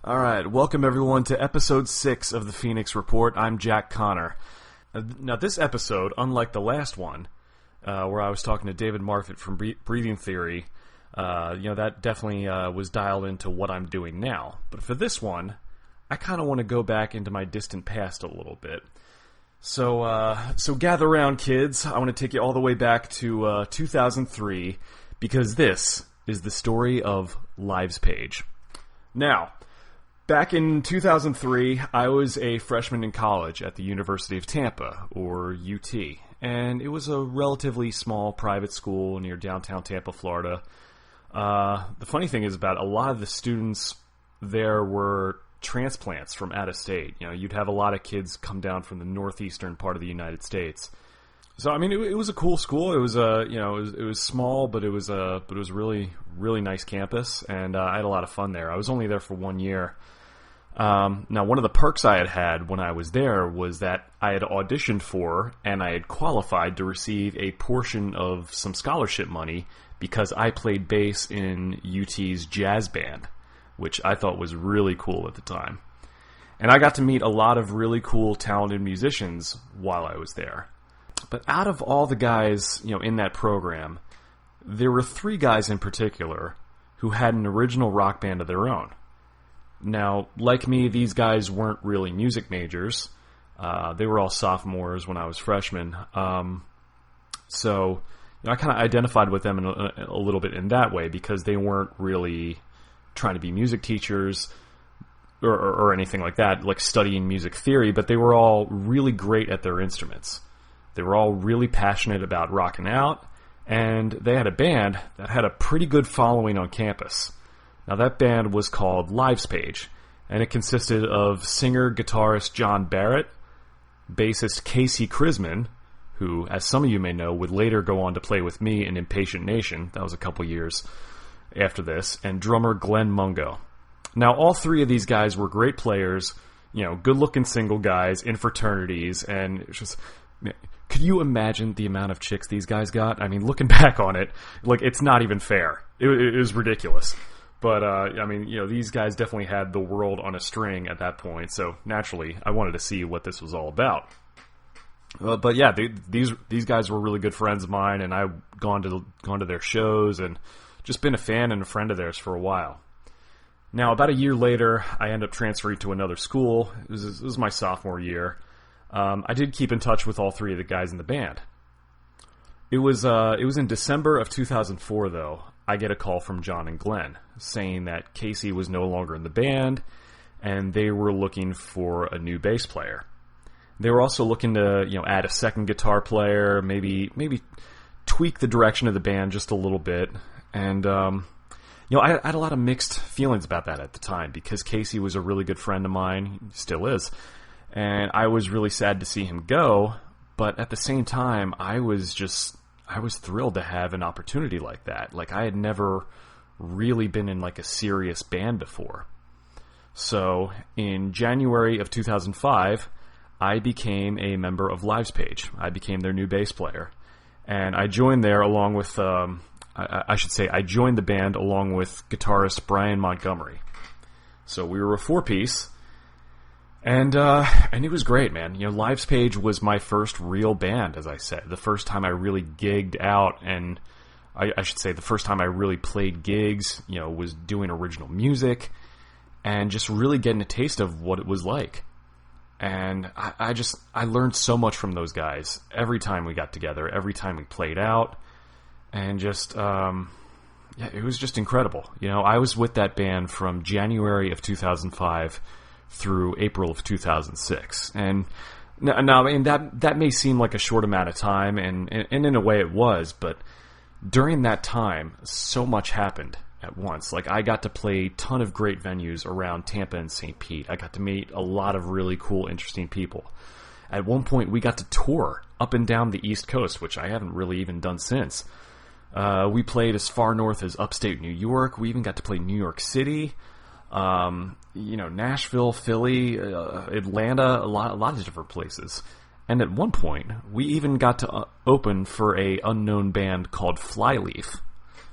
All right, welcome everyone to episode 6 of the Phoenix Report. I'm Jack Connor. Now this episode, unlike the last one, where I was talking to David Marfitt from Breathing Theory, that definitely was dialed into what I'm doing now. But for this one, I kind of want to go back into my distant past a little bit. So gather around, kids. I want to take you all the way back to 2003, because this is the story of Lives Page. Now, back in 2003, I was a freshman in college at the University of Tampa, or UT, and it was a relatively small private school near downtown Tampa, Florida. The funny thing is about a lot of the students there were transplants from out of state. You know, you'd have a lot of kids come down from the northeastern part of the United States. So I mean, it was a cool school. It was it was small, but it was really really nice campus, and I had a lot of fun there. I was only there for 1 year. Now, one of the perks I had when I was there was that I had auditioned for and I had qualified to receive a portion of some scholarship money because I played bass in UT's jazz band, which I thought was really cool at the time. And I got to meet a lot of really cool, talented musicians while I was there. But out of all the guys, in that program, there were 3 guys in particular who had an original rock band of their own. Now, like me, these guys weren't really music majors. They were all sophomores when I was freshman. So I kind of identified with them a little bit in that way because they weren't really trying to be music teachers or anything like that, like studying music theory, but they were all really great at their instruments. They were all really passionate about rocking out, and they had a band that had a pretty good following on campus. Now, that band was called Lives Page, and it consisted of singer-guitarist John Barrett, bassist Casey Chrisman, who, as some of you may know, would later go on to play with me in Impatient Nation. That was a couple years after this, and drummer Glenn Mungo. Now, all 3 of these guys were great players, good-looking single guys in fraternities, and it's just... Could you imagine the amount of chicks these guys got? I mean, looking back on it, it's not even fair. It was ridiculous. But, these guys definitely had the world on a string at that point, so naturally, I wanted to see what this was all about. But yeah, these guys were really good friends of mine, and I've gone to their shows and just been a fan and a friend of theirs for a while. Now, about a year later, I ended up transferring to another school. It was my sophomore year. I did keep in touch with all 3 of the guys in the band. It was in December of 2004, though. I get a call from John and Glenn saying that Casey was no longer in the band, and they were looking for a new bass player. They were also looking to, add a second guitar player, maybe tweak the direction of the band just a little bit. And I had a lot of mixed feelings about that at the time because Casey was a really good friend of mine, he still is. And I was really sad to see him go, but at the same time, I was thrilled to have an opportunity like that. I had never really been in a serious band before. So in January of 2005, I became a member of Lives Page. I became their new bass player. And I joined there along with, I joined the band along with guitarist Brian Montgomery. So we were a 4-piece. And it was great, man. Lives Page was my first real band, as I said. The first time I really gigged out, and I should say the first time I really played gigs, was doing original music, and just really getting a taste of what it was like. And I learned so much from those guys every time we got together, every time we played out, and just, it was just incredible. I was with that band from January of 2005 through April of 2006. And now, that may seem like a short amount of time, and in a way it was, but during that time, so much happened at once. I got to play a ton of great venues around Tampa and St. Pete. I got to meet a lot of really cool, interesting people. At one point, we got to tour up and down the East Coast, which I haven't really even done since. We played as far north as upstate New York. We even got to play New York City. Nashville, Philly, Atlanta, a lot of different places. And at one point, we even got to open for a unknown band called Flyleaf,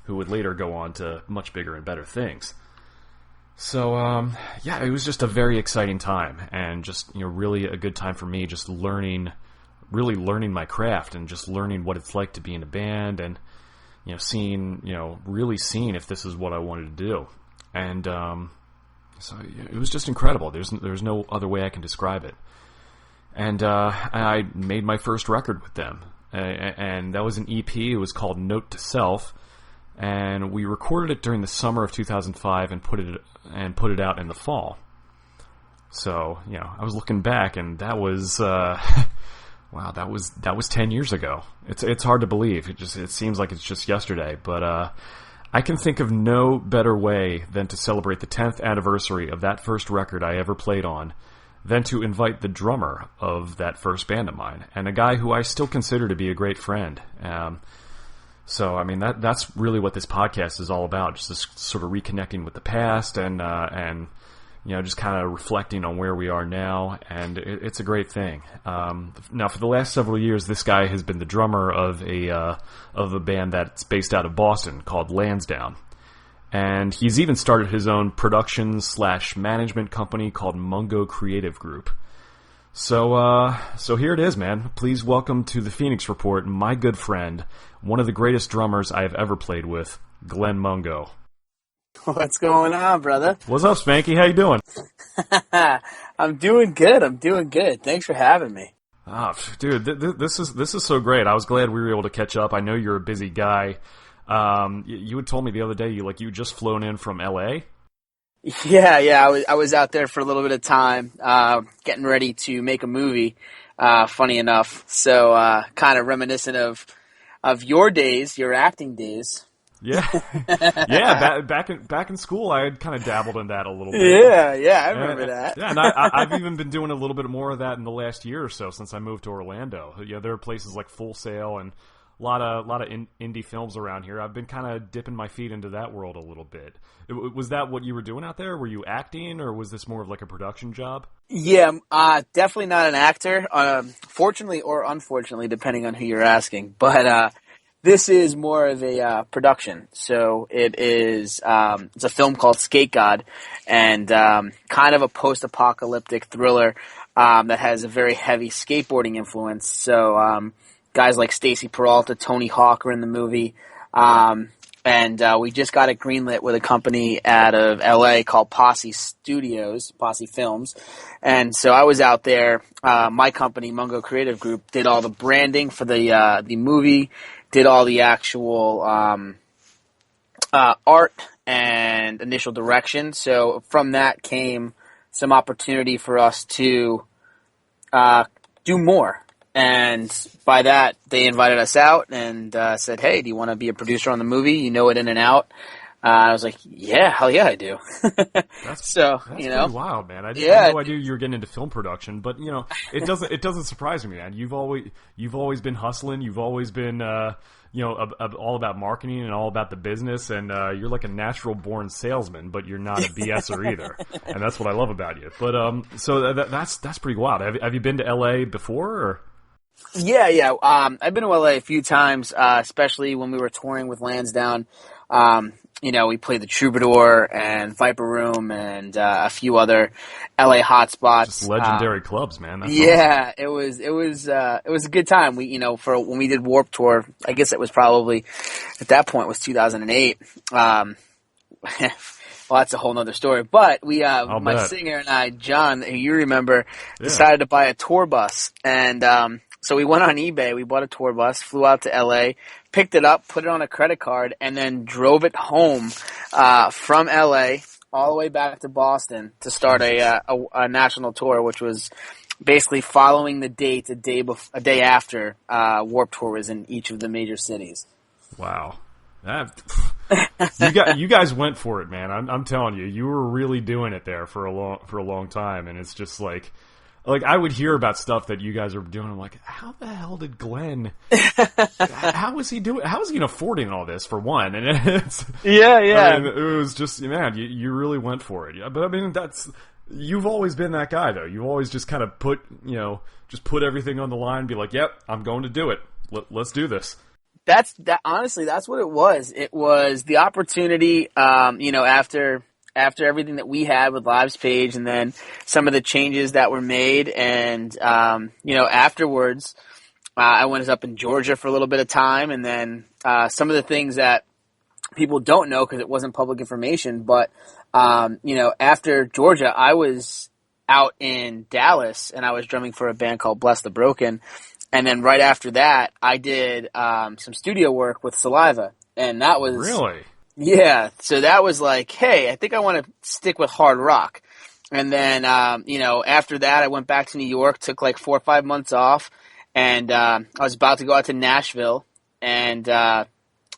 who would later go on to much bigger and better things. So, yeah, it was just a very exciting time, and just, really a good time for me, just really learning my craft, and just learning what it's like to be in a band, and, really seeing if this is what I wanted to do. And, so it was just incredible. There's no other way I can describe it. And, I made my first record with them, and that was an EP. It was called Note to Self. And we recorded it during the summer of 2005 and put it out in the fall. So, I was looking back, and that was wow, that was 10 years ago. It's hard to believe. It seems like it's just yesterday, but I can think of no better way than to celebrate the 10th anniversary of that first record I ever played on than to invite the drummer of that first band of mine, and a guy who I still consider to be a great friend. So, I mean, that's really what this podcast is all about, just this sort of reconnecting with the past and just kind of reflecting on where we are now, and it's a great thing. Now, for the last several years, this guy has been the drummer of a band that's based out of Boston called Lansdowne, and he's even started his own production/management company called Mungo Creative Group. So here it is, man. Please welcome to the Phoenix Report, my good friend, one of the greatest drummers I have ever played with, Glenn Mungo. What's going on, brother? What's up, Spanky? How you doing? I'm doing good. Thanks for having me. Oh, dude, this is so great. I was glad we were able to catch up. I know you're a busy guy. You had told me the other day you just flown in from LA. Yeah. I was out there for a little bit of time, getting ready to make a movie. Funny enough, so kind of reminiscent of your days, your acting days. Yeah, back in school, I had kind of dabbled in that a little bit. Yeah, I remember that. Yeah, and I've even been doing a little bit more of that in the last year or so since I moved to Orlando. There are places like Full Sail and a lot of indie films around here. I've been kind of dipping my feet into that world a little bit. Was that what you were doing out there? Were you acting, or was this more of like a production job? Yeah, definitely not an actor. Fortunately or unfortunately, depending on who you're asking. But this is more of a production. So it is. It's a film called Skate God, and kind of a post-apocalyptic thriller that has a very heavy skateboarding influence. So. Guys like Stacy Peralta, Tony Hawk are in the movie. And we just got it greenlit with a company out of LA called Posse Films. And so I was out there. My company, Mungo Creative Group, did all the branding for the movie, did all the actual art and initial direction. So from that came some opportunity for us to do more. And by that, they invited us out and said, "Hey, do you want to be a producer on the movie? You know it in and out." I was like, "Yeah, hell yeah, I do." That's pretty wild, man. I had no idea you were getting into film production, but it doesn't surprise me, man. You've always been hustling. You've always been all about marketing and all about the business, and you're like a natural born salesman, but you're not a BSer either, and that's what I love about you. But so that's pretty wild. Have you been to LA before? Or? Yeah. I've been to LA a few times, especially when we were touring with Lansdowne. We played the Troubadour and Viper Room and a few other LA hotspots. Just legendary clubs, man. That's yeah, awesome. It was a good time. We, for when we did Warped Tour, I guess it was probably at that point was 2008. Well, that's a whole nother story. But we, my singer and I, John, who you remember, decided to buy a tour bus. And so we went on eBay, we bought a tour bus, flew out to LA, picked it up, put it on a credit card, and then drove it home from LA all the way back to Boston to start a national tour, which was basically following the date a day after Warped Tour was in each of the major cities. Wow. You guys went for it, man. I'm telling you, you were really doing it there for a long time, and it's just like I would hear about stuff that you guys are doing. I'm like, how the hell did Glenn? How was he doing? How was he affording all this? For one, and it's I mean, it was just, man, you really went for it. Yeah, but I mean, you've always been that guy, though. You always just kind of put everything on the line, and be like, yep, I'm going to do it. Let's do this. Honestly, that's what it was. It was the opportunity, after after everything that we had with Lives Page, and then some of the changes that were made, and afterwards, I went up in Georgia for a little bit of time, and then some of the things that people don't know because it wasn't public information, but after Georgia, I was out in Dallas, and I was drumming for a band called Bless the Broken, and then right after that, I did some studio work with Saliva, and that was really. Yeah, so that was like, hey, I think I want to stick with hard rock. And then, after that, I went back to New York, took like 4 or 5 months off, and I was about to go out to Nashville, and I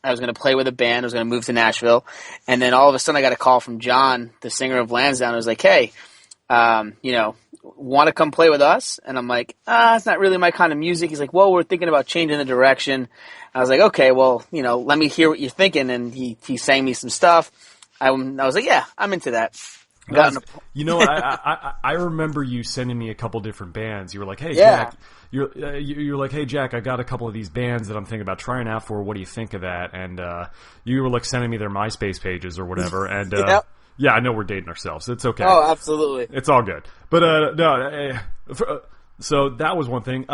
was going to play with a band. I was going to move to Nashville. And then all of a sudden, I got a call from John, the singer of Lansdowne. I was like, hey, want to come play with us? And I'm like, it's not really my kind of music. He's like, well, we're thinking about changing the direction. I was like, okay, well, let me hear what you're thinking. And he sang me some stuff. I was like, yeah, I'm into that. I remember you sending me a couple different bands. You were like, hey, yeah. Jack, you're like, hey, Jack, I got a couple of these bands that I'm thinking about trying out for. What do you think of that? And you were like sending me their MySpace pages or whatever. And yep. Yeah, I know we're dating ourselves. It's okay. Oh, absolutely. It's all good. But so that was one thing.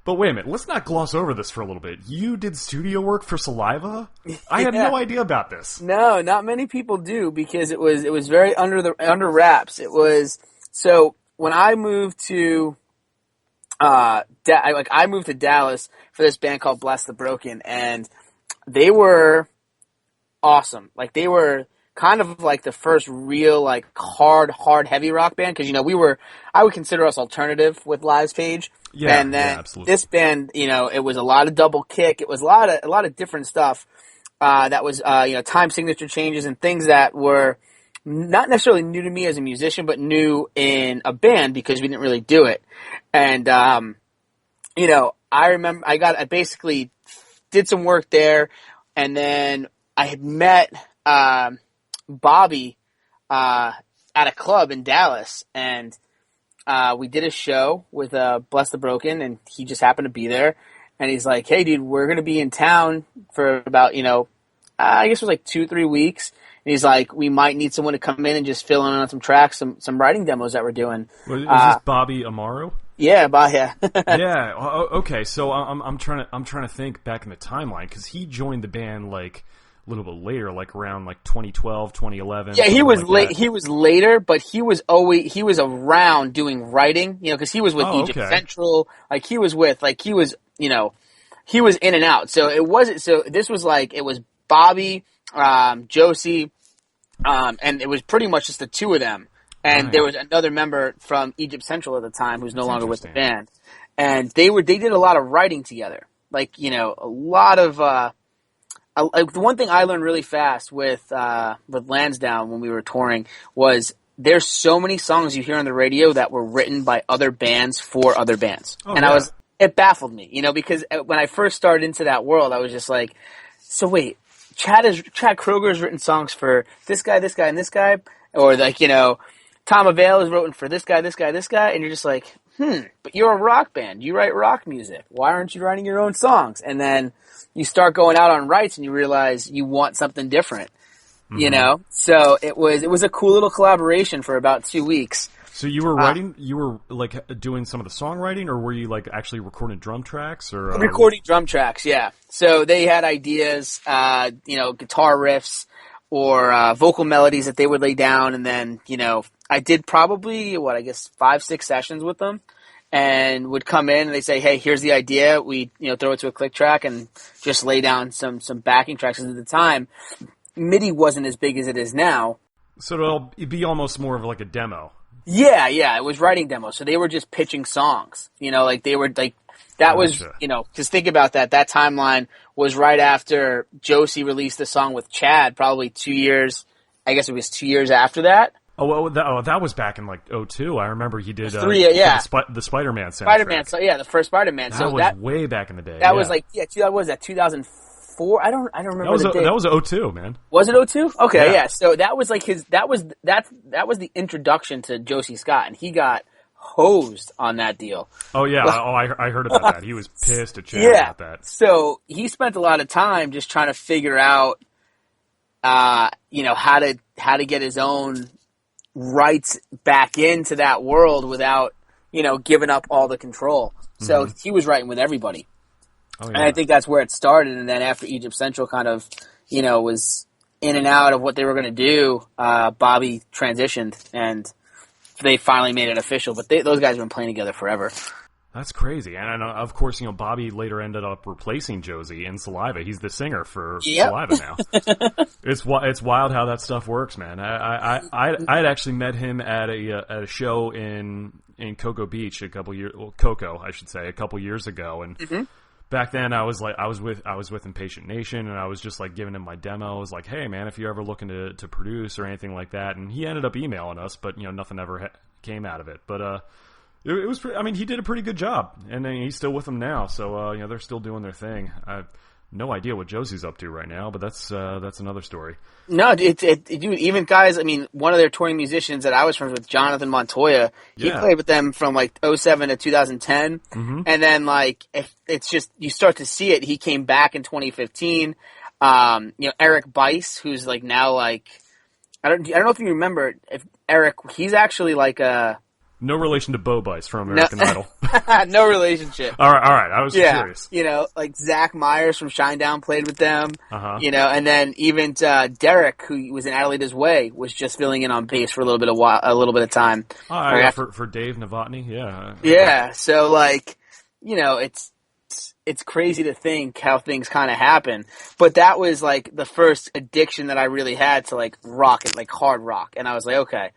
But wait a minute, let's not gloss over this for a little bit. You did studio work for Saliva? I had no idea about this. No, not many people do, because it was very under wraps. It was, so when I moved to I moved to Dallas for this band called Bless the Broken, and they were awesome. Like, they were kind of like the first real like hard heavy rock band, because I would consider us alternative with Lives Page. Yeah, and then absolutely. This band, it was a lot of double kick. It was a lot of different stuff that was time signature changes and things that were not necessarily new to me as a musician, but new in a band because we didn't really do it. And I remember I basically did some work there, and then I had met Bobby at a club in Dallas, and we did a show with Bless the Broken, and he just happened to be there. And he's like, hey, dude, we're going to be in town for about, I guess it was like 2-3 weeks. And he's like, we might need someone to come in and just fill in on some tracks, some writing demos that we're doing. Is this Bobby Amaro? Yeah, yeah. Yeah. Okay. So I'm trying to think back in the timeline, because he joined the band like a little bit later, like around like 2012, 2011. Yeah, he was like late. that. He was later, but he was around doing writing. Because he was with Egypt Central. Like he was he was in and out. So it wasn't. So this was like it was Bobby, Josie, and it was pretty much just the two of them. And there was another member from Egypt Central at the time who's no longer with the band. And they did a lot of writing together. Like a lot of. The one thing I learned really fast with Lansdowne when we were touring was there's so many songs you hear on the radio that were written by other bands for other bands. It baffled me, because when I first started into that world, I was just like, so wait, Chad Kroger has written songs for this guy, and this guy, or like, Tom Avail is written for this guy, and you're just like, but you're a rock band. You write rock music. Why aren't you writing your own songs? And then you start going out on rights and you realize you want something different, So it was a cool little collaboration for about 2 weeks. So you were writing, you were like doing some of the songwriting, or were you like actually recording drum tracks, or recording drum tracks? Yeah. So they had ideas, guitar riffs or vocal melodies that they would lay down, and then I did probably 5-6 sessions with them. And would come in and they say, hey, here's the idea. We, throw it to a click track and just lay down some backing tracks. And at the time, MIDI wasn't as big as it is now. So it'd be almost more of like a demo. Yeah. It was writing demos. So they were just pitching songs, like they were like, that was, just think about that. That timeline was right after Josie released the song with Chad, probably 2 years. I guess it was 2 years after that. That was back in like 2002. I remember he did the Spider-Man soundtrack. Spider-Man, the first Spider-Man. That was way back in the day. That was like what was that 2004? I don't remember the date. That was 2002, man. Was it 2002? Okay, yeah. So that was like that was the introduction to Josie Scott, and he got hosed on that deal. Oh yeah, I heard about that. He was pissed at Chad about that. So he spent a lot of time just trying to figure out how to get his own rights back into that world without, giving up all the control. So he was writing with everybody. Oh, yeah. And I think that's where it started. And then after Egypt Central kind of, was in and out of what they were going to do, Bobby transitioned and they finally made it official. But those guys have been playing together forever. That's crazy. And of course, Bobby later ended up replacing Josie in Saliva. He's the singer for Saliva now. It's wild how that stuff works, man. I had actually met him at a show in Cocoa Beach a couple years ago, and back then I was with Impatient Nation, and I was just like giving him my demo. I was like, hey man, if you're ever looking to produce or anything like that, and he ended up emailing us, but nothing ever came out of it. But it was he did a pretty good job, and he's still with them now. So they're still doing their thing. I have no idea what Josie's up to right now, but that's another story. No, even guys. One of their touring musicians that I was friends with, Jonathan Montoya, he played with them from like 2007 to 2010, and then if it's just you start to see it. He came back in 2015. Eric Bice, who's now I don't know if you remember if Eric. He's actually no relation to Bo Bice from American Idol. No relationship. All right. I was curious. Zach Myers from Shinedown played with them. And then even Derek, who was in Adelaide's Way, was just filling in on bass for a little bit of time. For Dave Novotny, yeah. Yeah. So it's crazy to think how things kind of happen. But that was the first addiction that I really had to rock and hard rock, and I was like, okay.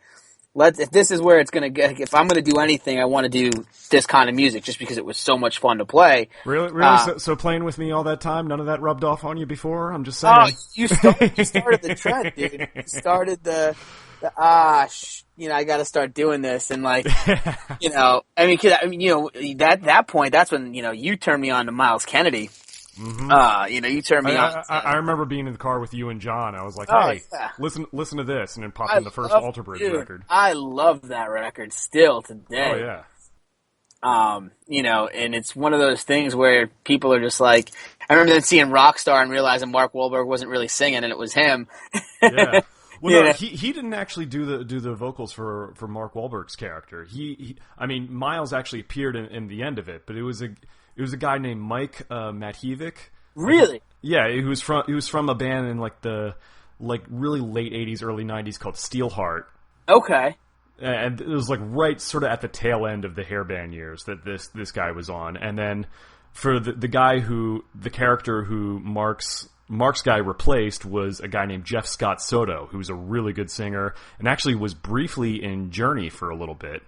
If this is where it's going to get, if I'm going to do anything, I want to do this kind of music just because it was so much fun to play. Really? So playing with me all that time, none of that rubbed off on you before? I'm just saying. Oh, you started the trend, dude. You started I got to start doing this. And that point, that's when, you turned me on to Miles Kennedy. You turned me on. I remember being in the car with you and John. I was like, hey, listen to this, and then popping the first Alter Bridge record. I love that record still today. Oh, yeah. And it's one of those things where people are just like, I remember then seeing Rockstar and realizing Mark Wahlberg wasn't really singing and it was him. Yeah. Well, no, he didn't actually do the vocals for Mark Wahlberg's character. Miles actually appeared in the end of it, but it was a guy named Mike Matjevic. Really? Yeah, he was from a band in the really late 80s, early 90s called Steelheart. Okay. And it was right sort of at the tail end of the hairband years that this guy was on. And then for the character who Mark's guy replaced was a guy named Jeff Scott Soto, who was a really good singer and actually was briefly in Journey for a little bit.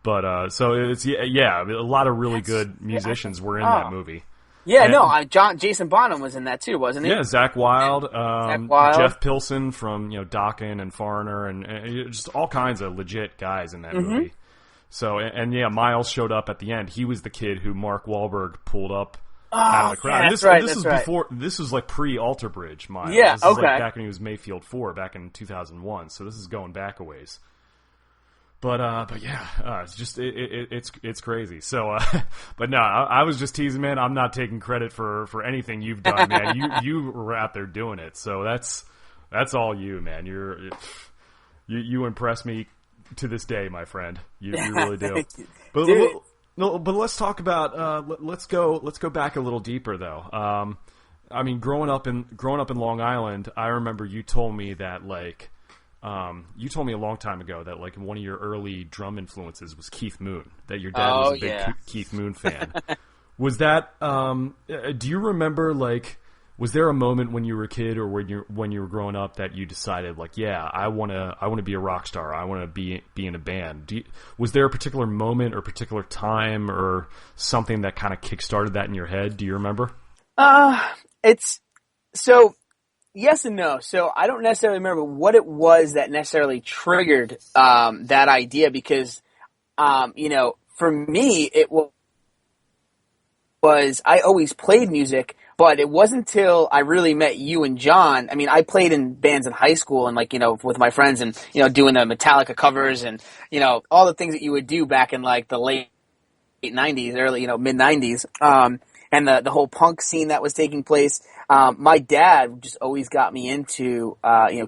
But so it's a lot of really good musicians were in that movie. Yeah, Jason Bonham was in that too, wasn't he? Yeah, Zach Wilde, Jeff Pilson from Dokken and Foreigner, and just all kinds of legit guys in that movie. So and Miles showed up at the end. He was the kid who Mark Wahlberg pulled up out of the crowd. Yeah, This was pre-Alter Bridge, Miles. Yeah, this is back when he was Mayfield 4, back in 2001. So this is going back a ways. But yeah, it's just it's crazy. So, but no, I was just teasing, man. I'm not taking credit for anything you've done, man. You were out there doing it, so that's all you, man. You impress me to this day, my friend. You really do. But let's talk about let's go back a little deeper though. Growing up in Long Island, I remember you told me that you told me a long time ago that one of your early drum influences was Keith Moon, that your dad was a big Keith Moon fan. Was that do you remember was there a moment when you were a kid or when you were growing up that you decided I want to be a rock star, I want to be in a band? Was there a particular moment or particular time or something that kind of kickstarted that in your head? Do you remember? It's so yes and no. So I don't necessarily remember what it was that necessarily triggered that idea because, for me, it was I always played music, but it wasn't until I really met you and John. I played in bands in high school and with my friends and, doing the Metallica covers and, all the things that you would do back in the late 90s, early, mid 90s. and the whole punk scene that was taking place. My dad just always got me into,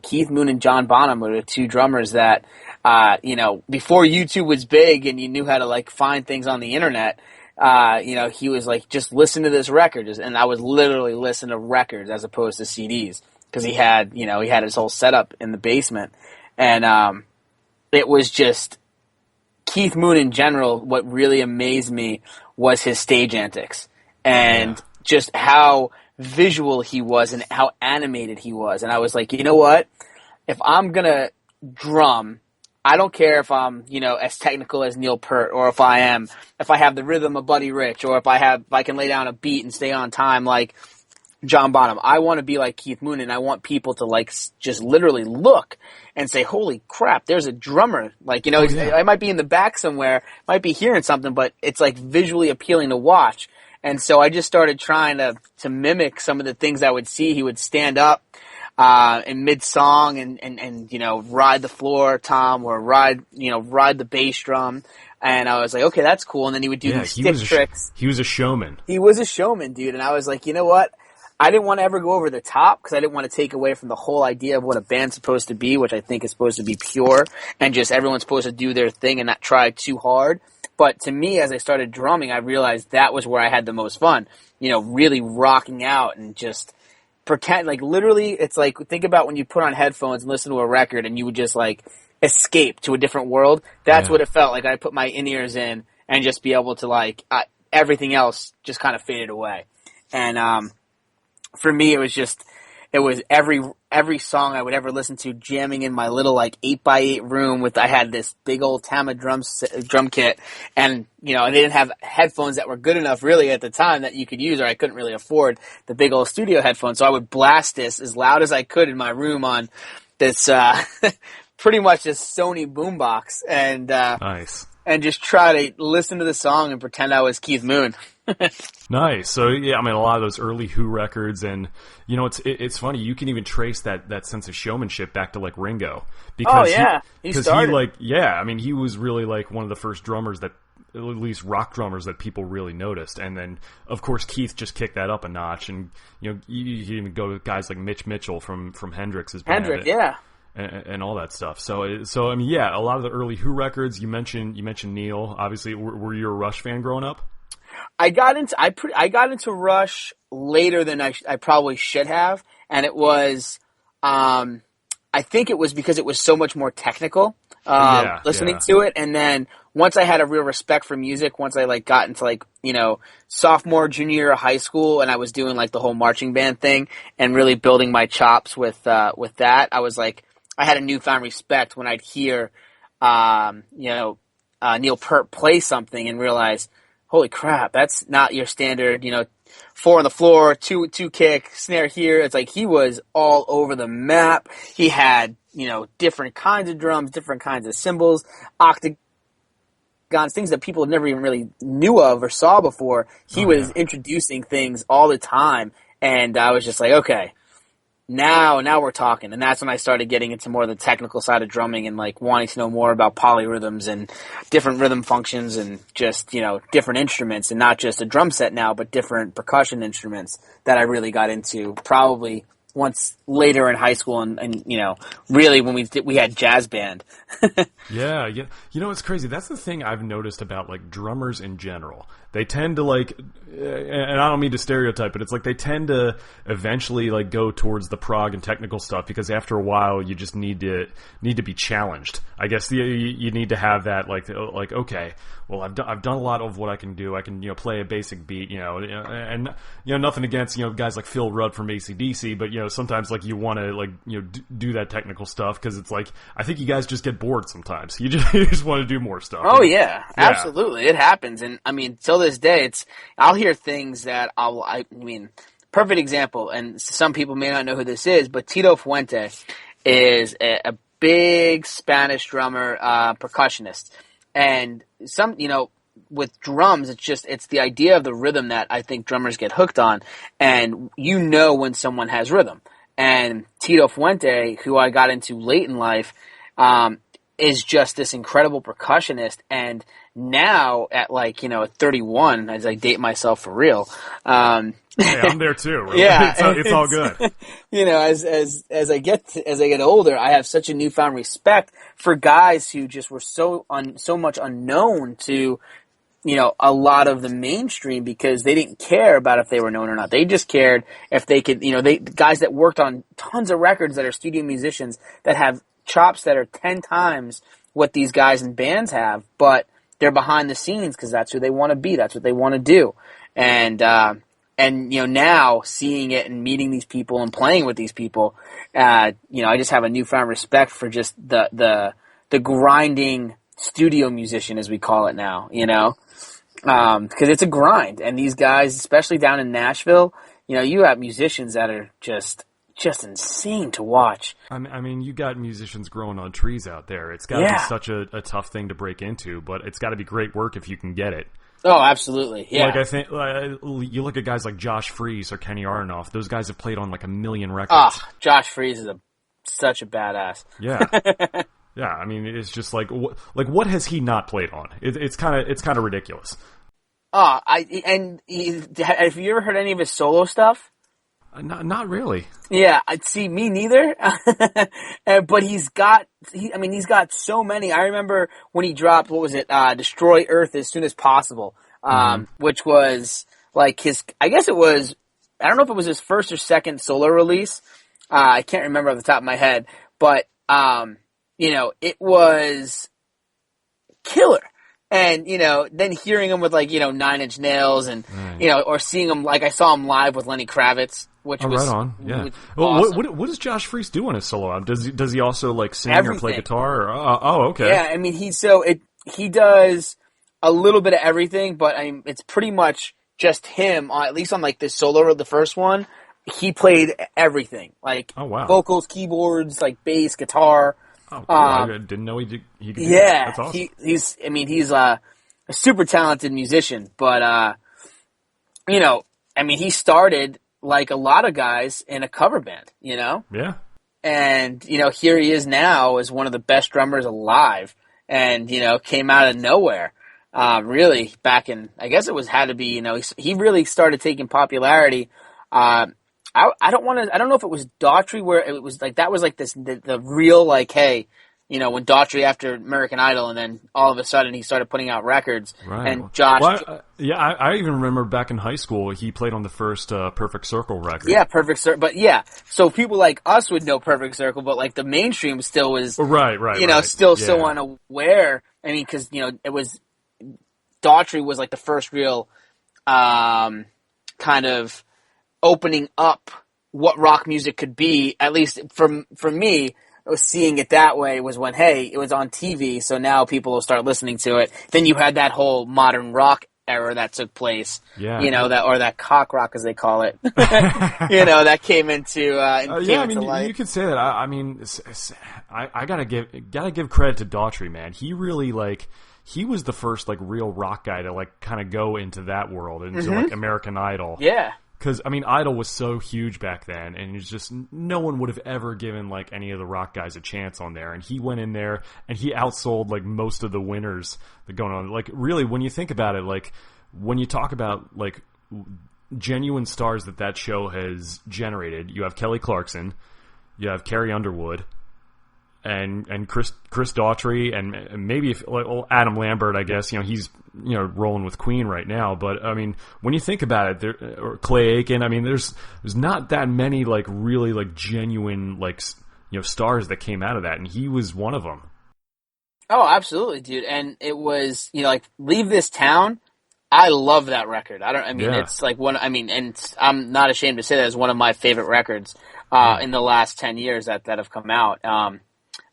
Keith Moon and John Bonham were the two drummers that, before YouTube was big and you knew how to like find things on the internet, he was like, just listen to this record. And I was literally listening to records as opposed to CDs because he had his whole setup in the basement. And, it was just Keith Moon in general. What really amazed me was his stage antics and just how visual he was and how animated he was. And I was like, you know what? If I'm going to drum, I don't care if I'm, as technical as Neil Peart or if I have the rhythm of Buddy Rich or if I can lay down a beat and stay on time like John Bonham. I want to be like Keith Moon, and I want people to like just literally look and say, holy crap, there's a drummer. Like, I might be in the back somewhere, might be hearing something, but it's like visually appealing to watch. And so I just started trying to mimic some of the things I would see. He would stand up in mid-song and ride the floor tom or ride the bass drum. And I was like, okay, that's cool. And then he would do these stick tricks. He was a showman. He was a showman, dude. And I was like, you know what? I didn't want to ever go over the top because I didn't want to take away from the whole idea of what a band's supposed to be, which I think is supposed to be pure and just everyone's supposed to do their thing and not try too hard. But to me, as I started drumming, I realized that was where I had the most fun, really rocking out and just pretend, like literally, it's like, think about when you put on headphones and listen to a record and you would just like escape to a different world. That's what it felt like. I put my in-ears in and just be able to like, everything else just kind of faded away. And, for me, it was every song I would ever listen to jamming in my little like 8x8 room I had this big old Tama drum kit, and I didn't have headphones that were good enough really at the time that you could use, or I couldn't really afford the big old studio headphones, so I would blast this as loud as I could in my room on this pretty much this Sony boombox, and nice. And just try to listen to the song and pretend I was Keith Moon. Nice. So yeah, I mean, a lot of those early Who records, and it's funny. You can even trace that sense of showmanship back to like Ringo, because he was really like one of the first drummers that, at least rock drummers, that people really noticed. And then of course Keith just kicked that up a notch, and you even go with guys like Mitch Mitchell from Hendrix's band. And all that stuff. So I mean, yeah, a lot of the early Who records. You mentioned Neil. Obviously, were you a Rush fan growing up? I got into Rush later than I probably should have, and it was, I think it was because it was so much more technical. Listening to it, and then once I had a real respect for music, once I like got into like sophomore, junior year of high school, and I was doing like the whole marching band thing and really building my chops with that, I was like, I had a newfound respect when I'd hear, Neil Peart play something and realize, holy crap, that's not your standard, 4 on the floor, two kick, snare here. It's like he was all over the map. He had, different kinds of drums, different kinds of cymbals, octagons, things that people never even really knew of or saw before. He was introducing things all the time, and I was just like, okay, now we're talking. And that's when I started getting into more of the technical side of drumming and like wanting to know more about polyrhythms and different rhythm functions and just, different instruments, and not just a drum set now, but different percussion instruments that I really got into probably once later in high school and really when we had jazz band. Yeah. It's crazy. That's the thing I've noticed about like drummers in general. They tend to like, and I don't mean to stereotype, but it's like they tend to eventually like go towards the prog and technical stuff, because after a while you just need to be challenged. I guess you need to have that like okay, well I've done a lot of what I can do. I can play a basic beat, and nothing against guys like Phil Rudd from AC/DC, but sometimes like you want to like do that technical stuff, because it's like I think you guys just get bored sometimes. You just want to do more stuff. Oh yeah, absolutely, it happens. And I mean, till this day, I'll hear things that perfect example, and some people may not know who this is, but Tito Fuente is a big Spanish drummer, percussionist, and with drums, it's the idea of the rhythm that I think drummers get hooked on, and when someone has rhythm. And Tito Fuente, who I got into late in life, is just this incredible percussionist. And now at at 31, as I date myself for real. Hey, I'm there too. Really. Yeah, it's all good. As I get older, I have such a newfound respect for guys who just were so much unknown to, a lot of the mainstream, because they didn't care about if they were known or not. They just cared if they could, guys that worked on tons of records that are studio musicians that have chops that are 10 times what these guys in bands have, but they're behind the scenes because that's who they want to be. That's what they want to do. And now seeing it and meeting these people and playing with these people, I just have a newfound respect for just the grinding studio musician, as we call it now, because it's a grind. And these guys, especially down in Nashville, you have musicians that are just insane to watch. I mean, you got musicians growing on trees out there. It's got to be such a tough thing to break into, but it's got to be great work if you can get it. Oh, absolutely. Yeah. Like, I think you look at guys like Josh Freese or Kenny Aronoff. Those guys have played on like 1 million records. Josh Freese is such a badass. Yeah. Yeah. I mean, it's just like what has he not played on? It's kind of ridiculous. Have you ever heard any of his solo stuff? Not really. Yeah, I'd see me neither. But he's got so many. I remember when he dropped, what was it? Destroy Earth as Soon as Possible. Which was like I don't know if it was his first or second solo release. I can't remember off the top of my head, but, it was killer. And, then hearing him with 9 Inch Nails and, or seeing him, I saw him live with Lenny Kravitz, which was right on. Yeah. Well, awesome. what does Josh Freese do on his solo album? Does he also sing Everything. or play guitar? Or, okay. Yeah, I mean, he does a little bit of everything, but it's pretty much just him, at least on this solo, the first one. He played everything, oh, wow. vocals, keyboards, bass, guitar. Oh, cool. I didn't know he could do that. Yeah, That's awesome. he's a super talented musician, but he started like a lot of guys in a cover band, Yeah. and here he is now as one of the best drummers alive, and came out of nowhere. Really, back in, I guess it had to be, he really started taking popularity. I don't know if it was Daughtry where it was that was the real hey, when Daughtry after American Idol, and then all of a sudden he started putting out records. Right. And Josh, I even remember back in high school he played on the first Perfect Circle record. Yeah, Perfect Circle. But yeah, so people like us would know Perfect Circle, but the mainstream still was right. Still so unaware. I mean, because it was Daughtry was the first real kind of opening up what rock music could be, at least for me, seeing it that way was when, hey, it was on TV, so now people will start listening to it. Then you had that whole modern rock era that took place, that cock rock, as they call it, that came into light. You could say that. I gotta give credit to Daughtry, man. He really he was the first real rock guy to kind of go into that world, into American Idol. Yeah. Because, Idol was so huge back then, and it's just, no one would have ever given, any of the rock guys a chance on there. And he went in there, and he outsold, most of the winners that going on. Really, when you think about it, when you talk about, genuine stars that show has generated, you have Kelly Clarkson, you have Carrie Underwood, and Chris Daughtry, and maybe Adam Lambert, I guess, he's rolling with Queen right now. But when you think about it, or Clay Aiken, there's not that many really genuine stars that came out of that, and he was one of them. Oh, absolutely, dude. And it was Leave This Town. I love that record. It's one. And I'm not ashamed to say that it's one of my favorite records in the last 10 years that have come out.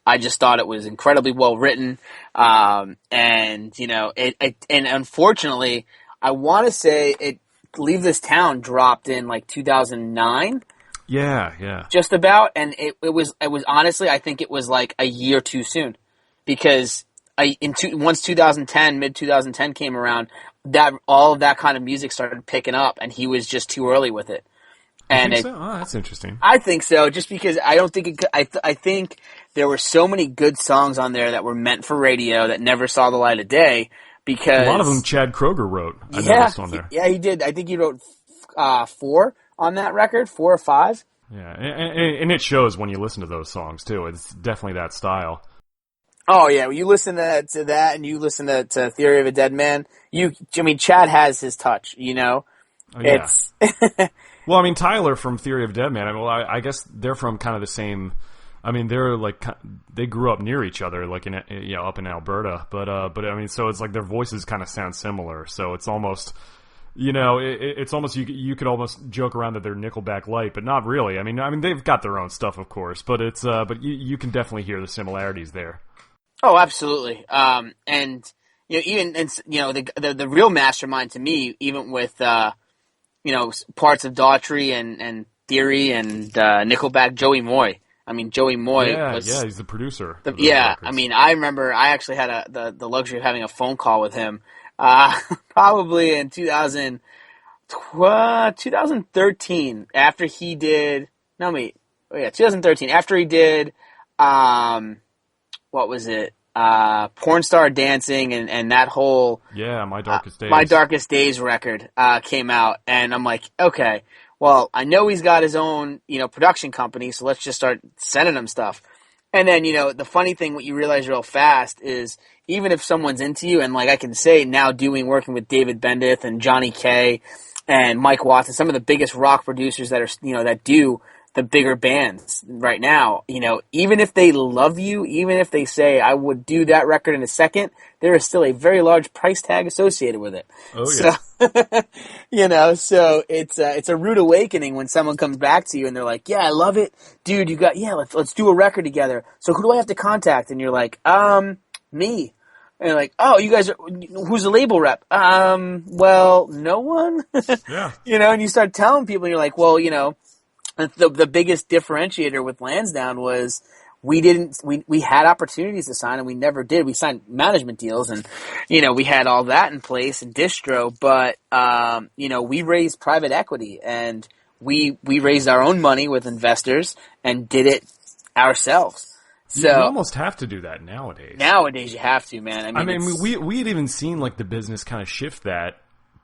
I just thought it was incredibly well written, and unfortunately, I want to say Leave This Town dropped in 2009. Yeah. Just about, and it was honestly, I think it was a year too soon, because once 2010, mid 2010 came around, that all of that kind of music started picking up, and he was just too early with it. You And think so? Oh, that's interesting. I think so, just because I don't think it could, I think there were so many good songs on there that were meant for radio that never saw the light of day. Because A lot of them Chad Kroeger wrote. I noticed on there. Yeah, he did. I think he wrote 4 on that record, 4 or 5. Yeah, and it shows when you listen to those songs too. It's definitely that style. Oh yeah, when you listen to that, and you listen to Theory of a Dead Man, Chad has his touch. Oh, yeah. It's Well, I mean, Tyler from Theory of Dead Man. I guess they're from kind of the same. I mean, they're like they grew up near each other, like in up in Alberta. But I mean, so it's like their voices kind of sound similar. So it's almost, it's almost you could almost joke around that they're Nickelback light, but not really. I mean they've got their own stuff, of course, but it's but you can definitely hear the similarities there. Oh, absolutely. And even the real mastermind to me, even with parts of Daughtry and Theory and Nickelback, Joey Moy. I mean, Joey Moy. Yeah, he's the producer. I mean, I remember I actually had the luxury of having a phone call with him, probably in 2013 after he did. 2013 after he did. What was it? Porn Star Dancing and that whole My Darkest Days. My Darkest Days record came out, and I'm like, okay, well, I know he's got his own production company, so let's just start sending him stuff. And then the funny thing, what you realize real fast is even if someone's into you, and like I can say now, working with David Bendith and Johnny Kaye and Mike Watson, some of the biggest rock producers that are that do the bigger bands right now, even if they love you, even if they say, I would do that record in a second, there is still a very large price tag associated with it. Oh, yeah. So, so it's a rude awakening when someone comes back to you and they're like, yeah, I love it. Dude, let's do a record together. So who do I have to contact? And you're like, me. And you're like, oh, you guys who's the label rep? Well, no one. Yeah. And you start telling people, and you're like, well, the biggest differentiator with Lansdowne was we had opportunities to sign and we never did. We signed management deals and, we had all that in place and distro, but, we raised private equity and we raised our own money with investors and did it ourselves. So you almost have to do that nowadays. Nowadays you have to, man. I mean we had even seen like the business kind of shift that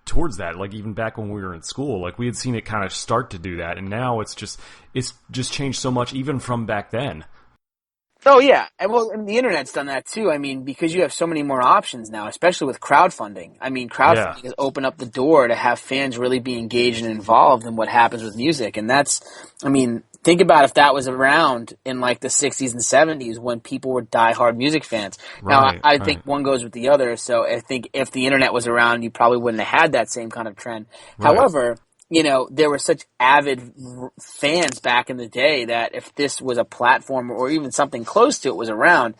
towards that, like even back when we were in school, like we had seen it kind of start to do that, and now it's just changed so much even from back then. Oh yeah, and the internet's done that too. I mean, because you have so many more options now, especially with crowdfunding. I mean, crowdfunding has opened up the door to have fans really be engaged and involved in what happens with music, and think about if that was around in like the 60s and 70s when people were diehard music fans. Now, I think one goes with the other, so I think if the internet was around, you probably wouldn't have had that same kind of trend. Right. However, there were such avid fans back in the day that if this was a platform or even something close to it was around,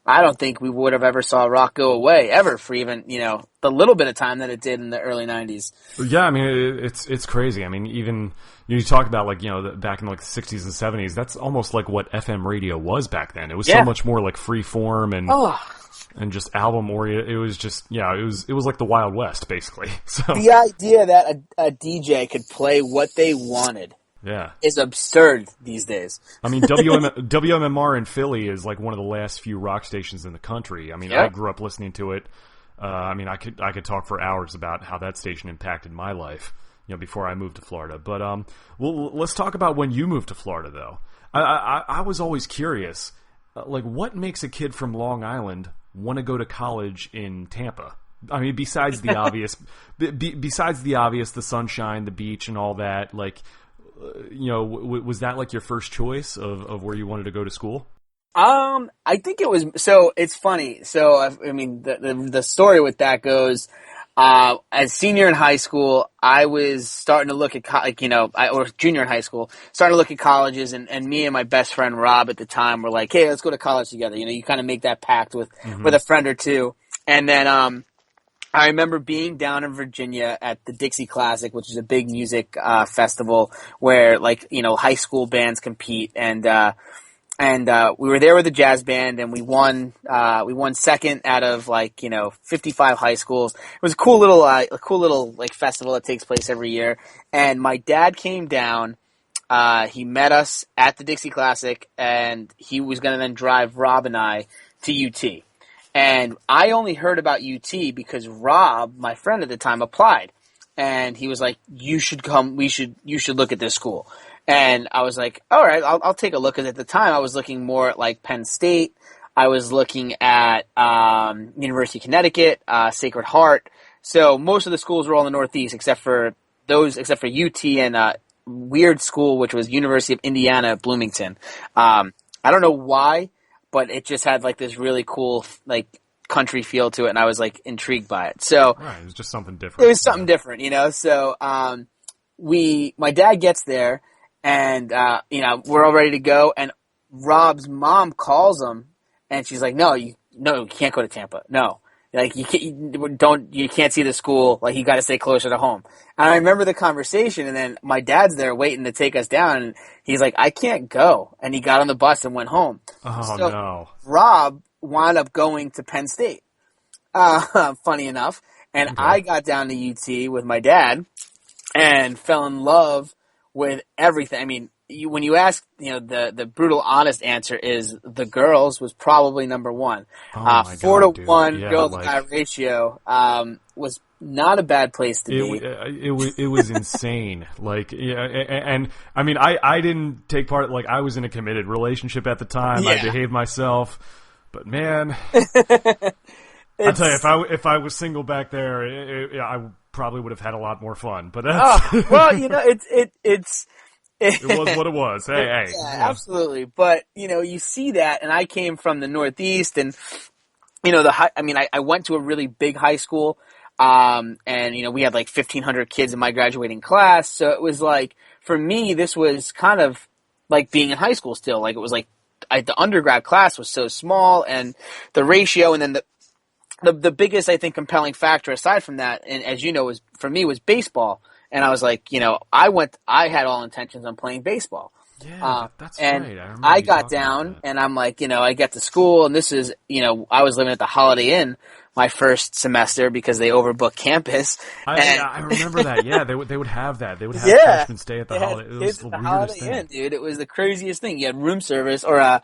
I don't think we would have ever saw rock go away ever for even, the little bit of time that it did in the early 90s. Yeah, I mean, it's crazy. I mean, even you talk about like, back in like the 60s and 70s, that's almost like what FM radio was back then. It was so much more like free form and just album oriented. It was just, it was like the Wild West basically. So the idea that a DJ could play what they wanted is absurd these days. I mean, WMMR in Philly is like one of the last few rock stations in the country. I mean, I grew up listening to it. I mean, I could talk for hours about how that station impacted my life, before I moved to Florida. But well, let's talk about when you moved to Florida, though. I was always curious, like, what makes a kid from Long Island want to go to college in Tampa? I mean, besides the obvious, the sunshine, the beach, and all that, like. Was that like your first choice of where you wanted to go to school? I think it was. So it's funny. So I mean, the story with that goes. As senior in high school, I was starting to look at or junior in high school, starting to look at colleges, and me and my best friend Rob at the time were like, hey, let's go to college together. You kind of make that pact with a friend or two, and then I remember being down in Virginia at the Dixie Classic, which is a big music festival where high school bands compete, and we were there with a jazz band, and we won second out of 55 high schools. It was a cool little festival that takes place every year. And my dad came down He met us at the Dixie Classic, and he was going to then drive Rob and I to UT. And I only heard about UT because Rob, my friend at the time, applied. And he was like, you should come, you should look at this school. And I was like, all right, I'll take a look. Because at the time, I was looking more at like Penn State. I was looking at University of Connecticut, Sacred Heart. So most of the schools were all in the Northeast, except for UT and weird school, which was University of Indiana at Bloomington. I don't know why, but it just had like this really cool like country feel to it, and I was like intrigued by it. So right, it was just something different. It was something different, you know. So my dad gets there, and we're all ready to go, and Rob's mom calls him, and she's like, "No, you can't go to Tampa. No, like you can't see the school. Like you got to stay closer to home." And I remember the conversation, and then my dad's there waiting to take us down, and he's like, "I can't go," and he got on the bus and went home. Oh so no! Rob wound up going to Penn State. Funny enough, and Okay. I got down to UT with my dad and fell in love with everything. I mean, when you ask, the brutal, honest answer is the girls was probably number one. Oh my 4 God, to dude. 1 Yeah, girl to like- guy ratio was not a bad place to be. It was insane. Like, yeah, and I mean, I didn't take part. Like, I was in a committed relationship at the time. I Yeah. behaved myself, but man, I'll tell you, if I was single back there, I probably would have had a lot more fun. But that's, well, it's. it was what it was. Hey, Yeah, absolutely. But you see that, and I came from the Northeast, and I went to a really big high school, and we had like 1,500 kids in my graduating class. So it was like, for me, this was kind of like being in high school still. Like it was like the undergrad class was so small, and the ratio, and then the biggest, I think, compelling factor aside from that, and as you know, was for me was baseball. And I was like, I had all intentions on playing baseball. yeah, that's and right. I got down, and I'm like, I get to school, and this is, I was living at the Holiday Inn my first semester because they overbooked campus. I remember that. Yeah, they would have that. They would have Yeah. freshmen stay at the Holiday. It was the weirdest Holiday thing. Inn, dude. It was the craziest thing. You had room service or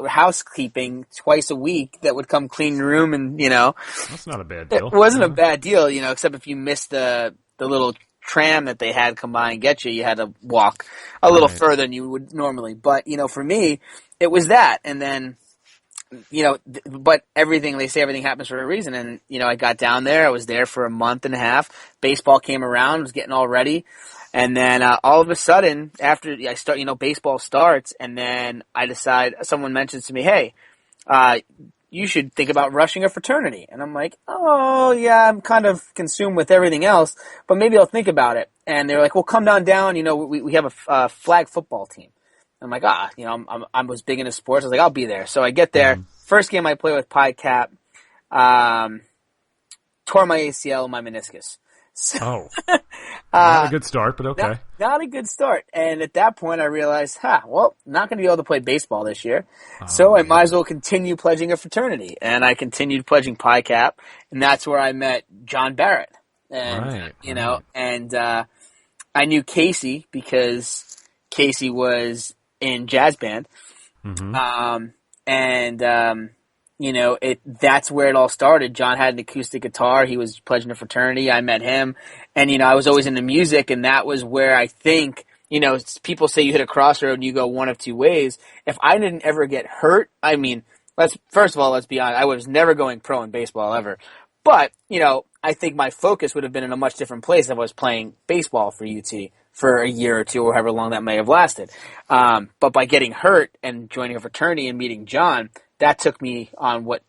housekeeping twice a week that would come clean your room, and That's not a bad deal. it wasn't a bad deal, except if you missed the little tram that they had come by and get you, you had to walk a little Right. further than you would normally. But, for me, it was that. And then, but everything happens for a reason. And, I got down there. I was there for a month and a half. Baseball came around, was getting all ready. And then all of a sudden, after I start, baseball starts, and then I decide, someone mentions to me, hey, you should think about rushing a fraternity. And I'm like, oh, yeah, I'm kind of consumed with everything else, but maybe I'll think about it. And they're like, well, come down, we have a flag football team. I'm like, I was big into sports. I was like, I'll be there. So I get there. First game I play with Pi Cap, tore my ACL and my meniscus. So, Not a good start, but okay. Not a good start. And at that point, I realized, not going to be able to play baseball this year. So I might as well continue pledging a fraternity. And I continued pledging Pi Cap, and that's where I met John Barrett. And, Right. and I knew Casey because Casey was in jazz band. Mm-hmm. That's where it all started. John had an acoustic guitar. He was pledging a fraternity. I met him. And, I was always into music, and that was where I think, people say you hit a crossroad and you go one of two ways. If I didn't ever get hurt, I mean, first of all, let's be honest, I was never going pro in baseball ever. But, I think my focus would have been in a much different place if I was playing baseball for UT for a year or two or however long that may have lasted. But by getting hurt and joining a fraternity and meeting John, that took me on what,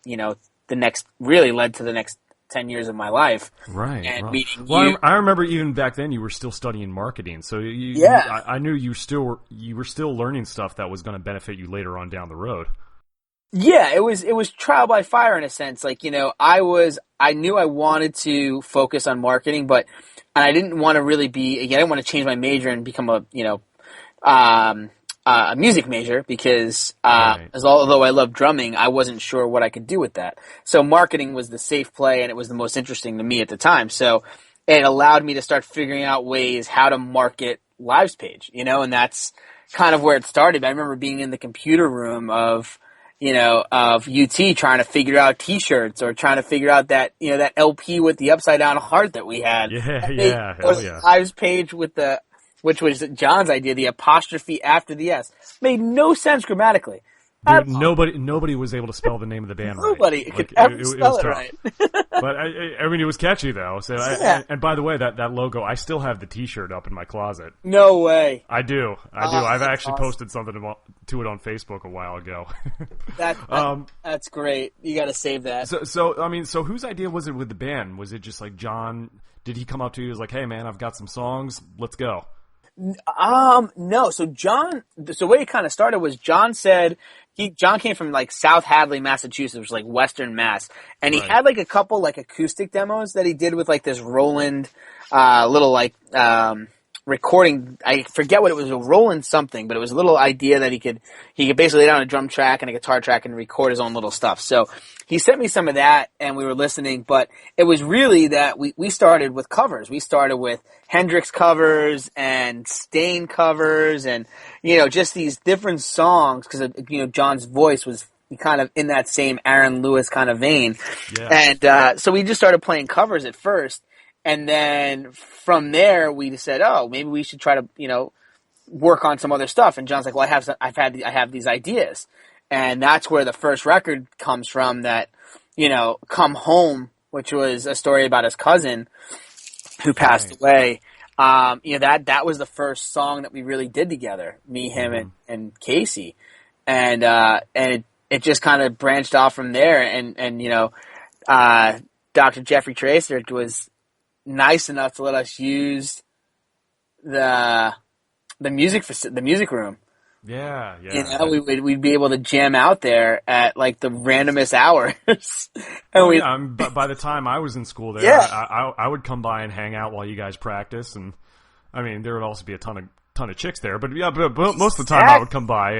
really led to the next 10 years of my life. Right. And Well, meeting well, you. I remember even back then you were still studying marketing, so I knew you were still learning stuff that was going to benefit you later on down the road. Yeah, it was trial by fire in a sense. Like, I knew I wanted to focus on marketing, and I didn't want to really I didn't want to change my major and become a music major because, Right. although I love drumming, I wasn't sure what I could do with that. So marketing was the safe play, and it was the most interesting to me at the time. So it allowed me to start figuring out ways how to market Lives page, and that's kind of where it started. I remember being in the computer room of UT trying to figure out T-shirts or trying to figure out that, that LP with the upside down heart that we had. Yeah. Or the Lives page which was John's idea, the apostrophe after the S. Made no sense grammatically. Dude, nobody was able to spell the name of the band right. Nobody could ever spell it right. But I mean, it was catchy though. So, and by the way, that logo, I still have the T-shirt up in my closet. No way. I do. I've actually posted something to it on Facebook a while ago. That's great. You got to save that. So whose idea was it with the band? Was it just like John? Did he come up to you? He was like, "Hey, man, I've got some songs. Let's go." No. So the way it kind of started was John said John came from like South Hadley, Massachusetts, which is like Western Mass, and he had like a couple like acoustic demos that he did with like this Roland, little like recording. I forget what it was, a Roland something, but it was a little idea that he could basically lay down a drum track and a guitar track and record his own little stuff. So he sent me some of that and we were listening, but it was really that we started with covers. We started with Hendrix covers and Stain covers and, just these different songs because, John's voice was kind of in that same Aaron Lewis kind of vein. Yeah. And so we just started playing covers at first. And then from there, we said, "Oh, maybe we should try to, work on some other stuff." And John's like, "Well, I have these ideas," and that's where the first record comes from. That, "Come Home," which was a story about his cousin who passed away. That was the first song that we really did together, me, him, and Casey, and it just kind of branched off from there. And Dr. Jeffrey Tracer was nice enough to let us use the music room. Yeah. We'd be able to jam out there at like the randomest hours. And by the time I was in school there, I would come by and hang out while you guys practice, and I mean there would also be a ton of chicks there, but most of the time I would come by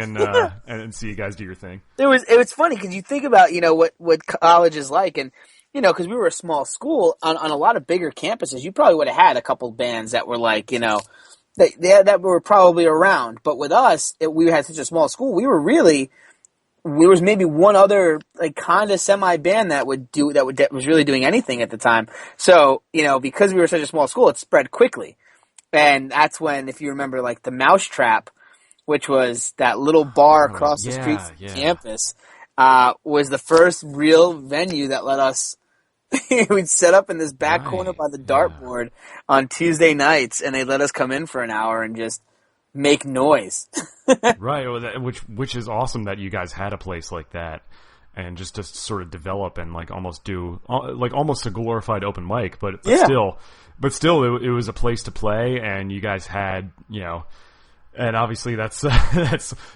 and see you guys do your thing. It was funny because you think about what college is like, and because we were a small school, on a lot of bigger campuses, you probably would have had a couple bands that were like, that were probably around. But with us, we had such a small school, there was maybe one other like kind of semi band that was really doing anything at the time. So, because we were such a small school, it spread quickly. And that's when, if you remember, like the Mousetrap, which was that little bar across the street from campus, was the first real venue that let us. We'd set up in this back corner by the dartboard on Tuesday nights, and they let us come in for an hour and just make noise. Right, which is awesome that you guys had a place like that, and just to sort of develop and like almost do like almost a glorified open mic, but still, it was a place to play, and you guys had And obviously that's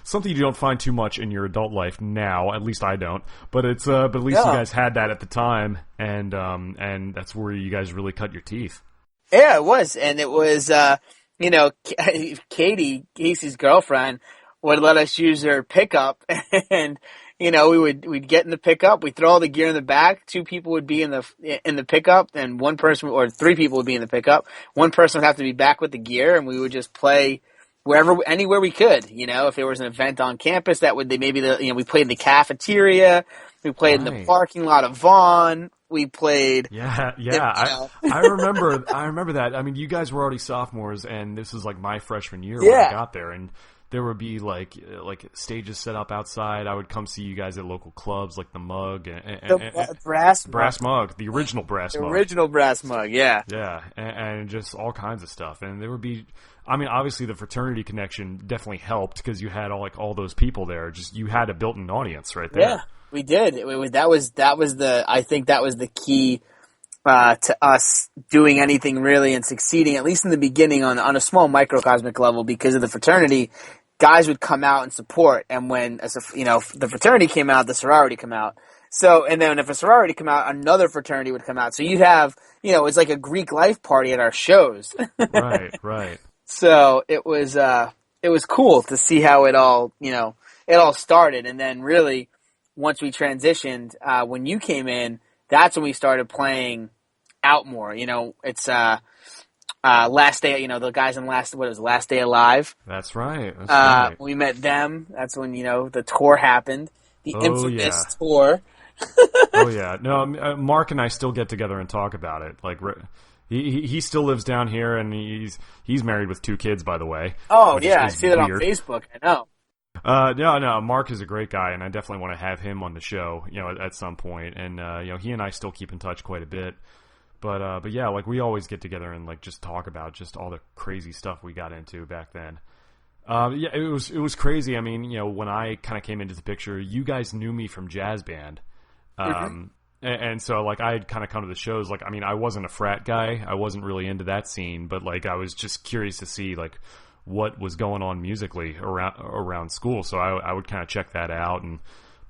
something you don't find too much in your adult life now. At least I don't. But at least you guys had that at the time, and that's where you guys really cut your teeth. Yeah, it was, and it was Casey's girlfriend would let us use her pickup, and we'd get in the pickup, we'd throw all the gear in the back. 2 people would be in the pickup, and 1 person or 3 people would be in the pickup. 1 person would have to be back with the gear, and we would just play anywhere we could, if there was an event on campus that would, we played in the cafeteria, we played in the parking lot of Vaughn, we played. Yeah. I remember that. I mean, you guys were already sophomores, and this was like my freshman year when I got there, and there would be like stages set up outside. I would come see you guys at local clubs like the Mug and the brass mug, the original brass mug. The original brass mug, yeah. Yeah, and just all kinds of stuff. And there would be, I mean, obviously the fraternity connection definitely helped because you had all those people there. Just you had a built-in audience right there. Yeah, we did. I think that was the key to us doing anything really and succeeding, at least in the beginning on a small microcosmic level, because of the fraternity. Guys would come out and support, and when the fraternity came out, the sorority came out. So, and then if a sorority came out, another fraternity would come out. So you'd have, it's like a Greek life party at our shows. Right. So it was cool to see how it all started, and then really once we transitioned, when you came in, that's when we started playing out more. It's Last Day, the guys in Last Day Alive. That's right. That's right. We met them. That's when, the tour happened. The infamous tour. Oh, yeah. No, Mark and I still get together and talk about it. Like, he still lives down here, and he's married with 2 kids, by the way. Oh, yeah. I see that on Facebook. I know. No, Mark is a great guy, and I definitely want to have him on the show, at some point. And, he and I still keep in touch quite a bit. But yeah, like, we always get together and, like, just talk about just all the crazy stuff we got into back then. Yeah, it was crazy. I mean, when I kind of came into the picture, you guys knew me from jazz band. And so, like, I had kind of come to the shows. Like, I mean, I wasn't a frat guy. I wasn't really into that scene. But, like, I was just curious to see, like, what was going on musically around school. So I would kind of check that out and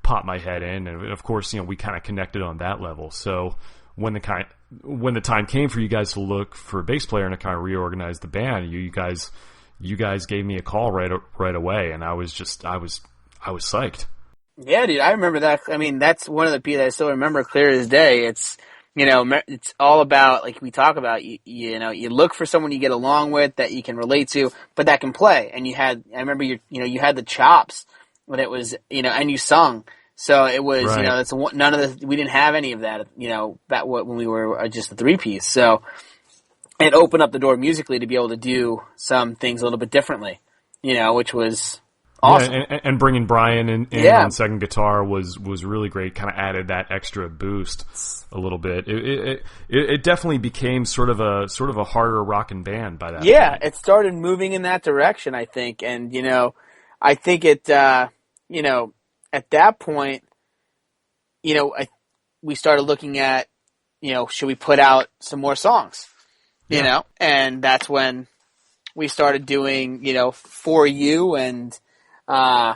pop my head in. And, of course, we kind of connected on that level. So when the time came for you guys to look for a bass player and to kind of reorganize the band, you guys gave me a call right away. And I was psyched. Yeah, dude, I remember that. I mean, that's one of the pieces I still remember clear as day. It's, it's all about, like we talk about, you look for someone you get along with that you can relate to, but that can play. And I remember you had the chops when it was, and you sung. So it was, right. We didn't have any of that, when we were just a 3-piece. So it opened up the door musically to be able to do some things a little bit differently, which was awesome. Yeah, and bringing Brian in on second guitar was really great. Kind of added that extra boost a little bit. It definitely became sort of a harder rockin' band by that point. It started moving in that direction, I think. And I think it at that point, we started looking at, should we put out some more songs? And that's when we started doing, For You and I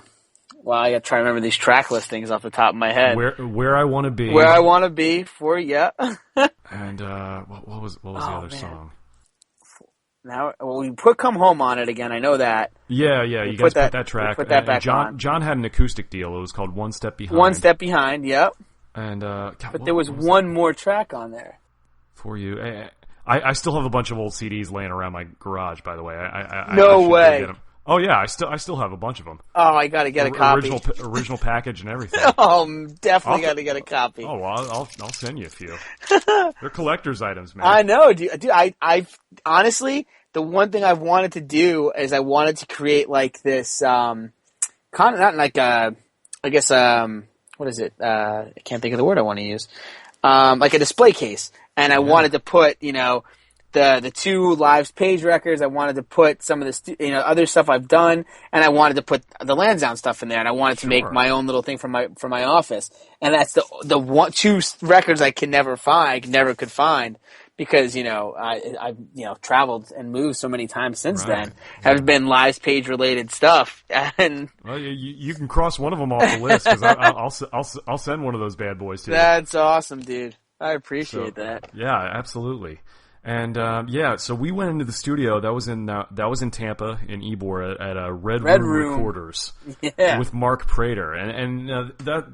got to try to remember these track listings off the top of my head. Where I Want to Be. Where I Want to Be, For You. And what was the other song? Now, we put Come Home on it again. I know that. Yeah. You guys put that track. Put that back on. John had an acoustic deal. It was called One Step Behind. One Step Behind. Yep. And but there was one more track on there. For You. I still have a bunch of old CDs laying around my garage. By the way, no way. Oh yeah, I still have a bunch of them. Oh, I got to get a copy. Original package and everything. Oh, definitely got to get a copy. Oh, well, I'll send you a few. They're collector's items, man. I know, dude. I honestly, the one thing I've wanted to do is I wanted to create like this, not like what is it? I can't think of the word I want to use. Like a display case, and I wanted to put, the 2 Lives Page records. I wanted to put some of the other stuff I've done, and I wanted to put the Lansdowne stuff in there, and I wanted to make my own little thing for my office. And that's the 2 records I never could find because I've traveled and moved so many times since then. Have been Lives Page related stuff, and well, you can cross one of them off the list because I'll send one of those bad boys to you. That's awesome, dude. I appreciate that. Yeah, absolutely. And so we went into the studio. That was in Tampa in Ybor at Red Room Recorders with Mark Prater, and that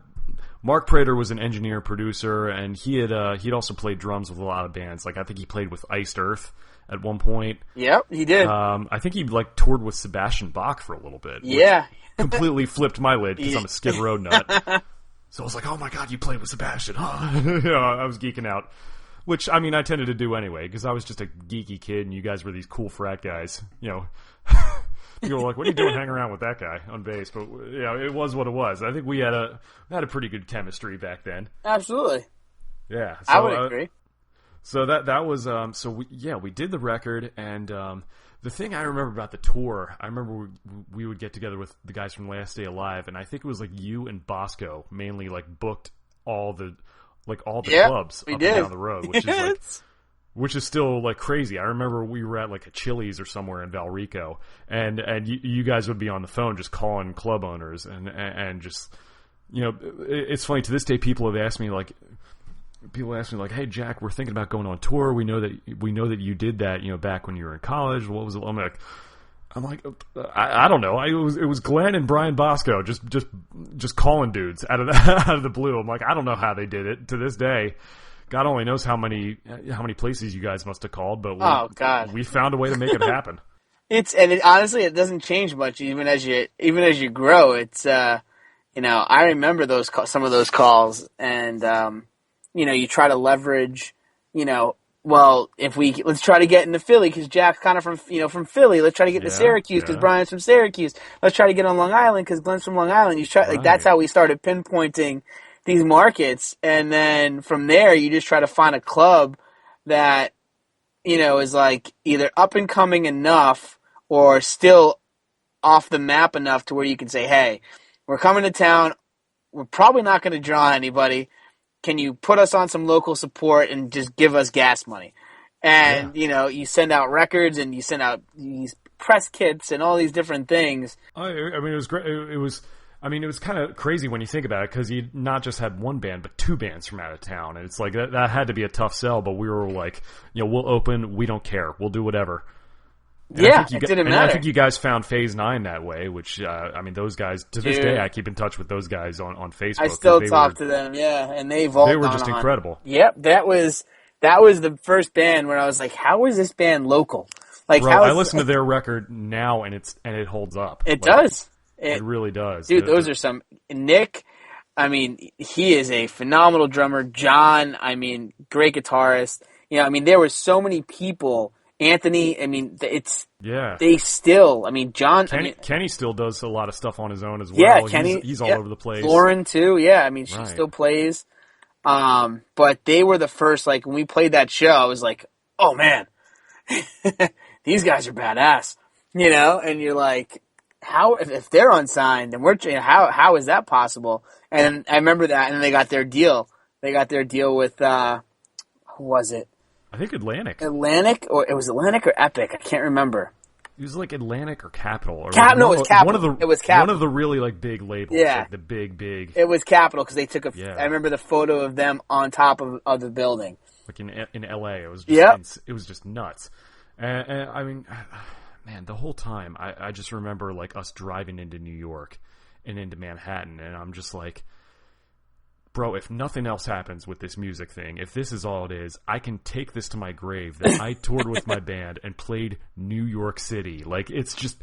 Mark Prater was an engineer producer, and he'd also played drums with a lot of bands. Like I think he played with Iced Earth at one point. Yep, he did. I think he like toured with Sebastian Bach for a little bit. Yeah, completely flipped my lid because I'm a Skid Row nut. So I was like, oh my god, you played with Sebastian. I was geeking out. Which, I mean, I tended to do anyway, because I was just a geeky kid, and you guys were these cool frat guys. People were like, what are you doing hanging around with that guy on bass? But, it was what it was. I think we had a pretty good chemistry back then. Absolutely. Yeah. So, I would agree. So that was, we did the record, and the thing I remember about the tour, I remember we would get together with the guys from Last Day Alive, and I think it was like you and Bosco mainly like booked all the clubs up and down the road, which is still like crazy. I remember we were at like a Chili's or somewhere in Valrico, and you guys would be on the phone just calling club owners and just it's funny to this day. People ask me like, hey Jack, we're thinking about going on tour. We know that you did that back when you were in college. What was it? I'm like, I don't know. It was Glenn and Brian Bosco just calling dudes out of the blue. I'm like, I don't know how they did it to this day, God only knows how many places you guys must have called, but we found a way to make it happen. Honestly, it doesn't change much even as you grow. It's I remember some of those calls, and you try to leverage, let's try to get into Philly because Jack's kind of from Philly. Let's try to get to Syracuse because Brian's from Syracuse. Let's try to get on Long Island because Glenn's from Long Island. That's how we started pinpointing these markets, and then from there you just try to find a club that is like either up and coming enough or still off the map enough to where you can say, hey, we're coming to town. We're probably not going to draw anybody. Can you put us on some local support and just give us gas money? And, you send out records and you send out these press kits and all these different things. I mean, it was great. It was kind of crazy when you think about it because you not just had one band, but two bands from out of town. And it's like that had to be a tough sell, but we were like, we'll open. We don't care. We'll do whatever. And it didn't matter. I think you guys found Phase 9 that way, which, those guys, to this day, I keep in touch with those guys on Facebook. I still talk to them, and they've all They were just incredible. Yep, that was the first band where I was like, how is this band local? Like, bro, I listen to their record now, and it holds up. It does. It really does. Dude, those are some... Nick, he is a phenomenal drummer. John, great guitarist. There were so many people... Anthony, they still, John... Kenny still does a lot of stuff on his own as well. Yeah, Kenny... He's all over the place. Lauren, too, she still plays. But they were the first, when we played that show, I was like, oh, man, these guys are badass, And you're like, how, if they're unsigned, then how is that possible? And I remember that, and then they got their deal. They got their deal with, who was it? I think Atlantic. Or it was Atlantic or Epic. I can't remember. It was like Atlantic or Capitol. Or no, it was Capitol. It was Capitol. One of the really big labels. Yeah. Like the big. It was Capitol because they took I remember the photo of them on top of the building. Like in LA. It was just it was just nuts. And man, the whole time I just remember us driving into New York and into Manhattan, and I'm just like, bro, if nothing else happens with this music thing, if this is all it is, I can take this to my grave that I toured with my band and played New York City. It's just...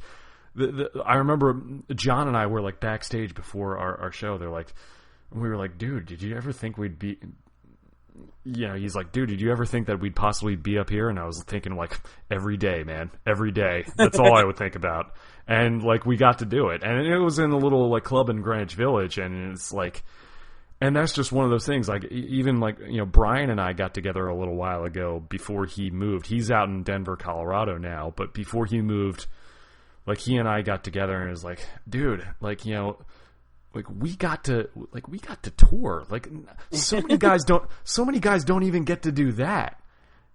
I remember John and I were backstage before our show. We were like, dude, did you ever think we'd be... he's like, dude, did you ever think that we'd possibly be up here? And I was thinking, every day, man. Every day. That's all I would think about. And, we got to do it. And it was in a little, club in Greenwich Village, and it's and that's just one of those things. Even Brian and I got together a little while ago before he moved. He's out in Denver, Colorado now, but before he moved, he and I got together and it was like, dude, we got to tour. So many guys don't even get to do that.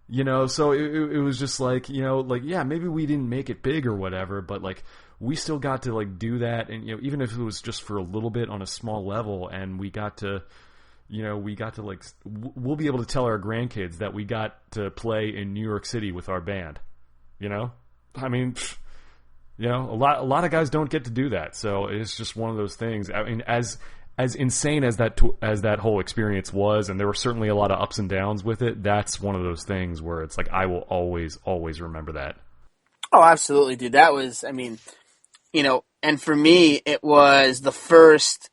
So it was just maybe we didn't make it big or whatever, but we still got to do that, and even if it was just for a little bit on a small level, and we got to we'll be able to tell our grandkids that we got to play in New York City with our band. A lot of guys don't get to do that, so it's just one of those things. As insane as that whole experience was, and there were certainly a lot of ups and downs with it, that's one of those things where it's I will always remember that. Oh, absolutely, dude. That was, and for me, it was the first,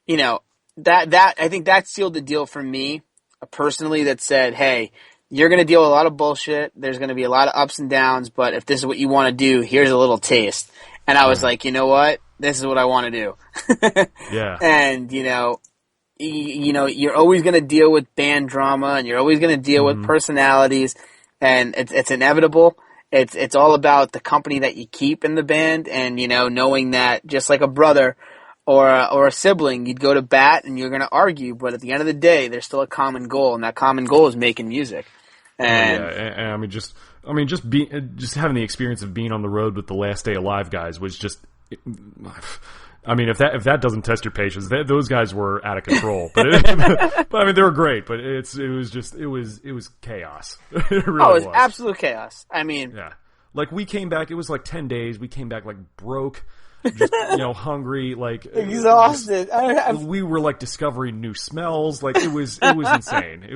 that I think that sealed the deal for me personally, that said, hey, you're going to deal with a lot of bullshit. There's going to be a lot of ups and downs, but if this is what you want to do, here's a little taste. And I was like, you know what? This is what I want to do. Yeah. And, you're always going to deal with band drama, and you're always going to deal with personalities, and it's inevitable. It's all about the company that you keep in the band, and knowing that just like a brother or a sibling, you'd go to bat and you're going to argue, but at the end of the day, there's still a common goal, and that common goal is making music. And just having the experience of being on the road with the Last Day Alive guys was just. If that doesn't test your patience, those guys were out of control. But they were great. But it was chaos. It really was absolute chaos. Yeah. We came back. It was 10 days. We came back broke. just hungry, like exhausted. We were like discovering new smells. Like it was insane.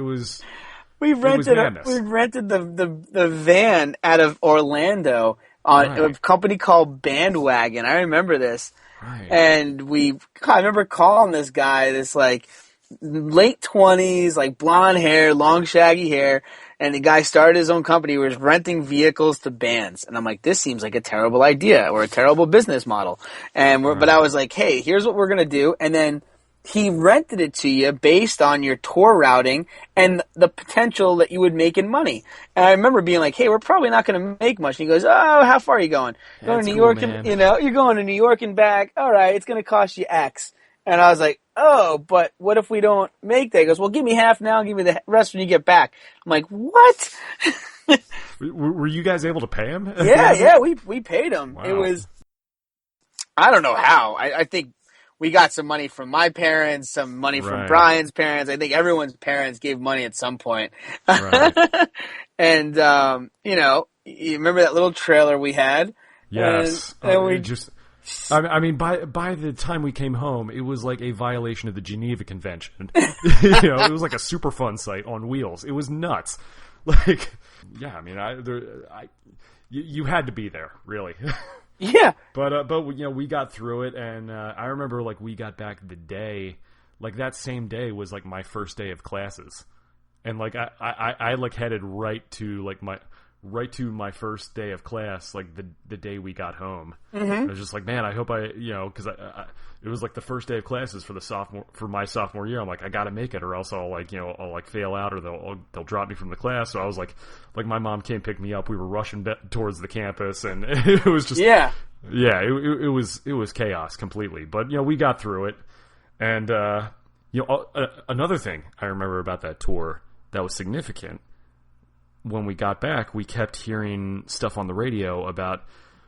We rented the van out of Orlando on a company called Bandwagon. I remember this. Right. And I remember calling this guy, this like late 20s, like blonde hair, long shaggy hair, and the guy started his own company. He was renting vehicles to bands. And I'm like, this seems like a terrible idea or a terrible business model. But I was like, hey, here's what we're going to do. And then he rented it to you based on your tour routing and the potential that you would make in money. And I remember being like, hey, we're probably not going to make much. And he goes, oh, how far are you going? Going to New York, man. You're going to New York and back. All right, it's going to cost you X. And I was like, oh, but what if we don't make that? He goes, well, give me half now, give me the rest when you get back. I'm like, what? Were you guys able to pay him? Yeah, we paid him. Wow. It was, I don't know how. I think we got some money from my parents, some money from Brian's parents. I think everyone's parents gave money at some point. Right. And, you remember that little trailer we had? Yes. And we just... I mean, by the time we came home, it was like a violation of the Geneva Convention. It was like a Superfund site on wheels. It was nuts. Like, yeah, I mean, you had to be there, really. Yeah. But we got through it, and I remember like we got back the day, like that same day was like my first day of classes, and like I like headed right to my first day of class, like the day we got home. Mm-hmm. I was just like, man, I hope because it was like the first day of classes for my sophomore year. I'm like, I got to make it, or else I'll fail out, or they'll drop me from the class. So I was like my mom came pick me up. We were rushing towards the campus, and it was just it was chaos completely. But we got through it, and another thing I remember about that tour that was significant. When we got back, we kept hearing stuff on the radio about,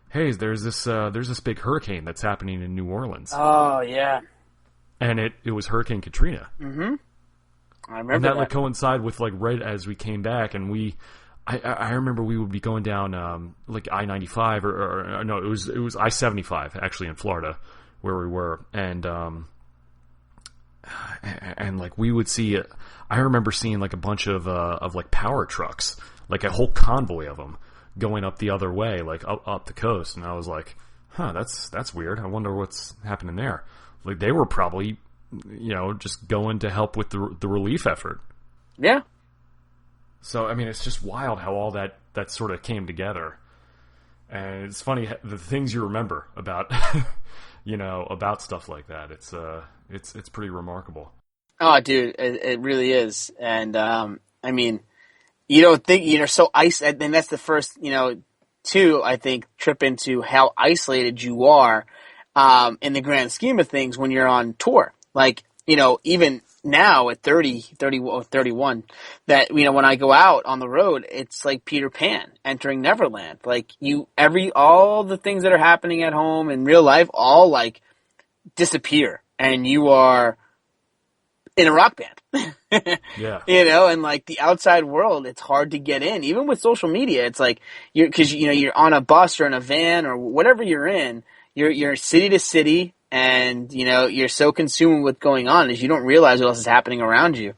hey, there's this big hurricane that's happening in New Orleans. Oh, yeah. And it was Hurricane Katrina. Mm-hmm. I remember and that. Like coincided with like right as we came back, and I remember we would be going down like I-95 or no, it was I-75 actually in Florida where we were, and like we would see it. I remember seeing like a bunch of like power trucks, like a whole convoy of them going up the other way, like up the coast. And I was like, huh, that's weird. I wonder what's happening there. Like they were probably, just going to help with the relief effort. Yeah. So, I mean, it's just wild how all that sort of came together. And it's funny the things you remember about, about stuff like that. It's pretty remarkable. Oh, dude, it really is. And, I mean, you don't think, you're so isolated, and that's the first, I think, trip into how isolated you are, in the grand scheme of things when you're on tour. Like, even now at 30 or 31, that, when I go out on the road, it's like Peter Pan entering Neverland. Like, all the things that are happening at home in real life all, like, disappear, and you are in a rock band. Yeah. And like the outside world, it's hard to get in. Even with social media, it's like you're on a bus or in a van or whatever you're in, you're city to city, and you're so consumed with what's going on is you don't realize what else is happening around you.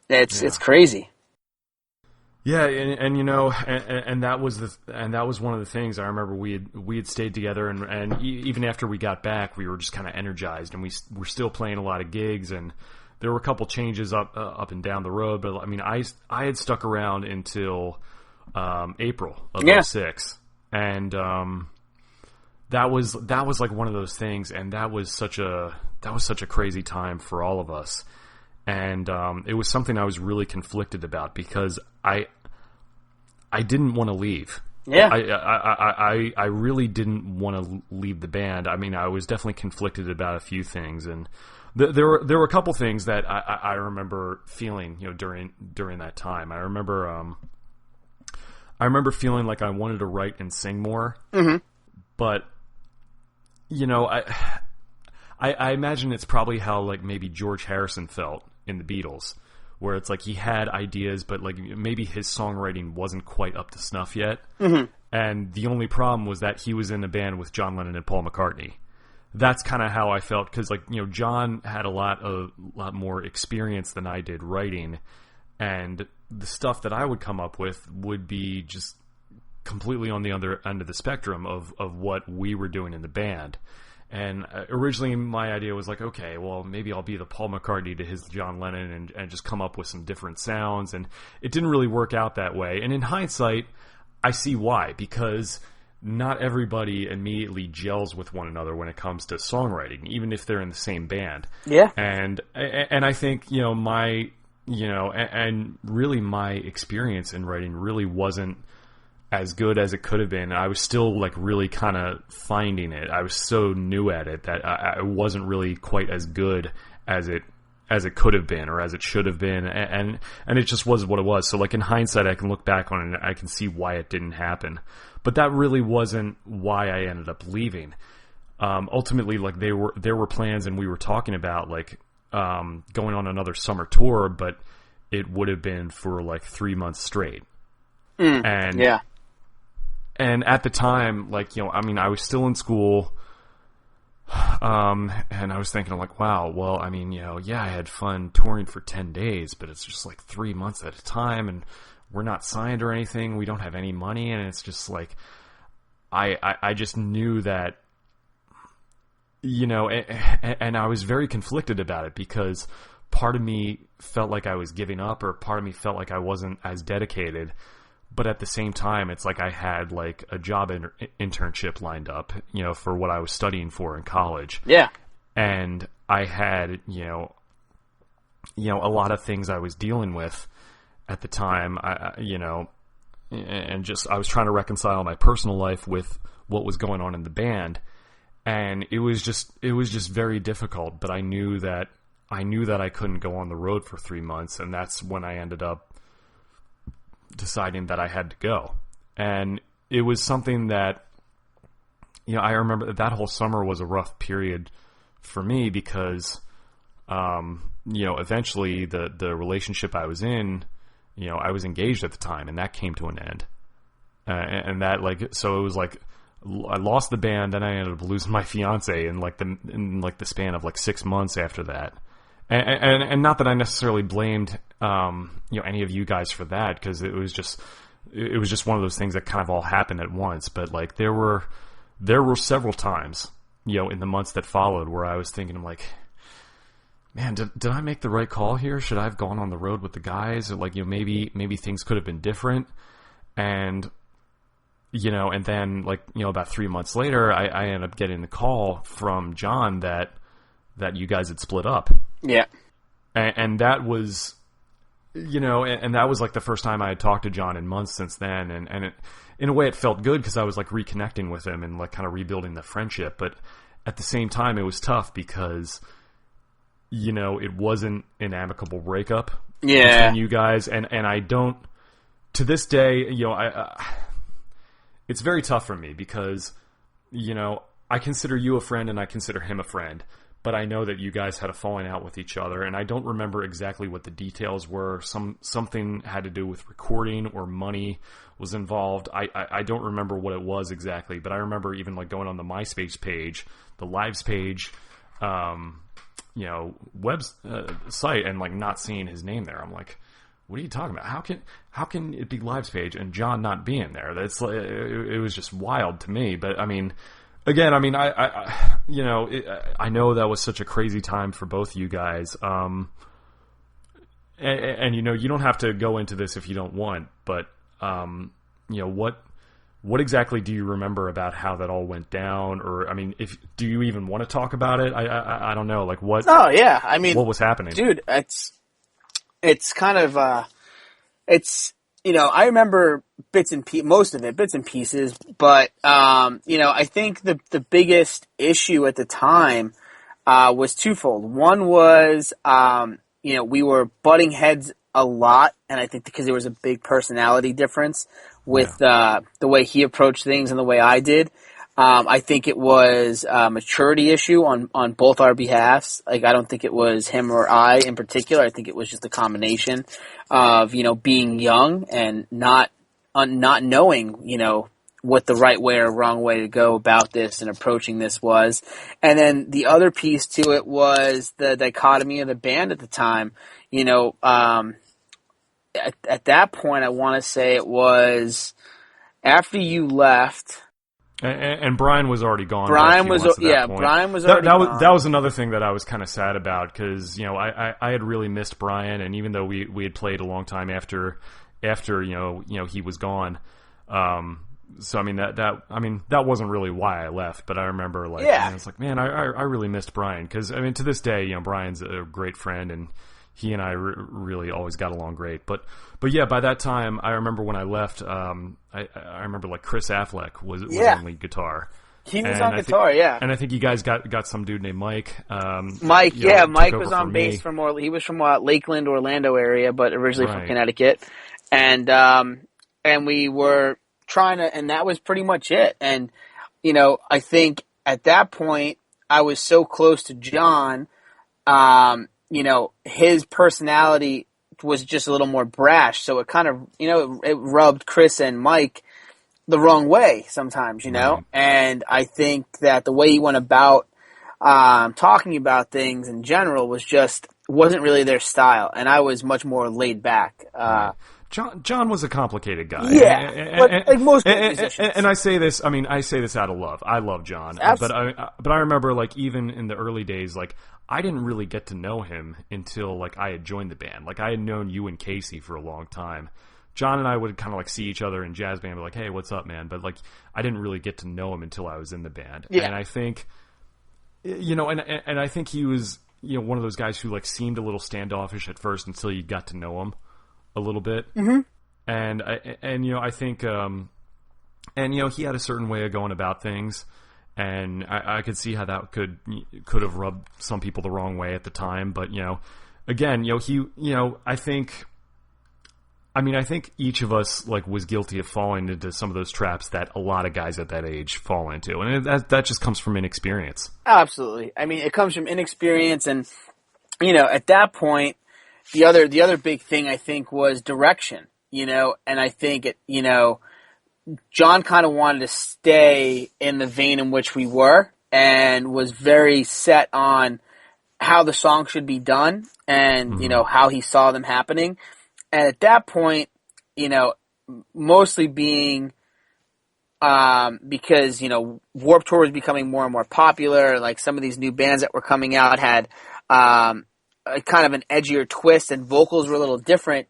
It's crazy. Yeah, and that was one of the things I remember we had stayed together, and even after we got back, we were just kind of energized, and we were still playing a lot of gigs, and there were a couple changes up and down the road, but I mean, I had stuck around until April of 2006, and that was like one of those things, and that was such a crazy time for all of us. And it was something I was really conflicted about because I didn't want to leave. Yeah. I really didn't want to leave the band. I mean, I was definitely conflicted about a few things, and there were a couple things that I remember feeling, during that time. I remember feeling like I wanted to write and sing more, mm-hmm. but I imagine it's probably how like maybe George Harrison felt in the Beatles, where it's like he had ideas, but like maybe his songwriting wasn't quite up to snuff yet. Mm-hmm. And the only problem was that he was in a band with John Lennon and Paul McCartney. That's kind of how I felt, because John had a lot more experience than I did writing, and the stuff that I would come up with would be just completely on the other end of the spectrum of what we were doing in the band. And originally my idea was like, okay, well, maybe I'll be the Paul McCartney to his John Lennon and just come up with some different sounds. And it didn't really work out that way. And in hindsight, I see why, because not everybody immediately gels with one another when it comes to songwriting, even if they're in the same band. Yeah. And I think, my experience in writing really wasn't as good as it could have been. I was still really kind of finding it. I was so new at it that I wasn't really quite as good as it could have been or as it should have been, and it just was what it was. So in hindsight, I can look back on it and I can see why it didn't happen. But that really wasn't why I ended up leaving. Ultimately, there were plans, and we were talking about going on another summer tour, but it would have been for 3 months straight. And yeah. And at the time, I was still in school, and I was thinking wow, well, I had fun touring for 10 days, but it's just 3 months at a time, and we're not signed or anything. We don't have any money, and it's just I just knew that, and I was very conflicted about it, because part of me felt like I was giving up, or part of me felt like I wasn't as dedicated. But at the same time, it's I had a job internship lined up, for what I was studying for in college. Yeah. And I had, a lot of things I was dealing with at the time, and just I was trying to reconcile my personal life with what was going on in the band. And it was just very difficult, but I knew that I couldn't go on the road for 3 months, and that's when I ended up deciding that I had to go. And it was something that, I remember that whole summer was a rough period for me, because, eventually the relationship I was in, I was engaged at the time, and that came to an end. And that so it was I lost the band, then I ended up losing my fiance in the span of 6 months after that. And not that I necessarily blamed any of you guys for that, because it was just one of those things that kind of all happened at once. But there were several times in the months that followed where I was thinking, man, did I make the right call here? Should I have gone on the road with the guys? Or maybe things could have been different. And and then about 3 months later, I ended up getting the call from John that you guys had split up. Yeah. And that was, and that was the first time I had talked to John in months since then. And it, in a way, it felt good, because I was reconnecting with him and kind of rebuilding the friendship. But at the same time, it was tough, because, it wasn't an amicable breakup between you guys. And I don't, to this day, it's very tough for me, because, I consider you a friend and I consider him a friend. But I know that you guys had a falling out with each other, and I don't remember exactly what the details were. Something had to do with recording, or money was involved. I don't remember what it was exactly, but I remember even going on the MySpace page, the Lives page, web site, and not seeing his name there. I'm like, what are you talking about? How can it be Lives page and John not being there? That's it was just wild to me. But again, I know that was such a crazy time for both of you guys. And you don't have to go into this if you don't want, but, what exactly do you remember about how that all went down? Or, do you even want to talk about it? I don't know, what? Oh, yeah. What was happening? Dude, it's kind of, I remember most of it, bits and pieces, but, I think the biggest issue at the time, was twofold. One was, we were butting heads a lot, and I think because there was a big personality difference with, the way he approached things and the way I did. I think it was a maturity issue on both our behalves. I don't think it was him or I in particular. I think it was just a combination of, being young and not knowing, what the right way or wrong way to go about this and approaching this was. And then the other piece to it was the dichotomy of the band at the time. At that point, I want to say it was after you left. And Brian was already gone. Brian was already gone. That was another thing that I was kind of sad about because I had really missed Brian, and even though we had played a long time after he was gone, so that wasn't really why I left. But I remember I was like, man, I really missed Brian because to this day Brian's a great friend and he and I really always got along great. But yeah, by that time, I remember when I left, I remember Chris Affleck was on lead guitar. He was on guitar, yeah. And I think you guys got some dude named Mike. Mike was on bass he was from Lakeland, Orlando area, but originally from Connecticut. And we were trying to, and that was pretty much it. And, I think at that point, I was so close to John, his personality was just a little more brash, so it kind of, it rubbed Chris and Mike the wrong way sometimes, Right. And I think that the way he went about talking about things in general wasn't really their style, and I was much more laid back. John was a complicated guy. Yeah, but most musicians. And I say this out of love. I love John, but I remember even in the early days, I didn't really get to know him until I had joined the band. I had known you and Casey for a long time. John and I would kind of see each other in jazz band, and be hey, what's up, man? But I didn't really get to know him until I was in the band. Yeah. And I think, and I think he was one of those guys who seemed a little standoffish at first until you got to know him a little bit. Mm-hmm. And I think he had a certain way of going about things. And I could see how that could have rubbed some people the wrong way at the time, but again, I think each of us was guilty of falling into some of those traps that a lot of guys at that age fall into, and that just comes from inexperience. Absolutely, it comes from inexperience, and at that point, the other big thing I think was direction, and I think John kind of wanted to stay in the vein in which we were and was very set on how the song should be done and, Mm-hmm. How he saw them happening. And at that point, mostly being because, Warped Tour was becoming more and more popular. Some of these new bands that were coming out had a kind of an edgier twist and vocals were a little different.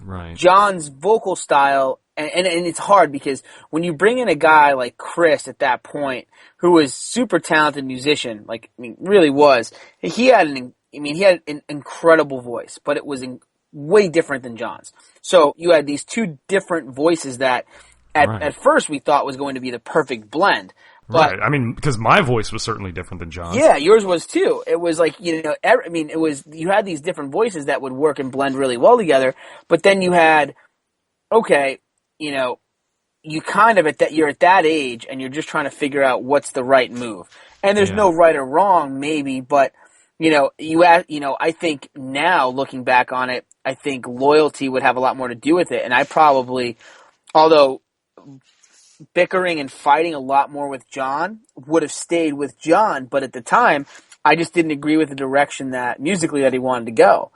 Right. John's vocal style, and it's hard because when you bring in a guy like Chris at that point, who was super talented musician, really was, he had an incredible voice, but it was way different than John's. So you had these two different voices that at first we thought was going to be the perfect blend. But, right. Because my voice was certainly different than John's. Yeah, yours was too. It was it was, you had these different voices that would work and blend really well together, but then you had, you kind of you're at that age and you're just trying to figure out what's the right move. And there's no right or wrong, maybe, but, I think now looking back on it, I think loyalty would have a lot more to do with it. And I probably, although bickering and fighting a lot more with John, would have stayed with John, but at the time, I just didn't agree with the direction that musically that he wanted to go.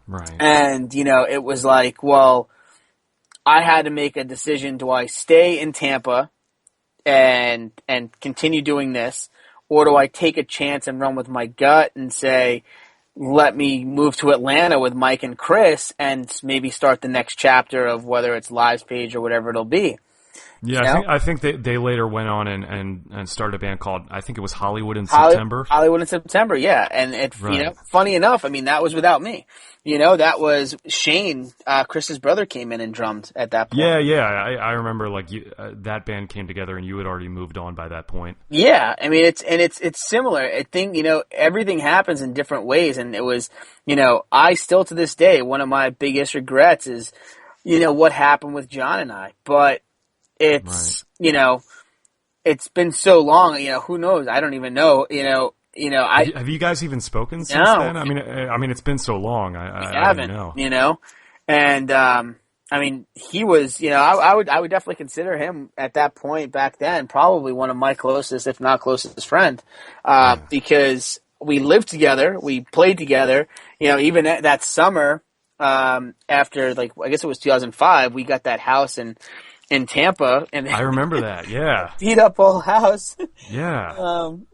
Right. And, it was well, I had to make a decision. Do I stay in Tampa and continue doing this, or do I take a chance and run with my gut and say, let me move to Atlanta with Mike and Chris and maybe start the next chapter of whether it's Lives Page or whatever it'll be. Yeah, I think they later went on and started a band called, I think it was Hollywood in September. Hollywood in September, yeah. And funny enough, that was without me. That was Shane, Chris's brother, came in and drummed at that point. Yeah. I remember that band came together and you had already moved on by that point. Yeah, it's similar. I think, everything happens in different ways, and it was, I still to this day, one of my biggest regrets is, what happened with John and I. But it's, it's been so long, who knows? I don't even know, have you guys even spoken since then? It's been so long. I haven't, don't know. And, I mean, he was, I would definitely consider him at that point back then probably one of my closest, if not closest friend, because we lived together, we played together. Even that summer, after I guess it was 2005, we got that house in Tampa, and I remember that. Yeah, beat up whole house. Yeah, and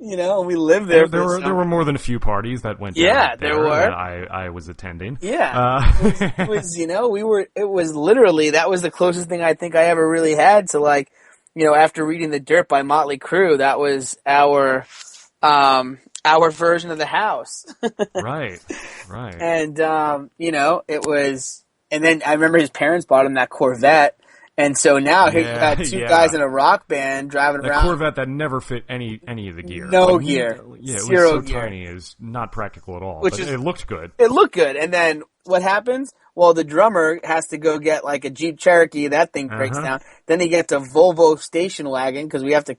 we lived there. There were more than a few parties that went. Yeah, there were. That I was attending. Yeah, it was it was literally, that was the closest thing I think I ever really had to after reading The Dirt by Motley Crue, that was our version of the house. Right. And it was, and then I remember his parents bought him that Corvette. And so now you got two guys in a rock band driving around. A Corvette that never fit any of the gear. No gear. Yeah, it Zero was so gear. tiny. It was not practical at all. But it looked good. It looked good. And then what happens? Well, the drummer has to go get a Jeep Cherokee. That thing breaks down. Then he gets a Volvo station wagon because we have to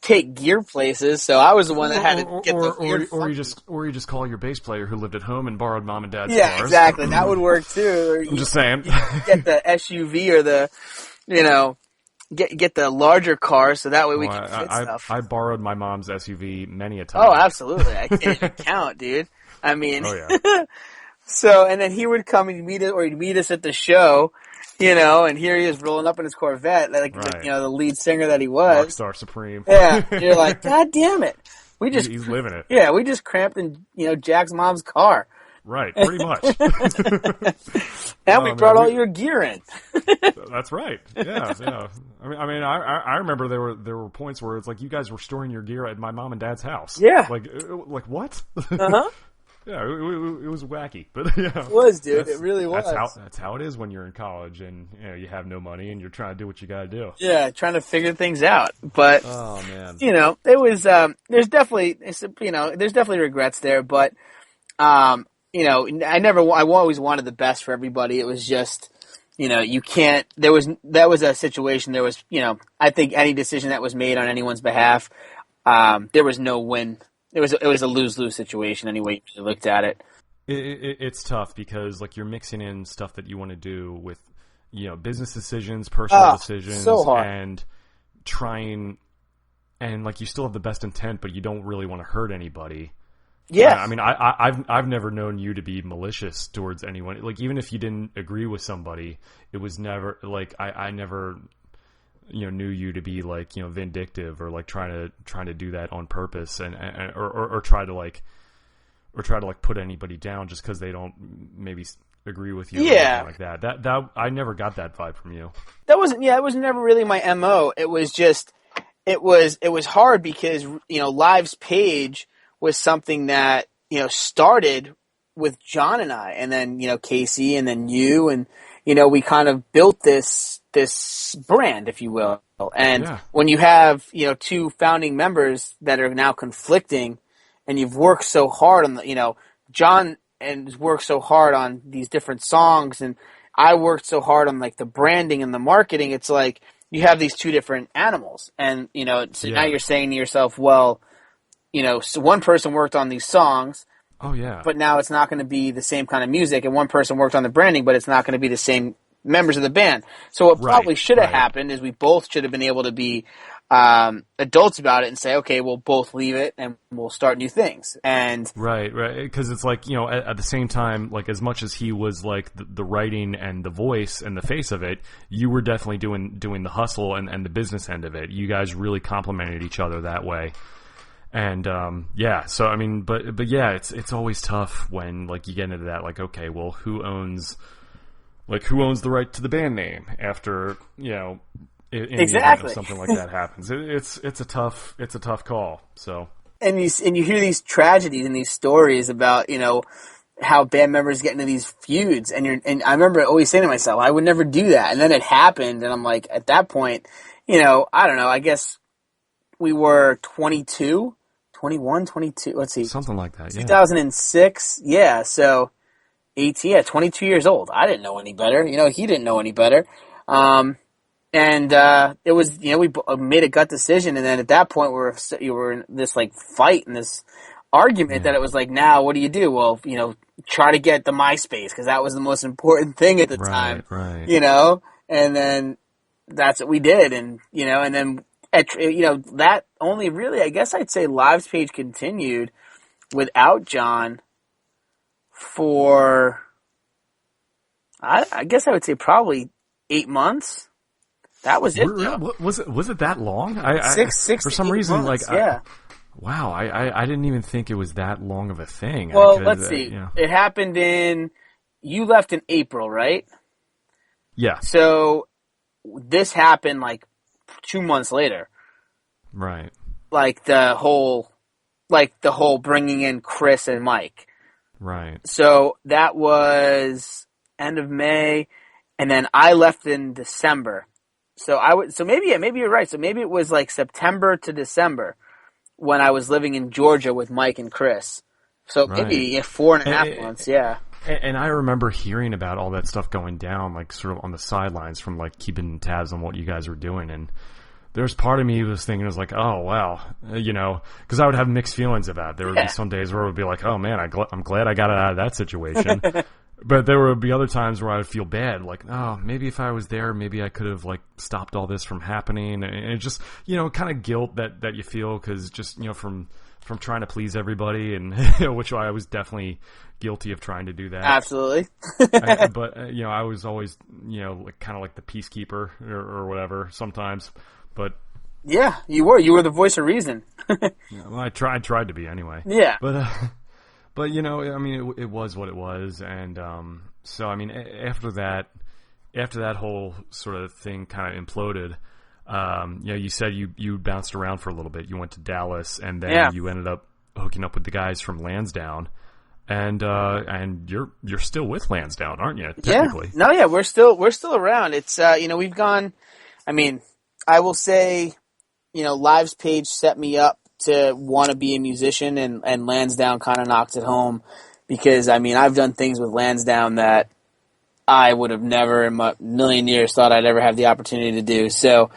take gear places. So I was the one that had to get the gear. Or you just call your bass player who lived at home and borrowed mom and dad's cars. Yeah, exactly. That would work too. I'm just saying. Get the SUV or the, get the larger car so that way we can fit stuff. I borrowed my mom's SUV many a time. Oh, absolutely. I can't even count, dude. I mean, oh yeah. So, and then he would come and meet us, or he'd meet us at the show, and here he is rolling up in his Corvette, the lead singer that he was. Rockstar Supreme. Yeah. You're like, God damn it. He's living it. Yeah, we just cramped in, Jack's mom's car. Right, pretty much. And we brought all your gear in. That's right. Yeah. I remember there were points where it's like you guys were storing your gear at my mom and dad's house. Yeah. Like what? Uh-huh. Yeah, it was wacky, but yeah, it was, dude. It really was. That's how it is when you're in college and you have no money and you're trying to do what you got to do. Yeah, trying to figure things out. But oh man, it was. There's definitely regrets there, but I always wanted the best for everybody. It was just, you can't. That was a situation. There was, I think any decision that was made on anyone's behalf, there was no win. It was a lose-lose situation anyway you looked at it. It's tough because you're mixing in stuff that you want to do with business decisions, personal decisions, so hard. And trying, and you still have the best intent, but you don't really want to hurt anybody. Yeah, I mean, I've never known you to be malicious towards anyone. Even if you didn't agree with somebody, it was never I never knew you to be vindictive or trying to do that on purpose or try to put anybody down just because they don't maybe agree with you. Yeah, or anything like that. That I never got that vibe from you. That wasn't. Yeah, it was never really my MO. It was just it was hard because Live's Page was something that started with John and I, and then Casey, and then you, and we kind of built this brand, if you will. And when you have two founding members that are now conflicting, and you've worked so hard on John and worked so hard on these different songs, and I worked so hard on the branding and the marketing. It's like you have these two different animals, and so now you're saying to yourself, well, so one person worked on these songs. Oh yeah. But now it's not going to be the same kind of music, and one person worked on the branding, but it's not going to be the same members of the band. So what probably should have happened is we both should have been able to be adults about it and say, okay, we'll both leave it and we'll start new things. And right, because it's at the same time, as much as he was the writing and the voice and the face of it, you were definitely doing the hustle and the business end of it. You guys really complemented each other that way. And so I mean, but yeah, it's always tough when you get into that. Okay, well, who owns the right to the band name after in exactly the event of something like that happens? It's a tough call. So and you hear these tragedies and these stories about how band members get into these feuds, and I remember always saying to myself, I would never do that, and then it happened, and I'm like, at that point, I don't know, I guess we were 22. 21, 22, let's see. Something like that, yeah. 2006, yeah, so 22 years old. I didn't know any better. He didn't know any better. And it was, we made a gut decision, and then at that point we were in this fight and this argument that it was like, now what do you do? Well, try to get the MySpace because that was the most important thing at the time. Right. And then that's what we did. And, and then, that only really, I guess I'd say Lives page continued without John for, I guess I would say probably 8 months. That was it. Was it that long? Six for some reason, months, like, wow, I didn't even think it was that long of a thing. Well, let's see. It happened you left in April, right? Yeah. So this happened like 2 months later. Right. Like the whole bringing in Chris and Mike. Right. So that was end of May, and then I left in December. So maybe you're right. So maybe it was like September to December when I was living in Georgia with Mike and Chris. So maybe 4.5 months, yeah. And I remember hearing about all that stuff going down, like sort of on the sidelines from like keeping tabs on what you guys were doing. And there's part of me who was thinking, it was like, oh, wow, because I would have mixed feelings about it. There would be some days where it would be like, oh man, I'm glad I got out of that situation. But there would be other times where I would feel bad, like, oh, maybe if I was there, maybe I could have like stopped all this from happening. And it just, kind of guilt that you feel because just, from trying to please everybody, and which I was definitely guilty of trying to do that. Absolutely. But I was always, like, kind of like the peacekeeper or whatever sometimes. But yeah, you were the voice of reason. Well, I tried to be anyway. Yeah. But I mean, it was what it was, and so I mean, after that whole sort of thing kind of imploded, you said you bounced around for a little bit. You went to Dallas, and then you ended up hooking up with the guys from Lansdowne, and you're still with Lansdowne, aren't you? Technically, we're still around. It's we've gone. I mean, I will say, Lives page set me up to want to be a musician, and Lansdowne kind of knocked it home because, I mean, I've done things with Lansdowne that I would have never in my million years thought I'd ever have the opportunity to do. So,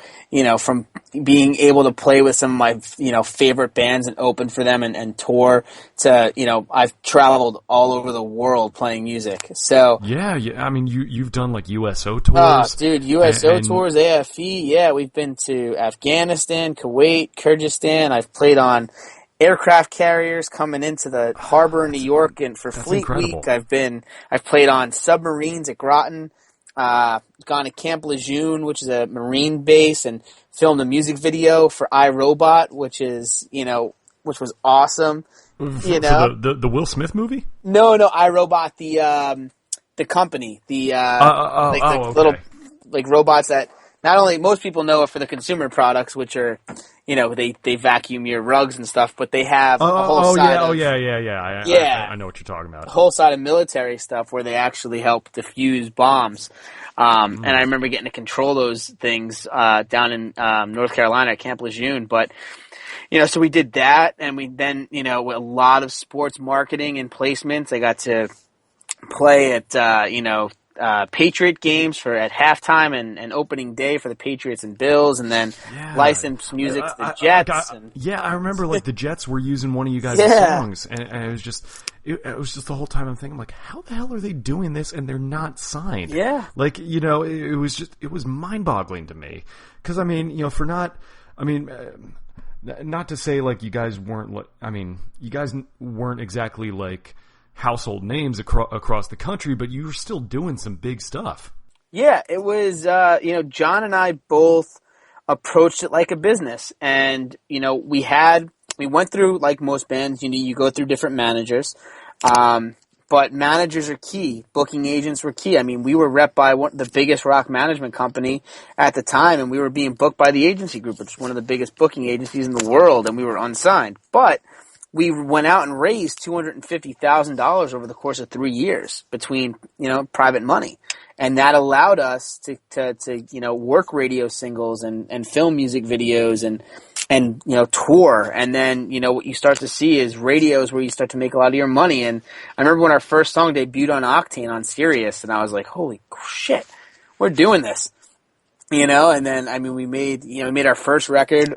from being able to play with some of my, favorite bands and open for them and tour to, I've traveled all over the world playing music. So yeah. I mean, you've done like USO tours. Oh, dude, USO tours, AFE. Yeah, we've been to Afghanistan, Kuwait, Kyrgyzstan. I've played on aircraft carriers coming into the harbor in New York, and for Fleet incredible. Week, I've played on submarines at Groton. Gone to Camp Lejeune, which is a Marine base, and filmed a music video for iRobot, which was awesome. For the Will Smith movie? No, iRobot, the company, okay. little like robots that not only most people know it for the consumer products, which are they vacuum your rugs and stuff, but they have a whole side. I know what you're talking about. A whole side of military stuff where they actually help defuse bombs. And I remember getting to control those things down in North Carolina at Camp Lejeune. But so we did that, and we then with a lot of sports marketing and placements. I got to play at Patriot games at halftime and opening day for the Patriots and Bills, and then licensed music to the Jets. I remember like the Jets were using one of you guys' songs, and it was just the whole time I'm thinking like, how the hell are they doing this and they're not signed? Yeah, like it was mind boggling to me because not to say like you guys weren't exactly like household names across the country, but you were still doing some big stuff. Yeah, it was, John and I both approached it like a business, and, we went through, like most bands, you go through different managers, but managers are key. Booking agents were key. I mean, we were rep by the biggest rock management company at the time, and we were being booked by the agency group, which is one of the biggest booking agencies in the world, and we were unsigned. But we went out and raised $250,000 over the course of 3 years between, private money. And that allowed us to work radio singles and film music videos and tour. And then, what you start to see is radios where you start to make a lot of your money. And I remember when our first song debuted on Octane on Sirius, and I was like, holy shit, we're doing this. And then, we made our first record,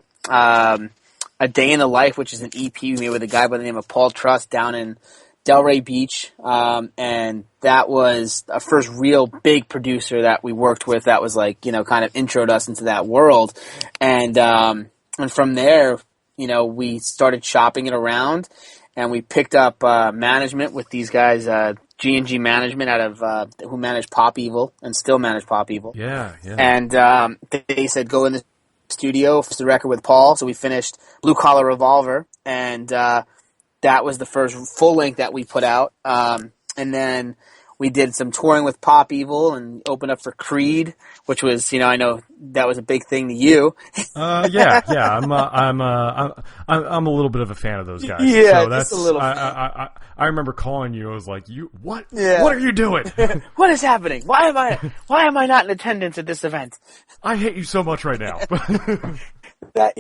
A Day in the Life, which is an EP we made with a guy by the name of Paul Trust down in Delray Beach. And that was our first real big producer that we worked with that was like, you know, kind of introed us into that world. And from there, you know, we started shopping it around and we picked up management with these guys, G&G Management out of who managed Pop Evil and still manage Pop Evil. Yeah. And they said, go in the studio, finish the record with Paul. So we finished Blue Collar Revolver, and that was the first full length that we put out. And then we did some touring with Pop Evil and opened up for Creed, which was, you know, I know that was a big thing to you. Yeah. I'm a little bit of a fan of those guys. Yeah, so that's, just a little. I remember calling you. I was like, "You what? Yeah. What are you doing? What is happening? Why am I not in attendance at this event? I hate you so much right now." That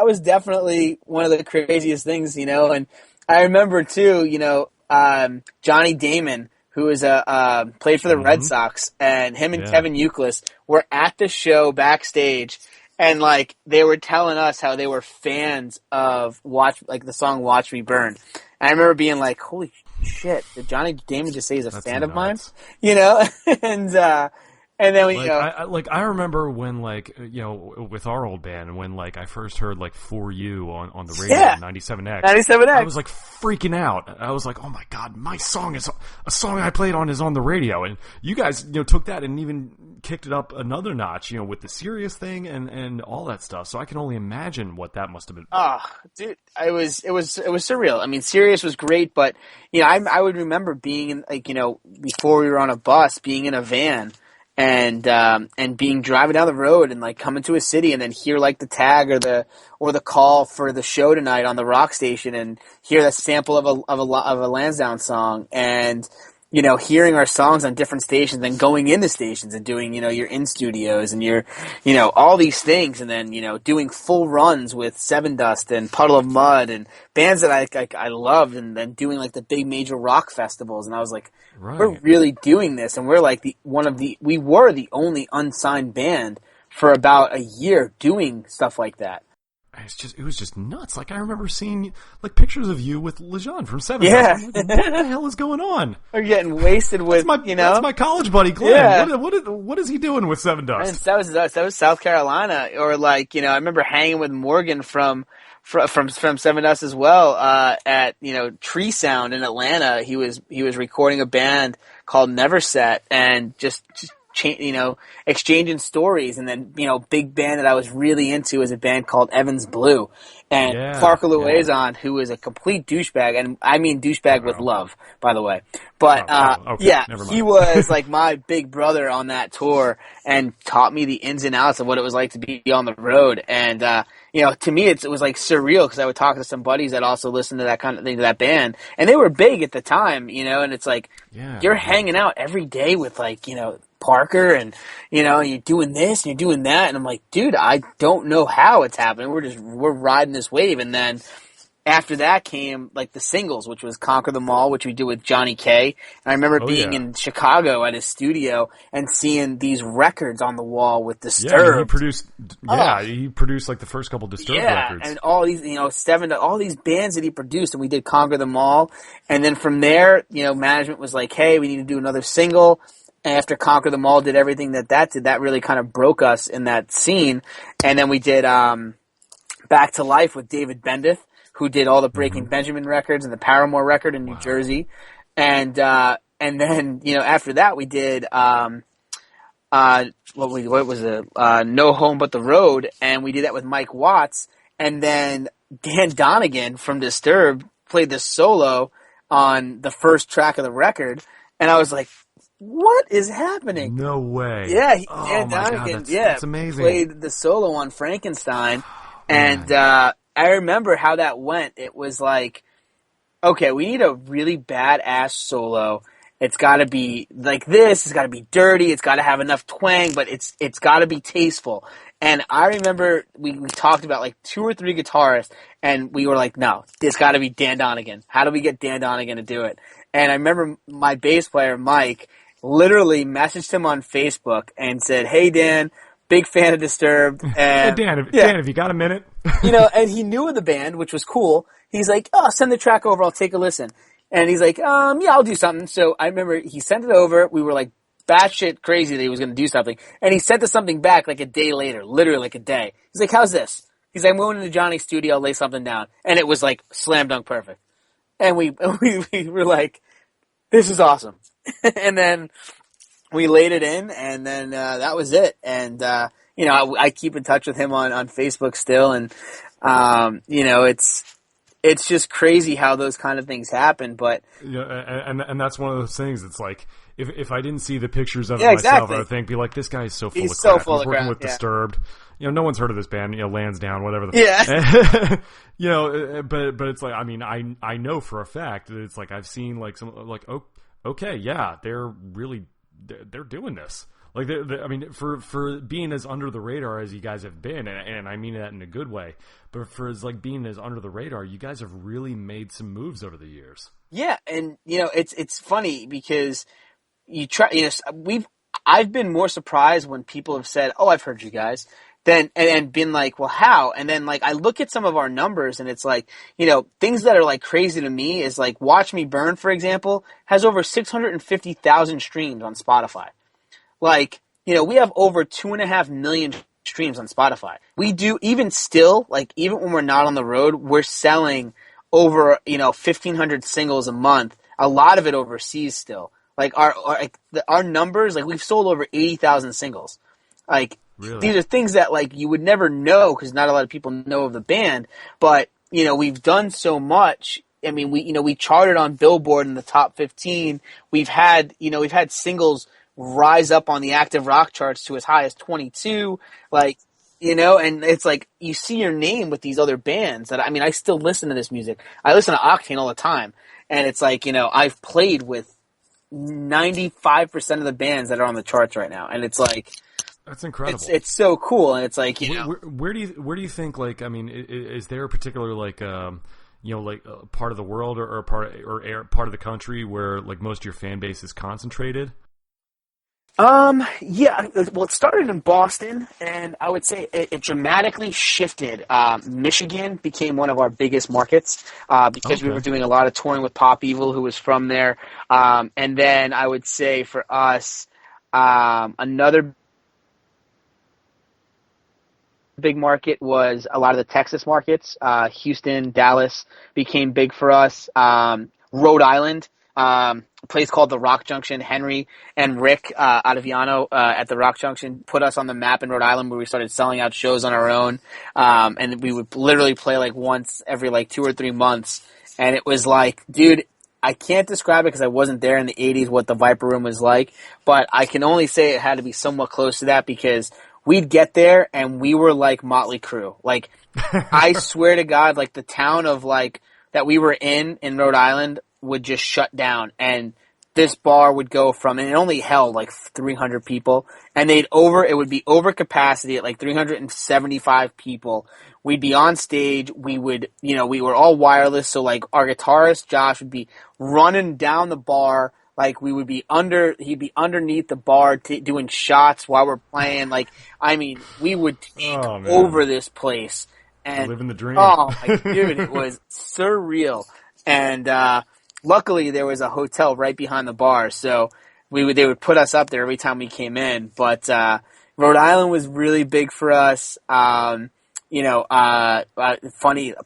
was definitely one of the craziest things, you know. And I remember too, you know, Johnny Damon, who is played for the Red Sox, and him and Kevin Youkilis were at the show backstage, and like they were telling us how they were fans of the song "Watch Me Burn." And I remember being like, "Holy shit! Did Johnny Damon just say he's a fan of mine?" You know, and then we, like, you know, I remember when, like, you know, with our old band, when like I first heard like For You on the radio, 97X. 97X. I was like freaking out. I was like, oh my god, my song is a song I played on is on the radio, and you guys, you know, took that and even kicked it up another notch, you know, with the Sirius thing and all that stuff. So I can only imagine what that must have been. Oh, dude, it was surreal. I mean, Sirius was great, but you know, I would remember being in, like, you know, before we were on a bus, being in a van. And being driving down the road and like coming to a city and then hear like the tag or the call for the show tonight on the rock station and hear that sample of a Lansdowne song and, you know, hearing our songs on different stations and going into stations and doing, you know, your in studios and your, you know, all these things, and then, you know, doing full runs with Seven Dust and Puddle of Mud and bands that I loved, and then doing like the big major rock festivals. And I was like, we're really doing this, and we're like we were the only unsigned band for about a year doing stuff like that. It was just nuts. Like, I remember seeing like pictures of you with Lejeune from Seven. Yeah. Like, what the hell is going on? We're getting wasted with, that's my college buddy Glenn. Yeah. What is he doing with Seven Dust? And that was South Carolina, or like, you know, I remember hanging with Morgan from Seven Dust as well, at, you know, Tree Sound in Atlanta. He was recording a band called Never Set, and just you know, exchanging stories. And then, you know, big band that I was really into is a band called Evans Blue, and Parker Luaison, who is a complete douchebag, and I mean douchebag with love, by the way. But okay. He was like my big brother on that tour and taught me the ins and outs of what it was like to be on the road. And you know, to me, it was like surreal, because I would talk to some buddies that also listened to that kind of thing, to that band, and they were big at the time, you know. And it's like you're hanging out every day with, like, you know, Parker, and, you know, you're doing this and you're doing that, and I'm like, dude, I don't know how it's happening. We're riding this wave. And then after that came like the singles, which was Conquer Them All, which we did with Johnny K. And I remember being in Chicago at his studio and seeing these records on the wall with Disturbed. He produced like the first couple Disturbed records. And all these, you know, all these bands that he produced, and we did Conquer Them All. And then from there, you know, management was like, hey, we need to do another single. After Conquer Them All did everything that did, that really kind of broke us in that scene. And then we did Back to Life with David Bendeth, who did all the Breaking Benjamin records and the Paramore record in New Jersey. And then, you know, after that we did what was it? No Home But the Road, and we did that with Mike Watts. And then Dan Donegan from Disturbed played the solo on the first track of the record, and I was like, what is happening? No way. Yeah, Dan Donegan, that's amazing. Played the solo on Frankenstein, and I remember how that went. It was like, okay, we need a really badass solo. It's got to be like this. It's got to be dirty. It's got to have enough twang, but it's got to be tasteful. And I remember we talked about like 2 or 3 guitarists, and we were like, no, it's got to be Dan Donegan. How do we get Dan Donegan to do it? And I remember my bass player, Mike, literally messaged him on Facebook and said, hey, Dan, big fan of Disturbed. And, Dan, if you got a minute, And he knew of the band, which was cool. He's like, oh, send the track over. I'll take a listen. And he's like, yeah, I'll do something. So I remember he sent it over. We were like batshit crazy that he was going to do something. And he sent us something back like a day later, literally like a day. He's like, how's this? He's like, I'm going into Johnny's studio. I'll lay something down. And it was like slam dunk perfect. And we were like, this is awesome. And then we laid it in, and then that was it. And, I keep in touch with him on Facebook still. And, it's just crazy how those kind of things happen. But and that's one of those things. It's like, if I didn't see the pictures of it myself, exactly. I would be like, this guy is so full He's of so crap. full He's of working crap, with Disturbed. No one's heard of this band, Lansdowne, whatever. But it's like, I mean, I know for a fact that it's like, I've seen like some, like, okay, yeah, they're doing this. Like, I mean, for being as under the radar as you guys have been, and I mean that in a good way, but for as like being as under the radar, you guys have really made some moves over the years. Yeah, and it's funny because I've been more surprised when people have said, "Oh, I've heard you guys," and been like, "Well, how?" And then like I look at some of our numbers, and it's like, things that are like crazy to me is like "Watch Me Burn," for example, has over 650,000 streams on Spotify. Like, we have over 2.5 million streams on Spotify. We do, even still, like, even when we're not on the road, we're selling over, 1,500 singles a month. A lot of it overseas still. Like, our numbers, like, we've sold over 80,000 singles. Like, really? These are things that, like, you would never know because not a lot of people know of the band. But, we've done so much. I mean, we charted on Billboard in the top 15. We've had singles rise up on the active rock charts to as high as 22, and it's like you see your name with these other bands that, I mean, I still listen to this music. I listen to Octane all the time, and it's like, I've played with 95% of the bands that are on the charts right now, and it's like, that's incredible. It's so cool, and it's like, where do you think, like, I mean, is there a particular like part of the world or part of the country where like most of your fan base is concentrated? Yeah, well, it started in Boston, and I would say it dramatically shifted. Michigan became one of our biggest markets, because we were doing a lot of touring with Pop Evil, who was from there. And then I would say for us, another big market was a lot of the Texas markets. Houston, Dallas became big for us. Rhode Island. A place called the Rock Junction. Henry and Rick Ottaviano at the Rock Junction put us on the map in Rhode Island, where we started selling out shows on our own. And we would literally play like once every like 2 or 3 months. And it was like, dude, I can't describe it because I wasn't there in the 80s what the Viper Room was like, but I can only say it had to be somewhat close to that because we'd get there and we were like Motley Crue. Like, I swear to God, like the town of like that we were in Rhode Island would just shut down, and this bar would go from, and it only held like 300 people, and it would be over capacity at like 375 people. We'd be on stage. We would, we were all wireless. So like our guitarist, Josh, would be running down the bar. Like he'd be underneath the bar doing shots while we're playing. Like, I mean, we would take over this place and living the dream. Oh my dude, it was surreal. And, luckily, there was a hotel right behind the bar, so they would put us up there every time we came in. But Rhode Island was really big for us. Funny,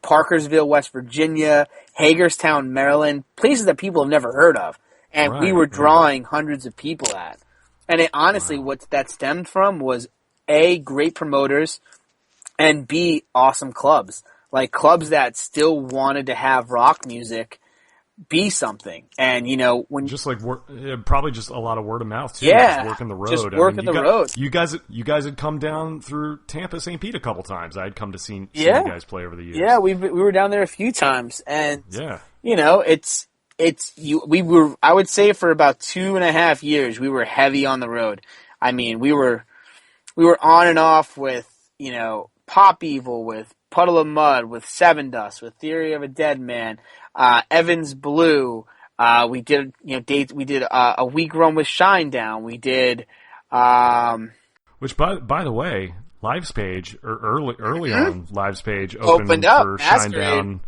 Parkersville, West Virginia, Hagerstown, Maryland, places that people have never heard of, and we were drawing hundreds of people at. And it, honestly, what that stemmed from was A, great promoters, and B, awesome clubs, like clubs that still wanted to have rock music be something. And when just like probably just a lot of word of mouth too. Yeah, just working the road. Just working the road. You guys had come down through Tampa, St. Pete a couple times. I'd come to see you guys play over the years. Yeah, we were down there a few times, and yeah, I would say for about 2.5 years we were heavy on the road. I mean, we were on and off with Pop Evil, with Puddle of Mud, with Seven Dust, with Theory of a Dead Man, Evans Blue. We did dates. We did a week run with Shinedown. We did. Well, Which, by the way, Live's Page, or early on, Live's Page Opened up for Masquerade. Shinedown.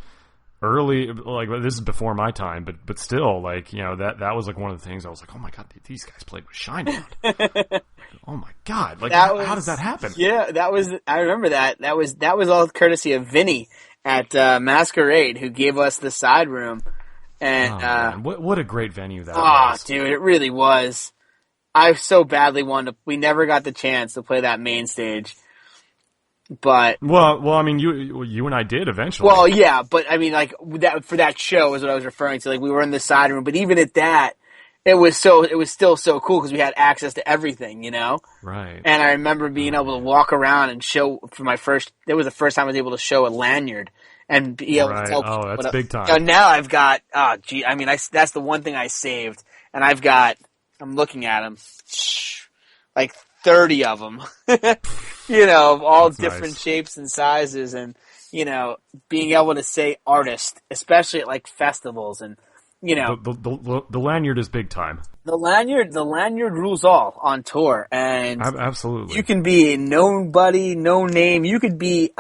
Early, like, this is before my time, but still, like, you know, that was like one of the things I was like, oh my god, these guys played with Shinedown. Oh my god, like, how does that happen? Yeah, I remember that. That was all courtesy of Vinny at Masquerade, who gave us the side room. And what a great venue that was. Oh, dude, it really was. I so badly wanted to. We never got the chance to play that main stage. But well, I mean, you and I did eventually. Well, yeah, but I mean, like that for that show is what I was referring to. Like we were in the side room, but even at that, it was still so cool because we had access to everything, you know. Right. And I remember being able to walk around and show for my first. It was the first time I was able to show a lanyard and be able to tell people. Oh, that's big time. So now I've got. Oh, gee, I mean, that's the one thing I saved, and I've got. I'm looking at them, like 30 of them. You know, of all different shapes and sizes, and you know, being able to say artist, especially at like festivals, and you know, the lanyard is big time. The lanyard rules all on tour, and absolutely, you can be a nobody, no name. You could be,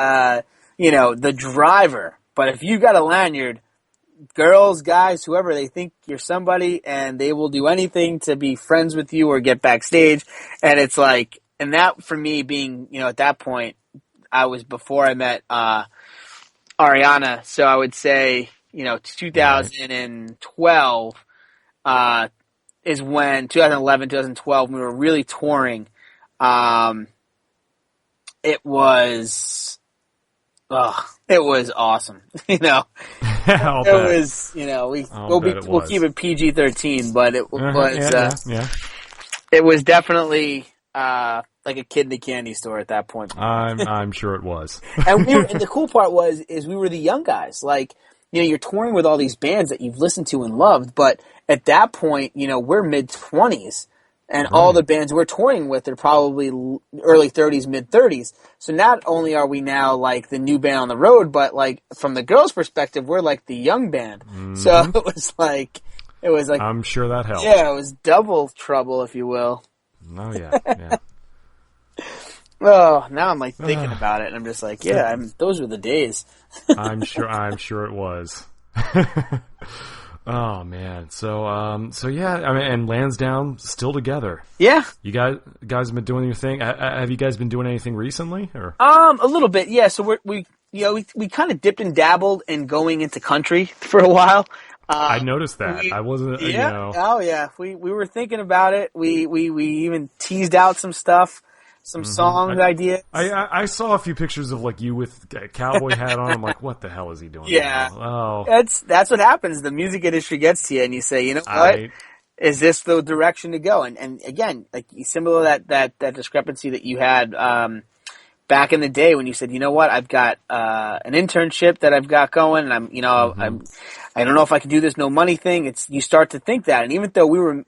you know, the driver, but if you got a lanyard, girls, guys, whoever, they think you're somebody, and they will do anything to be friends with you or get backstage, and it's like. And that, for me, being, you know, at that point, I was before I met Ariana. So I would say, you know, 2012 is when, 2011, 2012, we were really touring. It was awesome. You know, it was, you know, we'll keep it PG-13, but it was, it was definitely, like a kid in a candy store at that point. I'm sure it was. And the cool part is we were the young guys. Like, you know, you're touring with all these bands that you've listened to and loved, but at that point, you know, we're mid-20s, and all the bands we're touring with are probably early 30s, mid-30s. So not only are we now like the new band on the road, but like from the girls' perspective, we're like the young band. Mm-hmm. So it was like I'm sure that helped. Yeah, it was double trouble, if you will. Oh yeah. Oh, now I'm like thinking about it, and I'm just like, yeah, those were the days. I'm sure it was. Oh man, so yeah, I mean, and Lansdowne still together. Yeah, you guys have been doing your thing. Have you guys been doing anything recently, or? A little bit, yeah. So we kind of dipped and dabbled in going into country for a while. I noticed that. I wasn't. Yeah. You know. Oh yeah. We were thinking about it. We even teased out some stuff, some song ideas. I saw a few pictures of like you with a cowboy hat on. I'm like, what the hell is he doing? Yeah. Now? Oh. That's what happens. The music industry gets to you, and you say, you know what? Is this the direction to go? And again, like similar that discrepancy that you had back in the day when you said, you know what, I've got an internship that I've got going, and I don't know if I can do this no money thing. You start to think that, and even though we're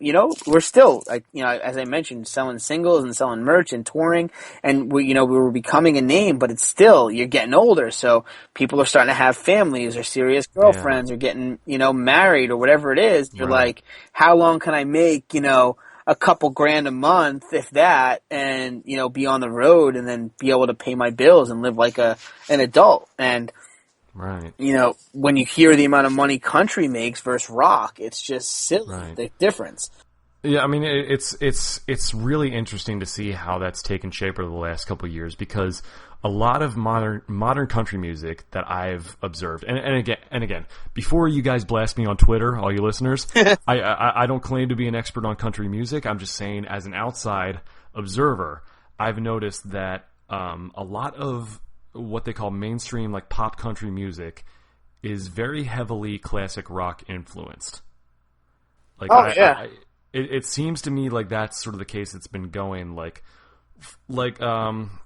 still, like, you know, as I mentioned, selling singles and selling merch and touring, and we were becoming a name, but it's still, you're getting older, so people are starting to have families or serious girlfriends or getting, you know, married or whatever it is. You're like, how long can I make, you know, a couple grand a month, if that, and, you know, be on the road and then be able to pay my bills and live like an adult. And, you know, when you hear the amount of money country makes versus rock, it's just silly, the difference. Yeah, I mean, it's really interesting to see how that's taken shape over the last couple of years, because a lot of modern country music that I've observed, and again, before you guys blast me on Twitter, all you listeners, I don't claim to be an expert on country music. I'm just saying, as an outside observer, I've noticed that a lot of what they call mainstream, like pop country music, is very heavily classic rock influenced. Like, it seems to me like that's sort of the case. It's been going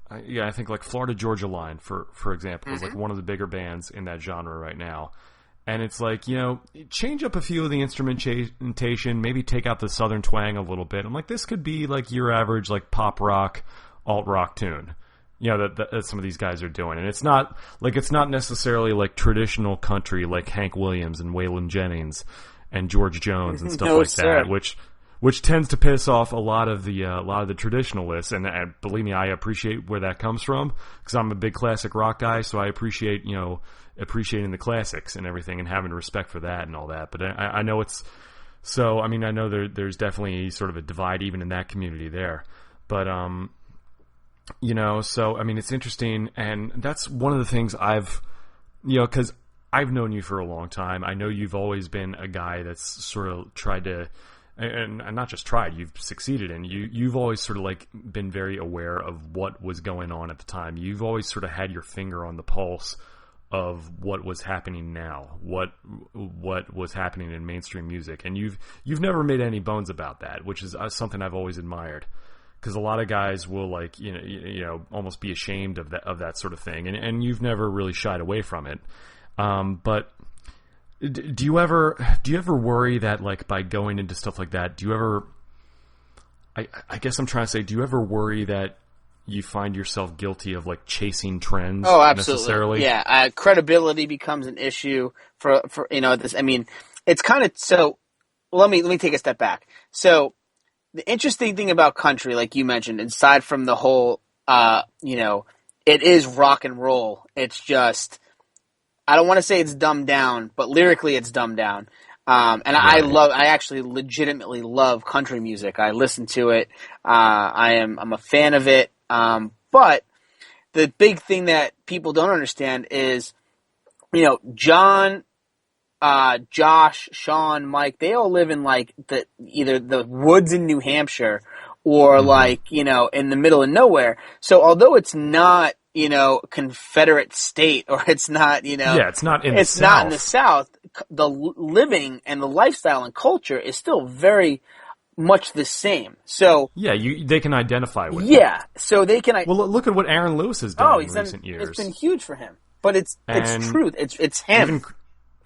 I think like Florida Georgia Line, for example, is like one of the bigger bands in that genre right now. And it's like, you know, change up a few of the instrumentation, maybe take out the southern twang a little bit. I'm like, this could be like your average like pop rock, alt rock tune. You know, that some of these guys are doing. And it's not necessarily like traditional country like Hank Williams and Waylon Jennings and George Jones and stuff like that, which tends to piss off a lot of the traditionalists, and believe me, I appreciate where that comes from because I'm a big classic rock guy, so I appreciate appreciating the classics and everything and having respect for that and all that. But I know it's so. I mean, I know there's definitely sort of a divide even in that community there, but so I mean, it's interesting, and that's one of the things I've because I've known you for a long time. I know you've always been a guy that's sort of tried to. And not just tried, you've succeeded in. You've always sort of like been very aware of what was going on at the time. You've always sort of had your finger on the pulse of what was happening now, what was happening in mainstream music, and you've never made any bones about that, which is something I've always admired. Because a lot of guys will like almost be ashamed of that sort of thing, and you've never really shied away from it. But do you ever worry that like by going into stuff like that, do you ever? I guess I'm trying to say, do you ever worry that you find yourself guilty of like chasing trends? Oh, absolutely. Necessarily? Yeah, credibility becomes an issue for this. I mean, it's kind of so. Let me take a step back. So the interesting thing about country, like you mentioned, aside from the whole, it is rock and roll. It's just. I don't want to say it's dumbed down, but lyrically it's dumbed down. And right. I actually legitimately love country music. I listen to it. I'm a fan of it. But the big thing that people don't understand is, John, Josh, Sean, Mike, they all live in like either the woods in New Hampshire or like, in the middle of nowhere. So although it's not, Confederate state, or it's not, it's not in the South. Not in the South. The living and the lifestyle and culture is still very much the same. So they can identify with. Yeah, so they can. Well, look at what Aaron Lewis has done in recent years. It's been huge for him, but it's truth. It's him.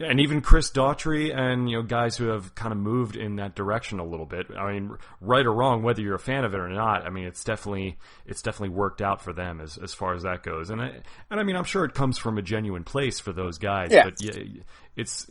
Even Chris Daughtry and guys who have kind of moved in that direction a little bit. I mean, right or wrong, whether you're a fan of it or not, I mean, it's definitely worked out for them as far as that goes. And I mean, I'm sure it comes from a genuine place for those guys. Yeah. But it's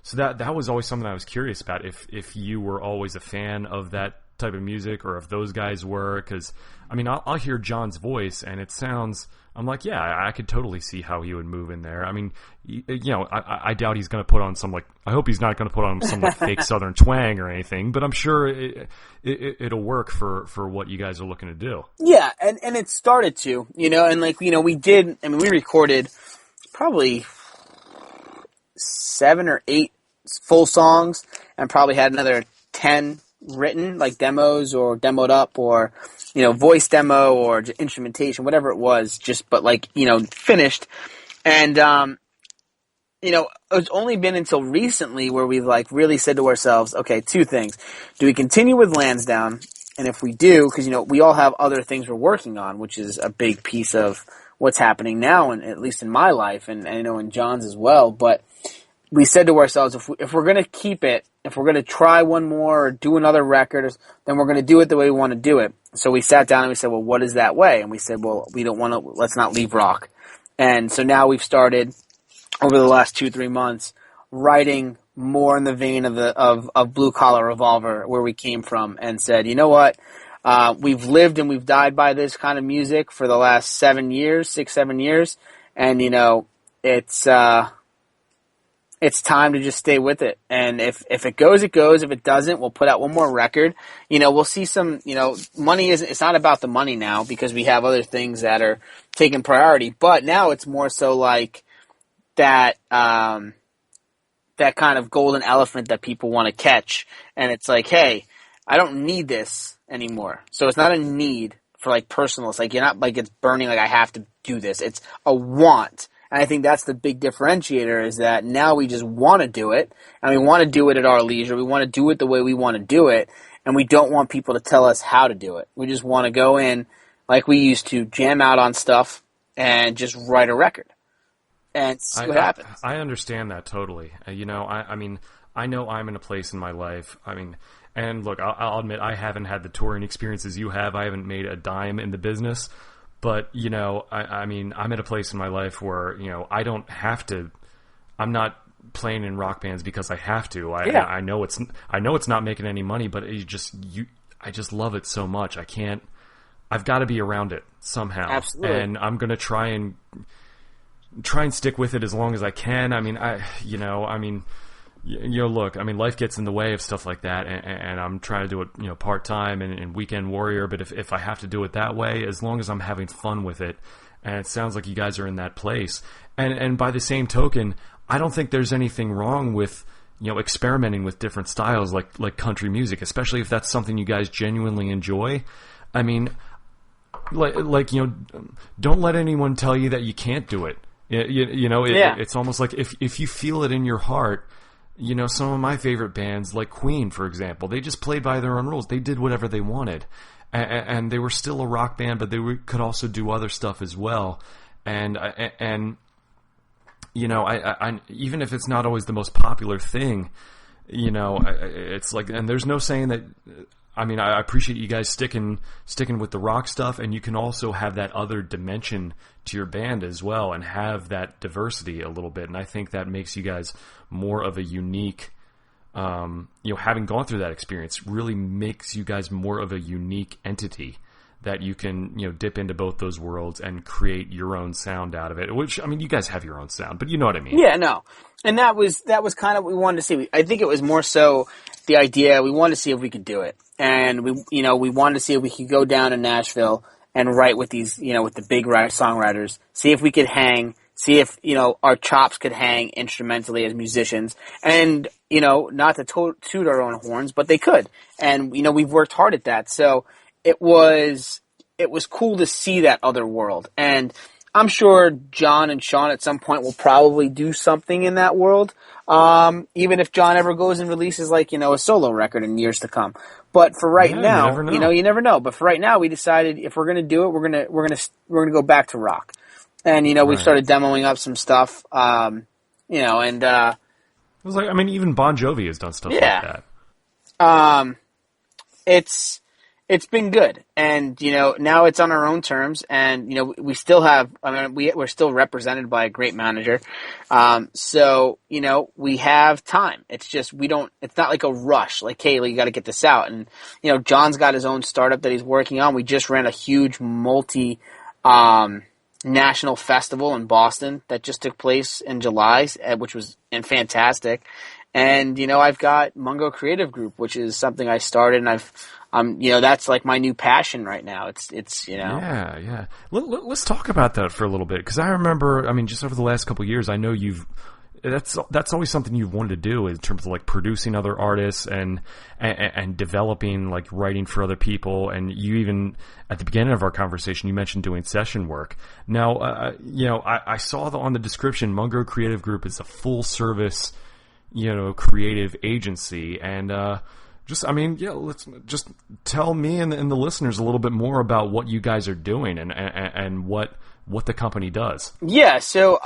so that was always something I was curious about. If you were always a fan of that type of music, or if those guys were, because I mean, I'll hear John's voice and it sounds. I'm like, yeah, I could totally see how he would move in there. I mean, I doubt he's going to put on some like. I hope he's not going to put on some like fake Southern twang or anything. But I'm sure it'll work for what you guys are looking to do. Yeah, and it started to, and like we did. I mean, we recorded probably 7 or 8 full songs, and probably had another 10 written, like demos or demoed up or. Voice demo or instrumentation, whatever it was, but finished. And, it's only been until recently where we've like really said to ourselves, okay, 2 things. Do we continue with Lansdowne? And if we do, because, we all have other things we're working on, which is a big piece of what's happening now, and at least in my life, and I know in John's as well. But we said to ourselves, if we're going to keep it, if we're going to try one more or do another record, then we're going to do it the way we want to do it. So we sat down and we said, well, what is that way? And we said, well, we don't want to, let's not leave rock. And so now we've started over the last 2-3 months writing more in the vein of Blue Collar Revolver, where we came from, and said, you know what? We've lived and we've died by this kind of music for the last 7 years, 6-7 years. And, it's time to just stay with it. And if it goes, it goes. If it doesn't, we'll put out one more record. We'll see some, money it's not about the money now, because we have other things that are taking priority. But now it's more so like that, that kind of golden elephant that people want to catch. And it's like, hey, I don't need this anymore. So it's not a need for like personal. It's like, you're not like it's burning, like I have to do this. It's a want. And I think that's the big differentiator, is that now we just want to do it, and we want to do it at our leisure. We want to do it the way we want to do it, and we don't want people to tell us how to do it. We just want to go in like we used to, jam out on stuff, and just write a record and see what happens. I understand that totally. I mean, I know I'm in a place in my life. I mean, and look, I'll admit I haven't had the touring experiences you have. I haven't made a dime in the business. But, I mean, I'm at a place in my life where, I don't have to, I'm not playing in rock bands because I have to. Yeah. I know it's not making any money, but I just love it so much. I've got to be around it somehow. Absolutely. And I'm going to try and stick with it as long as I can. I mean, look, I mean, life gets in the way of stuff like that, and I'm trying to do it, part-time and weekend warrior, but if I have to do it that way, as long as I'm having fun with it, and it sounds like you guys are in that place. And by the same token, I don't think there's anything wrong with, experimenting with different styles like country music, especially if that's something you guys genuinely enjoy. I mean, don't let anyone tell you that you can't do it. It's almost like if you feel it in your heart. Some of my favorite bands, like Queen, for example, they just played by their own rules. They did whatever they wanted. And they were still a rock band, but they could also do other stuff as well. And even if it's not always the most popular thing, it's like, and there's no saying that. I mean, I appreciate you guys sticking with the rock stuff, and you can also have that other dimension to your band as well, and have that diversity a little bit. And I think that makes you guys more of a unique, having gone through that experience really makes you guys more of a unique entity that you can, dip into both those worlds and create your own sound out of it. Which, I mean, you guys have your own sound, but you know what I mean. Yeah, no. And that was kind of what we wanted to see. I think it was more so the idea, we wanted to see if we could do it. And we wanted to see if we could go down to Nashville and write with these, with the big songwriters, see if we could hang, see if, our chops could hang instrumentally as musicians. And, not to toot our own horns, but they could. And, we've worked hard at that. So it was cool to see that other world. And I'm sure John and Sean at some point will probably do something in that world. Even if John ever goes and releases a solo record in years to come. But for right now, you never know. But for right now, we decided if we're going to do it, we're going to go back to rock. And, we've started demoing up some stuff, and, it was like, I mean, even Bon Jovi has done stuff like that. It's been good. And, now it's on our own terms. And, we still have, we're still represented by a great manager. So, we have time. It's just, it's not like a rush. Like, hey, you got to get this out. And, John's got his own startup that he's working on. We just ran a huge national festival in Boston that just took place in July, which was fantastic. And, I've got Mungo Creative Group, which is something I started, and that's like my new passion right now. It's. Yeah. Let's talk about that for a little bit, because I remember, just over the last couple of years, I know that's always something you've wanted to do in terms of like producing other artists and developing, like writing for other people. And you even, at the beginning of our conversation, you mentioned doing session work. Now, I saw on the description, Mungo Creative Group is a full service, creative agency. And, let's just tell me and the listeners a little bit more about what you guys are doing and what the company does. Yeah. So,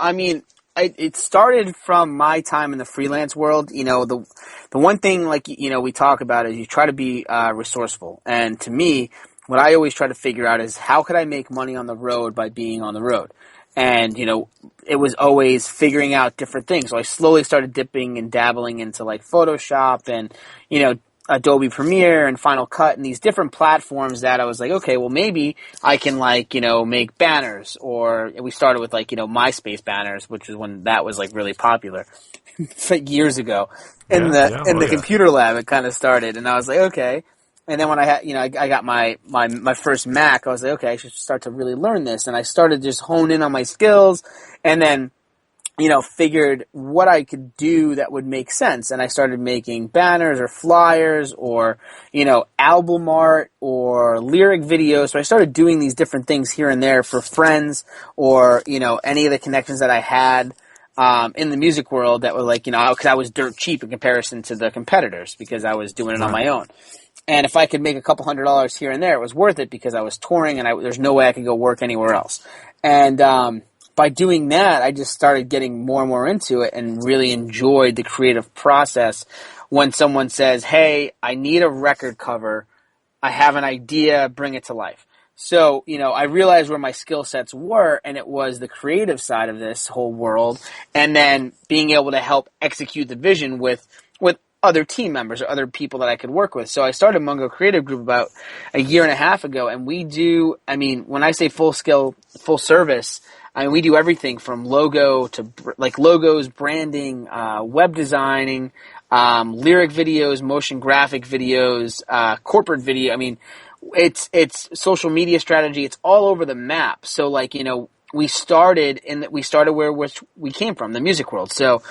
it started from my time in the freelance world. The one thing, we talk about is you try to be resourceful. And to me, what I always try to figure out is how could I make money on the road by being on the road? And, it was always figuring out different things. So I slowly started dipping and dabbling into Photoshop and, Adobe Premiere and Final Cut and these different platforms that I was like, okay, well maybe I can make banners, or we started with MySpace banners, which is when that was really popular years ago. In the computer lab it kind of started, and I was like, okay. And then when I had, I got my first Mac, I was like, okay, I should start to really learn this. And I started just hone in on my skills, and then figured what I could do that would make sense. And I started making banners or flyers or, album art or lyric videos. So I started doing these different things here and there for friends or, any of the connections that I had in the music world that were because I was dirt cheap in comparison to the competitors because I was doing it on my own. And if I could make a couple $100 here and there, it was worth it because I was touring and there's no way I could go work anywhere else. And, by doing that, I just started getting more and more into it and really enjoyed the creative process. When someone says, hey, I need a record cover, I have an idea, bring it to life. So, I realized where my skill sets were, and it was the creative side of this whole world, and then being able to help execute the vision with other team members or other people that I could work with. So I started Mungo Creative Group about a year and a half ago, and we do, when I say full service, we do everything from logo to logos, branding, web designing, lyric videos, motion graphic videos, corporate video. It's social media strategy. It's all over the map. So we started where we came from, the music world. So,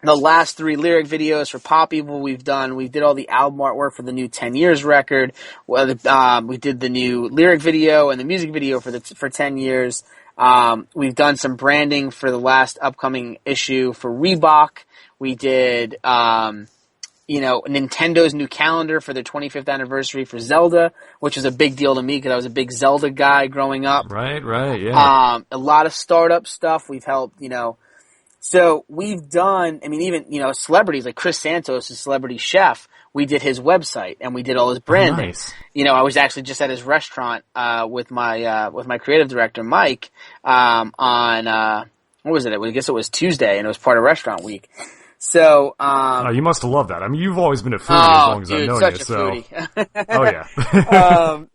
the last 3 lyric videos for Pop Evil we did all the album artwork for the new 10 Years record. We did the new lyric video and the music video for 10 Years. We've done some branding for the last upcoming issue for Reebok. We did, Nintendo's new calendar for their 25th anniversary for Zelda, which was a big deal to me because I was a big Zelda guy growing up. Right, yeah. A lot of startup stuff. We've helped, So we've done, even, celebrities like Chris Santos, a celebrity chef, we did his website and we did all his branding. Oh, nice. I was actually just at his restaurant, with my creative director, Mike, on, what was it? I guess it was Tuesday, and it was part of restaurant week. So, you must have loved that. You've always been a foodie as long as I've known you. Foodie. Oh yeah.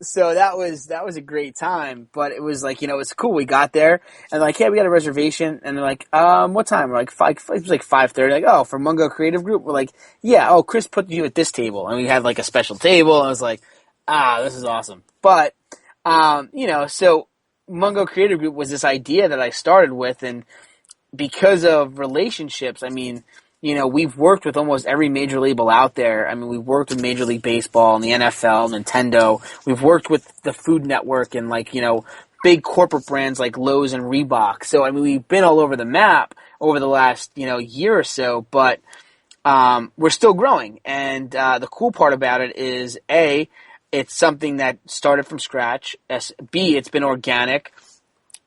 So that was a great time, but it was it's cool. We got there and hey, we got a reservation, and they're like, what time? We're like, it was 5:30. Like, oh, for Mungo Creative Group? We're like, yeah. Oh, Chris put you at this table, and we had a special table. And I was like, this is awesome. But, so Mungo Creative Group was this idea that I started with, and because of relationships, we've worked with almost every major label out there. We've worked with Major League Baseball and the NFL, Nintendo. We've worked with the Food Network and big corporate brands like Lowe's and Reebok. So we've been all over the map over the last year or so, but we're still growing. And the cool part about it is A, it's something that started from scratch. B, it's been organic.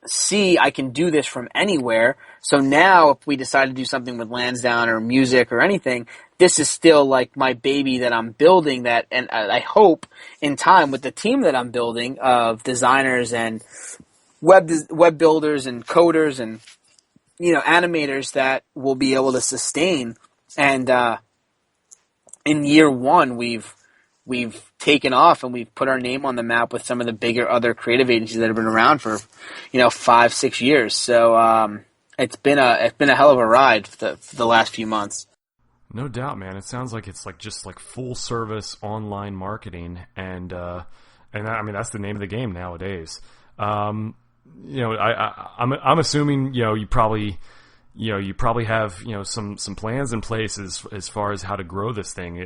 C, I can do this from anywhere. So now if we decide to do something with Lansdowne or music or anything, this is still my baby that I'm building and I hope in time with the team that I'm building of designers and web builders and coders and, animators that will be able to sustain. And, in year one, we've taken off and we've put our name on the map with some of the bigger other creative agencies that have been around for, 5-6 years. So, it's been a hell of a ride for the last few months. No doubt, man. It sounds like it's just full service online marketing, and that's the name of the game nowadays. I'm assuming you probably have some plans in place as far as how to grow this thing.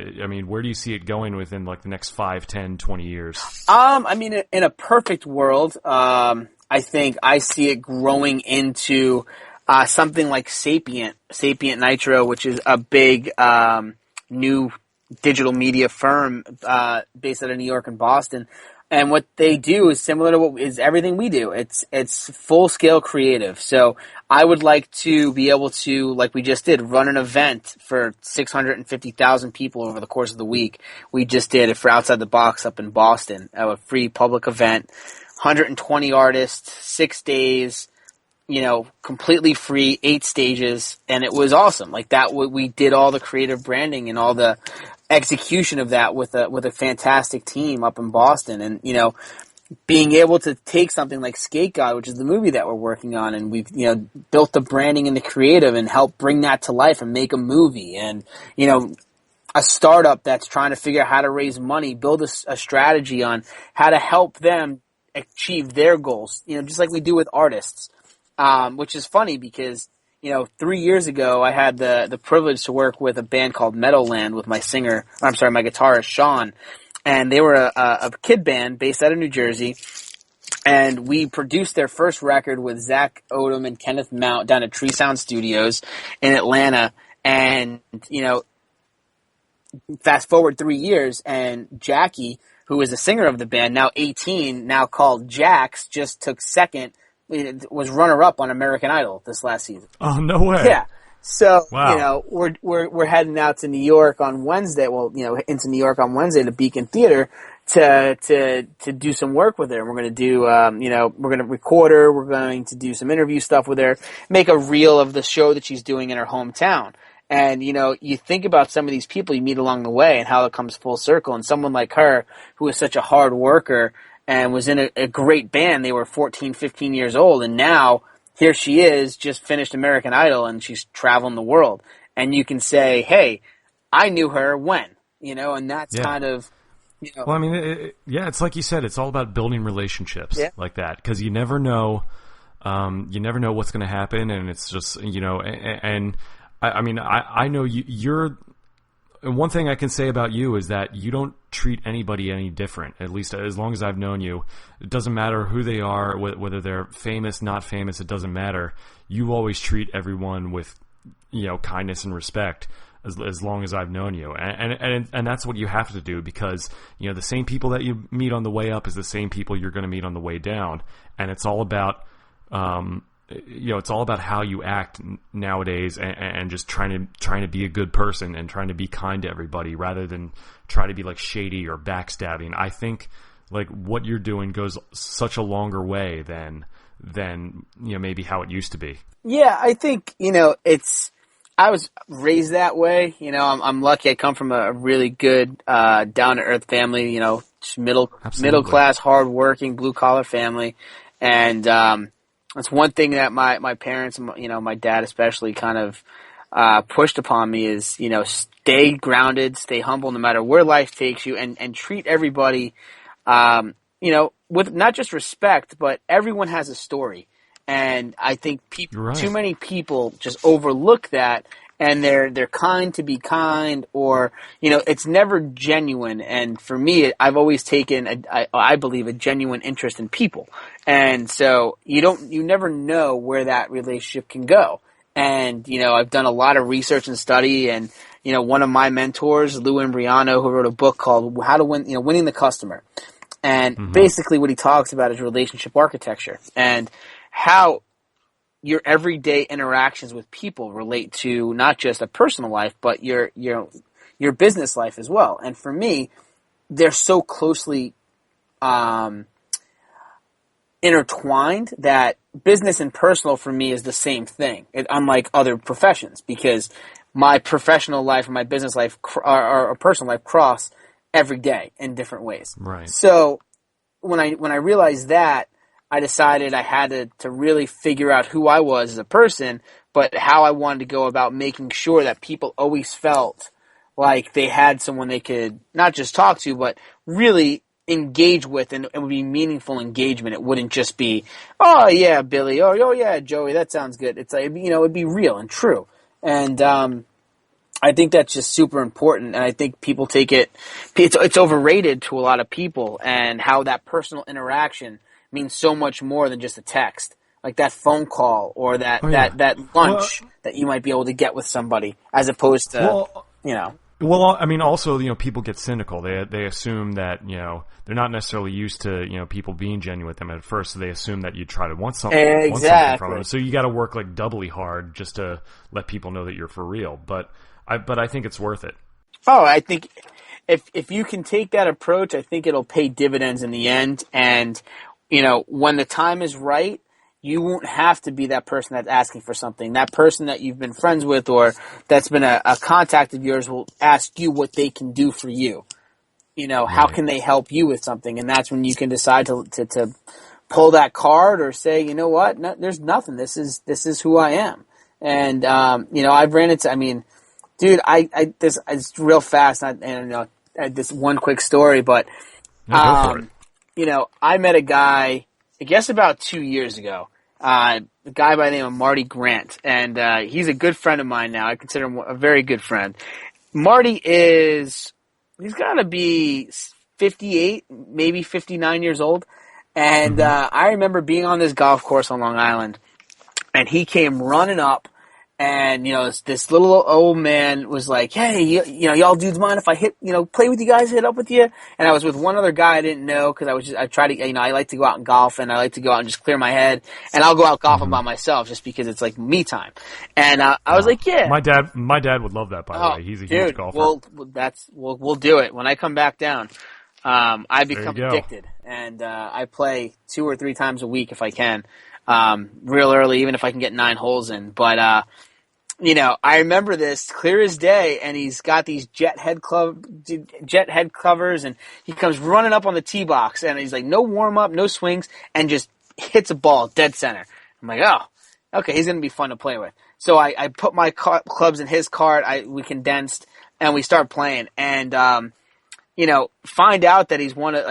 Where do you see it going within the next 5, 10, 20 years? In a perfect world, I think I see it growing into something like Sapient Nitro, which is a big new digital media firm based out of New York and Boston. And what they do is similar to what is everything we do. It's full scale creative. So I would like to be able to, like we just did, run an event for 650,000 people over the course of the week. We just did it for Outside the Box up in Boston, a free public event, 120 artists, 6 days. Completely free, 8 stages, and it was awesome. We did all the creative branding and all the execution of that with a fantastic team up in Boston. And, being able to take something like Skate God, which is the movie that we're working on, and we've, built the branding and the creative and helped bring that to life and make a movie. And, a startup that's trying to figure out how to raise money, build a strategy on how to help them achieve their goals, just like we do with artists. Which is funny because, 3 years ago I had the privilege to work with a band called Meadowland with my guitarist Sean, and they were a kid band based out of New Jersey, and we produced their first record with Zach Odom and Kenneth Mount down at Tree Sound Studios in Atlanta, and, fast forward 3 years, and Jackie, who is the singer of the band, now 18, now called Jax, just took second. It was runner-up on American Idol this last season. Oh, no way. Yeah. So, wow. We're heading out to New York on Wednesday. Well, into New York on Wednesday to Beacon Theater to do some work with her. We're going to do, we're going to record her. We're going to do some interview stuff with her, make a reel of the show that she's doing in her hometown. And, you think about some of these people you meet along the way and how it comes full circle. And someone like her, who is such a hard worker and was in a great band, they were 14, 15 years old. And now here she is, just finished American Idol, and she's traveling the world. And you can say, hey, I knew her when, and that's kind of... Well, I mean, it's like you said, it's all about building relationships like that, because you never know what's going to happen, and it's just, and I know you're, and one thing I can say about you is that you don't treat anybody any different, at least as long as I've known you. It doesn't matter who they are, whether they're famous, not famous, it doesn't matter. You always treat everyone with, kindness and respect. As long as I've known you, and that's what you have to do, because the same people that you meet on the way up is the same people you're going to meet on the way down, and it's all about it's all about how you act nowadays, and just trying to be a good person and trying to be kind to everybody rather than try to be like shady or backstabbing. I think like what you're doing goes such a longer way than maybe how it used to be. Yeah, I think I was raised that way. I'm lucky. I come from a really good, down to earth family. Just middle class, hard working, blue collar family, and that's one thing that my parents, my dad especially, kind of pushed upon me is stay grounded, stay humble, no matter where life takes you, and treat everybody, with not just respect, but everyone has a story. And I think too many people just overlook that, and they're kind to be kind, or it's never genuine. And for me, I've always taken I believe a genuine interest in people, and so you never know where that relationship can go. And I've done a lot of research and study, and one of my mentors, Lou Imbriano, who wrote a book called How to Win, Winning the Customer, and basically what he talks about is relationship architecture and how your everyday interactions with people relate to not just a personal life, but your business life as well. And for me, they're so closely intertwined that business and personal for me is the same thing, unlike other professions, because my professional life and my business life or personal life cross every day in different ways. Right. So when I realized that, I decided I had to really figure out who I was as a person, but how I wanted to go about making sure that people always felt like they had someone they could not just talk to, but really engage with, and it would be meaningful engagement. It wouldn't just be, oh yeah, Billy, oh yeah, Joey, that sounds good. It's like, it'd be real and true. And I think that's just super important, and I think people take it's overrated to a lot of people, and how that personal interaction means so much more than just a text, like that phone call or that lunch that you might be able to get with somebody, as opposed to Well, I mean, also people get cynical. They assume that they're not necessarily used to people being genuine with them at first, so they assume that you try to want something from them. So you got to work like doubly hard just to let people know that you're for real. But I think it's worth it. Oh, I think if you can take that approach, I think it'll pay dividends in the end. And when the time is right, you won't have to be that person that's asking for something. That person that you've been friends with or that's been a contact of yours will ask you what they can do for you. How can they help you with something? And that's when you can decide to pull that card or say, you know what, no, there's nothing. This is who I am. And, I've ran into, dude, it's real fast. This one quick story, but, go for it. I met a guy, I guess about 2 years ago, a guy by the name of Marty Grant, and he's a good friend of mine now. I consider him a very good friend. Marty he's got to be 58, maybe 59 years old, and I remember being on this golf course on Long Island, and he came running up. And, this little old man was like, hey, y'all dudes mind if I play with you guys, hit up with you? And I was with one other guy I didn't know, because I try to, I like to go out and golf, and I like to go out and just clear my head. And I'll go out golfing by myself just because it's like me time. And I was like, yeah. My dad would love that, by the way. He's a huge golfer. We'll do it when I come back down. I There you become go. addicted, and I play 2 or 3 times a week if I can, real early, even if I can get 9 holes in. But I remember this clear as day, and he's got these jet head covers, and he comes running up on the tee box, and he's like, no warm up, no swings, and just hits a ball dead center. I'm like, oh, okay, he's gonna be fun to play with. So I put my clubs in his cart. We condensed, and we start playing, and find out that he's one of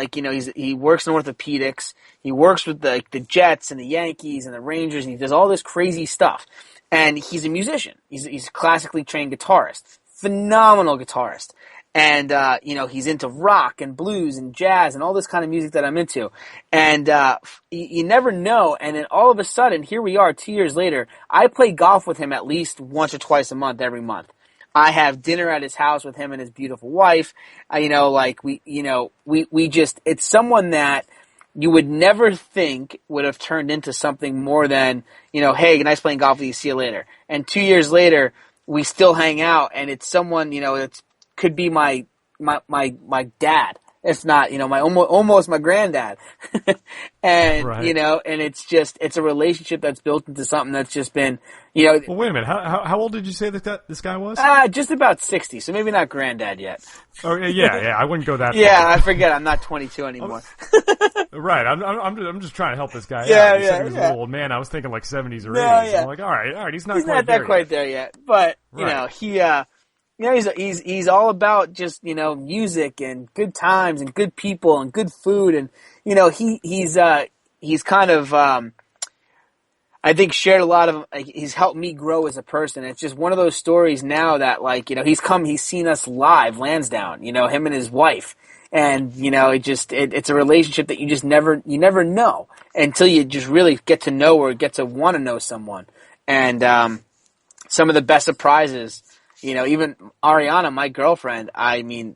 he works in orthopedics. He works with the Jets and the Yankees and the Rangers, and he does all this crazy stuff. And he's a musician. He's a classically trained guitarist, phenomenal guitarist. And he's into rock and blues and jazz and all this kind of music that I'm into. And you never know. And then all of a sudden, here we are 2 years later. I play golf with him at least once or twice a month, every month. I have dinner at his house with him and his beautiful wife. It's someone that you would never think would have turned into something more than, hey, nice playing golf with you, see you later. And 2 years later, we still hang out, and it's someone, that could be my dad. If not, my almost my granddad. And, Right. and it's a relationship that's built into something that's just been, Well, wait a minute. How old did you say that this guy was? just about 60, so maybe not granddad yet. Oh, yeah. I wouldn't go that far. Yeah, I forget. I'm not 22 anymore. Right. I'm just trying to help this guy Yeah, out. You said yeah, he was yeah. a little old man. I was thinking like 70s or No, 80s. yeah. I'm like, all right. He's not He's quite not there that quite yet. there yet, but Right. he's all about just music and good times and good people and good food, and he's kind of I think shared a lot of he's helped me grow as a person. It's just one of those stories now that he's seen us live, Lansdowne, him and his wife, and it's a relationship that you never know until you just really get to know or get to want to know someone. And some of the best surprises, even Ariana, my girlfriend, who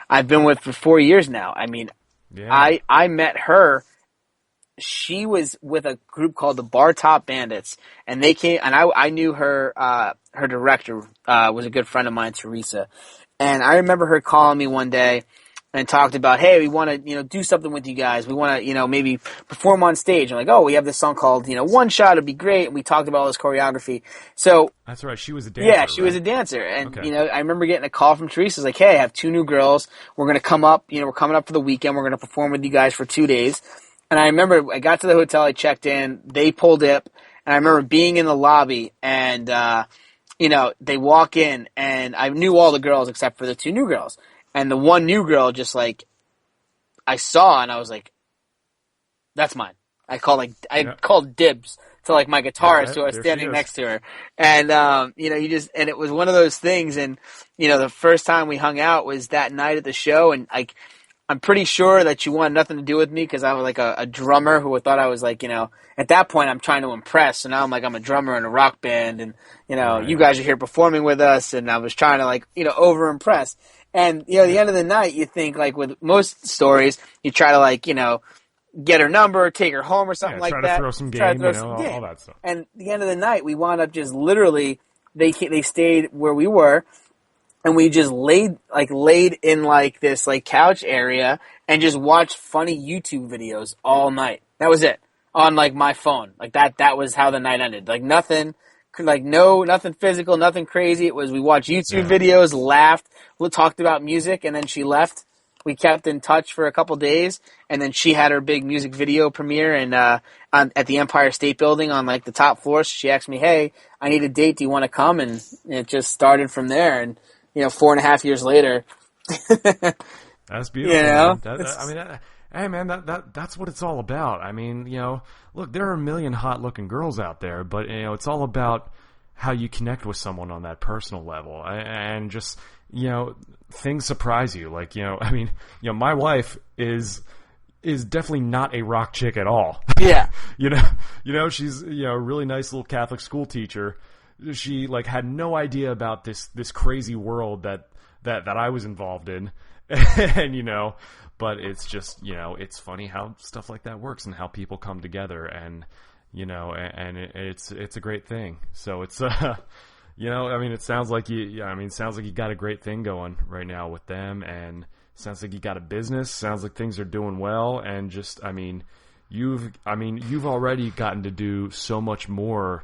I've been with for 4 years now. Yeah. I met her. She was with a group called the Bar Top Bandits, and they came, and I knew her. Her director was a good friend of mine, Teresa, and I remember her calling me one day and talked about, hey, we want to do something with you guys. We want to maybe perform on stage. I'm like, oh, we have this song called One Shot. It'd be great. And we talked about all this choreography. So That's right. She was a dancer. yeah, she right? was a dancer, and Okay. I remember getting a call from Teresa, like, hey, I have 2 new girls. We're gonna come up. We're coming up for the weekend. We're gonna perform with you guys for 2 days. And I remember I got to the hotel, I checked in, they pulled up, and I remember being in the lobby, and, they walk in, and I knew all the girls except for the 2 new girls. And the one new girl just, I saw, and I was like, that's mine. I called dibs to, my guitarist who I was there she standing is. next to her. And, and it was one of those things, and, the first time we hung out was that night at the show, and, I'm pretty sure that you wanted nothing to do with me because I was a drummer who thought I was at that point I'm trying to impress. So now I'm a drummer in a rock band, and Right. you guys are here performing with us, and I was trying to over impress. And at the end of the night, you think with most stories, you try to get her number, take her home or something like try that. to throw some Try to game, throw some all game. that stuff. And at the end of the night, we wound up just literally they stayed where we were. And we just laid in this couch area and just watched funny YouTube videos all night. That was it on my phone. That was how the night ended. Nothing, nothing physical, nothing crazy. It was we watched YouTube videos, laughed, we talked about music, and then she left. We kept in touch for a couple days, and then she had her big music video premiere at the Empire State Building on the top floor. So she asked me, "Hey, I need a date. Do you want to come?" And it just started from there. And 4.5 years later. That's beautiful. Man. Hey man, that's what it's all about. Look, there are a million hot-looking girls out there, but it's all about how you connect with someone on that personal level, and just things surprise you. My wife is definitely not a rock chick at all. Yeah. She's a really nice little Catholic school teacher. She had no idea about this crazy world that I was involved in, and but it's just it's funny how stuff like that works and how people come together, and it's a great thing. So it's it sounds like you got a great thing going right now with them, and Sounds like you got a business. Sounds like things are doing well, and just, you've already gotten to do so much more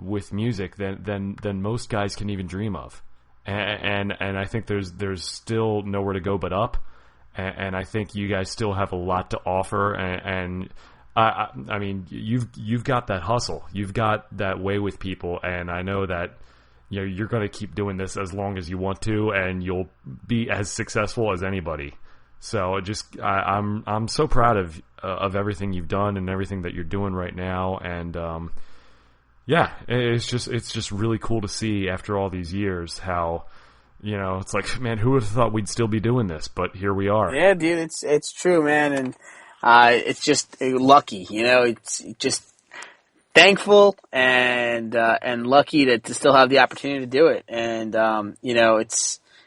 with music than most guys can even dream of, and I think there's still nowhere to go but up, and I think you guys still have a lot to offer, and I mean, you've got that hustle, you've got that way with people, and I know that you're going to keep doing this as long as you want to, and you'll be as successful as anybody. So I'm so proud of everything you've done and everything that you're doing right now, and yeah, it's just really cool to see after all these years how, it's like, man, who would have thought we'd still be doing this? But here we are. Yeah, dude, it's true, man, and it's just lucky, it's just thankful and lucky to still have the opportunity to do it, and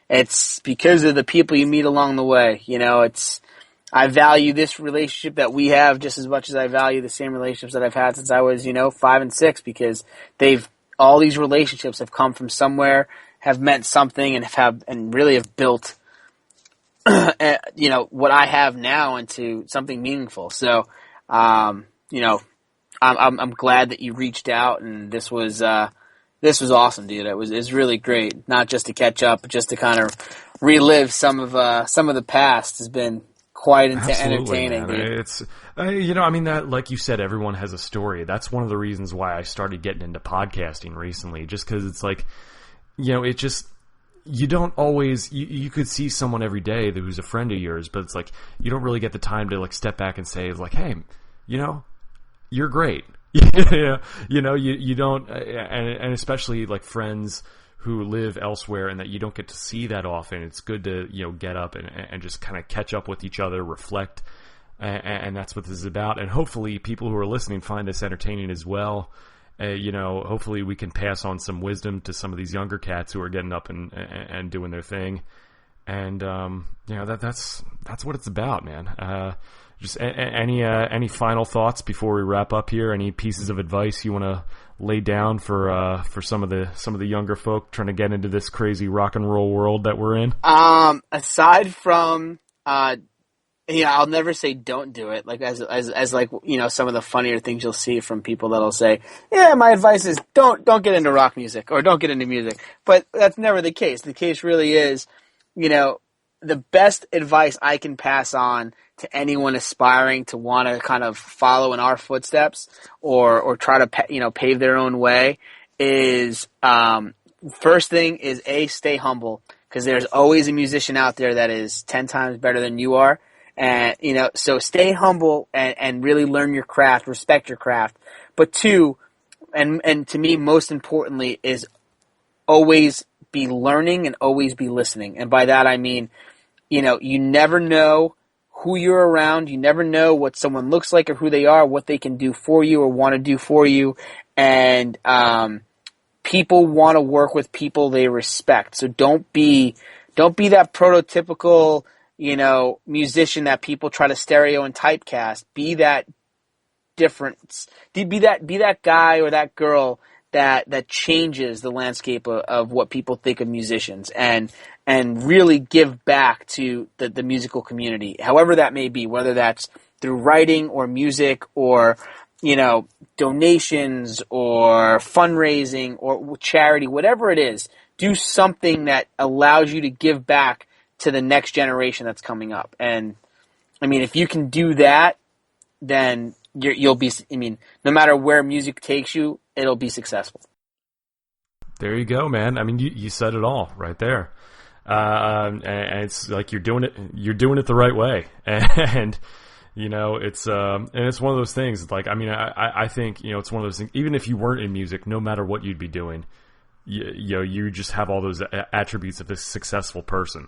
it's because of the people you meet along the way. I value this relationship that we have just as much as I value the same relationships that I've had since I was, 5 and 6, because all these relationships have come from somewhere, have meant something, and really have built, what I have now into something meaningful. So, I'm glad that you reached out, and this was awesome, dude. It was really great, not just to catch up, but just to kind of relive some of the past has been quite entertaining, man. Dude. It's that, like you said, everyone has a story. That's one of the reasons why I started getting into podcasting recently, just because it's like, it just, you don't always, you could see someone every day who's a friend of yours, but it's like you don't really get the time to like step back and say like, hey, you're great. You don't, and especially like friends who live elsewhere and that you don't get to see that often. It's good to, get up and just kind of catch up with each other, reflect, and that's what this is about. And hopefully people who are listening find this entertaining as well. Hopefully we can pass on some wisdom to some of these younger cats who are getting up and doing their thing. And, that's what it's about, man. Just any final thoughts before we wrap up here? Any pieces of advice you want to lay down for some of the younger folk trying to get into this crazy rock and roll world that we're in? Aside from, I'll never say don't do it. Like as like, some of the funnier things you'll see from people that'll say, yeah, my advice is don't get into rock music or don't get into music. But that's never the case. The case really is, the best advice I can pass on to anyone aspiring to want to kind of follow in our footsteps or try to, pave their own way is, first thing is stay humble, because there's always a musician out there that is 10 times better than you are. And, so stay humble and really learn your craft, respect your craft. But two, and to me, most importantly, is always be learning and always be listening. And by that, I mean, you never know who you're around. You never know what someone looks like or who they are, what they can do for you or want to do for you. And, people want to work with people they respect. So don't be that prototypical, musician that people try to stereo and typecast. Be that difference. Be that guy or that girl that changes the landscape of what people think of musicians, and really give back to the musical community, however that may be, whether that's through writing or music or, donations or fundraising or charity, whatever it is. Do something that allows you to give back to the next generation that's coming up. And I mean, if you can do that, then you'll be, no matter where music takes you, it'll be successful. There you go, man. I mean, you said it all right there. And it's like you're doing it the right way. And it's one of those things. Like, I think, it's one of those things, even if you weren't in music, no matter what you'd be doing, you just have all those attributes of a successful person.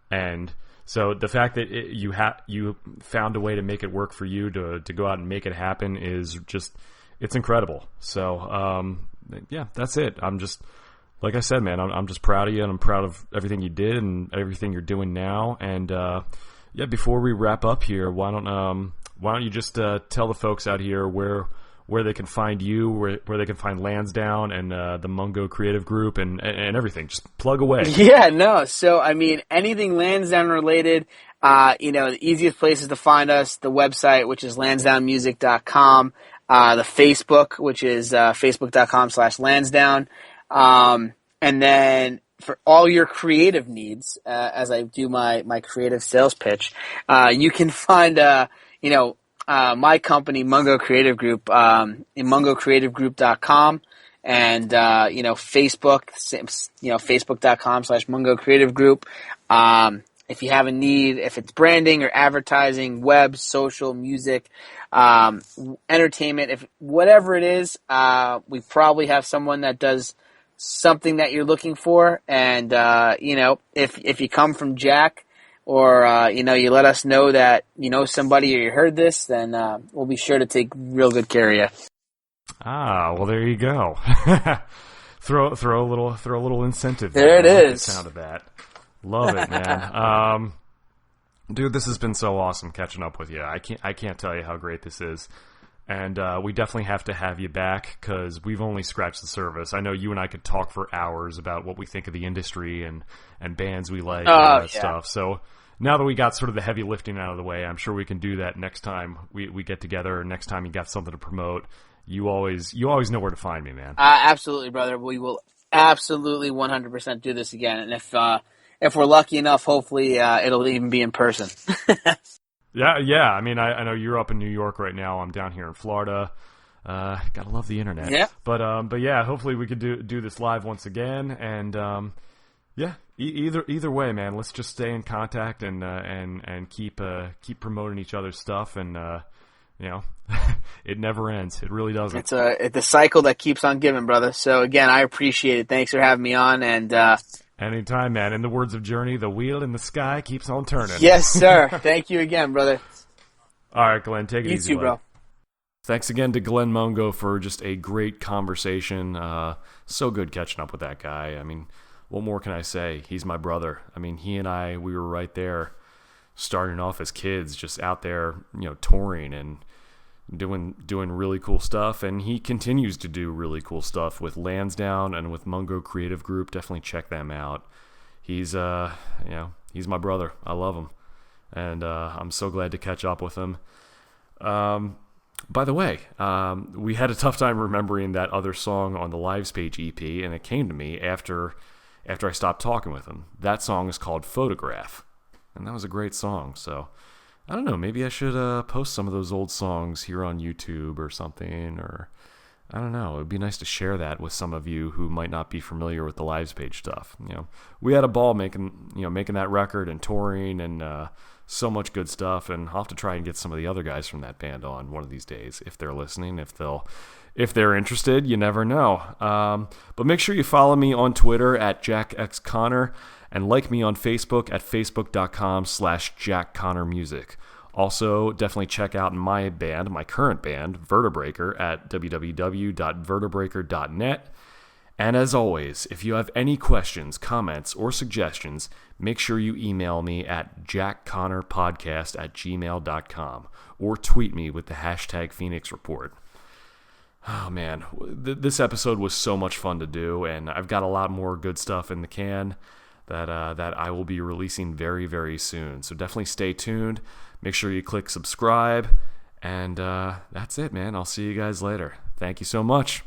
And so the fact that you found a way to make it work for you to go out and make it happen is just, it's incredible. So, yeah, that's it. I'm just, like I said, man, I'm just proud of you, and I'm proud of everything you did and everything you're doing now. And, yeah, before we wrap up here, why don't you just, tell the folks out here where where they can find you, where they can find Lansdowne and the Mungo Creative Group and everything. Just plug away. Yeah, no. So, I mean, anything Lansdowne related, the easiest places to find us, the website, which is lansdownemusic.com, the Facebook, which is facebook.com/Lansdowne. And then for all your creative needs, as I do my creative sales pitch, you can find, my company, Mungo Creative Group, in mungocreativegroup.com. And, Facebook, facebook.com/Mungo Creative Group. If you have a need, if it's branding or advertising, web, social, music, entertainment, if whatever it is, we probably have someone that does something that you're looking for. And, if you come from Jack or, you let us know that you know somebody or you heard this, then, we'll be sure to take real good care of you. Ah, well, there you go. throw a little incentive. There it is. The sound of that. Love it, man. Dude, this has been so awesome catching up with you. I can't tell you how great this is. And we definitely have to have you back because we've only scratched the surface. I know you and I could talk for hours about what we think of the industry and bands we like and all that stuff. So now that we got sort of the heavy lifting out of the way, I'm sure we can do that next time we get together or next time you got something to promote. You always know where to find me, man. Absolutely, brother. We will absolutely 100% do this again. And if we're lucky enough, hopefully it'll even be in person. Yeah. I mean, I know you're up in New York right now. I'm down here in Florida. Gotta love the internet. Yeah. But yeah, hopefully we could do this live once again. And either way, man, let's just stay in contact and keep promoting each other's stuff and. It never ends. It really doesn't. It's a cycle that keeps on giving, brother. So again, I appreciate it. Thanks for having me on. And anytime, man. In the words of Journey, the wheel in the sky keeps on turning. Yes, sir. Thank you again, brother. All right, Glenn, take it easy. You too, bro. Thanks again to Glenn Mungo for just a great conversation. So good catching up with that guy. I mean, what more can I say? He's my brother. I mean, he and I, we were right there starting off as kids, just out there, touring and doing really cool stuff. And he continues to do really cool stuff with Lansdowne and with Mungo Creative Group. Definitely check them out. He's he's my brother. I love him. And I'm so glad to catch up with him. By the way, we had a tough time remembering that other song on the Lives Page EP, and it came to me after I stopped talking with him. That song is called Photograph, and that was a great song. So, I don't know, maybe I should post some of those old songs here on YouTube or something, or I don't know. It would be nice to share that with some of you who might not be familiar with the Lives Page stuff. We had a ball making that record and touring and so much good stuff, and I'll have to try and get some of the other guys from that band on one of these days if they're listening, if they're interested. You never know. But make sure you follow me on Twitter at jackxconnor and like me on Facebook at facebook.com/jackconnormusic. Also, definitely check out my band, my current band, Vertebreaker, at www.vertebreaker.net. And as always, if you have any questions, comments, or suggestions, make sure you email me at jackconnorpodcast@gmail.com or tweet me with the hashtag Phoenix Report. Oh man, this episode was so much fun to do, and I've got a lot more good stuff in the can that I will be releasing very, very soon. So definitely stay tuned. Make sure you click subscribe, and that's it, man. I'll see you guys later. Thank you so much.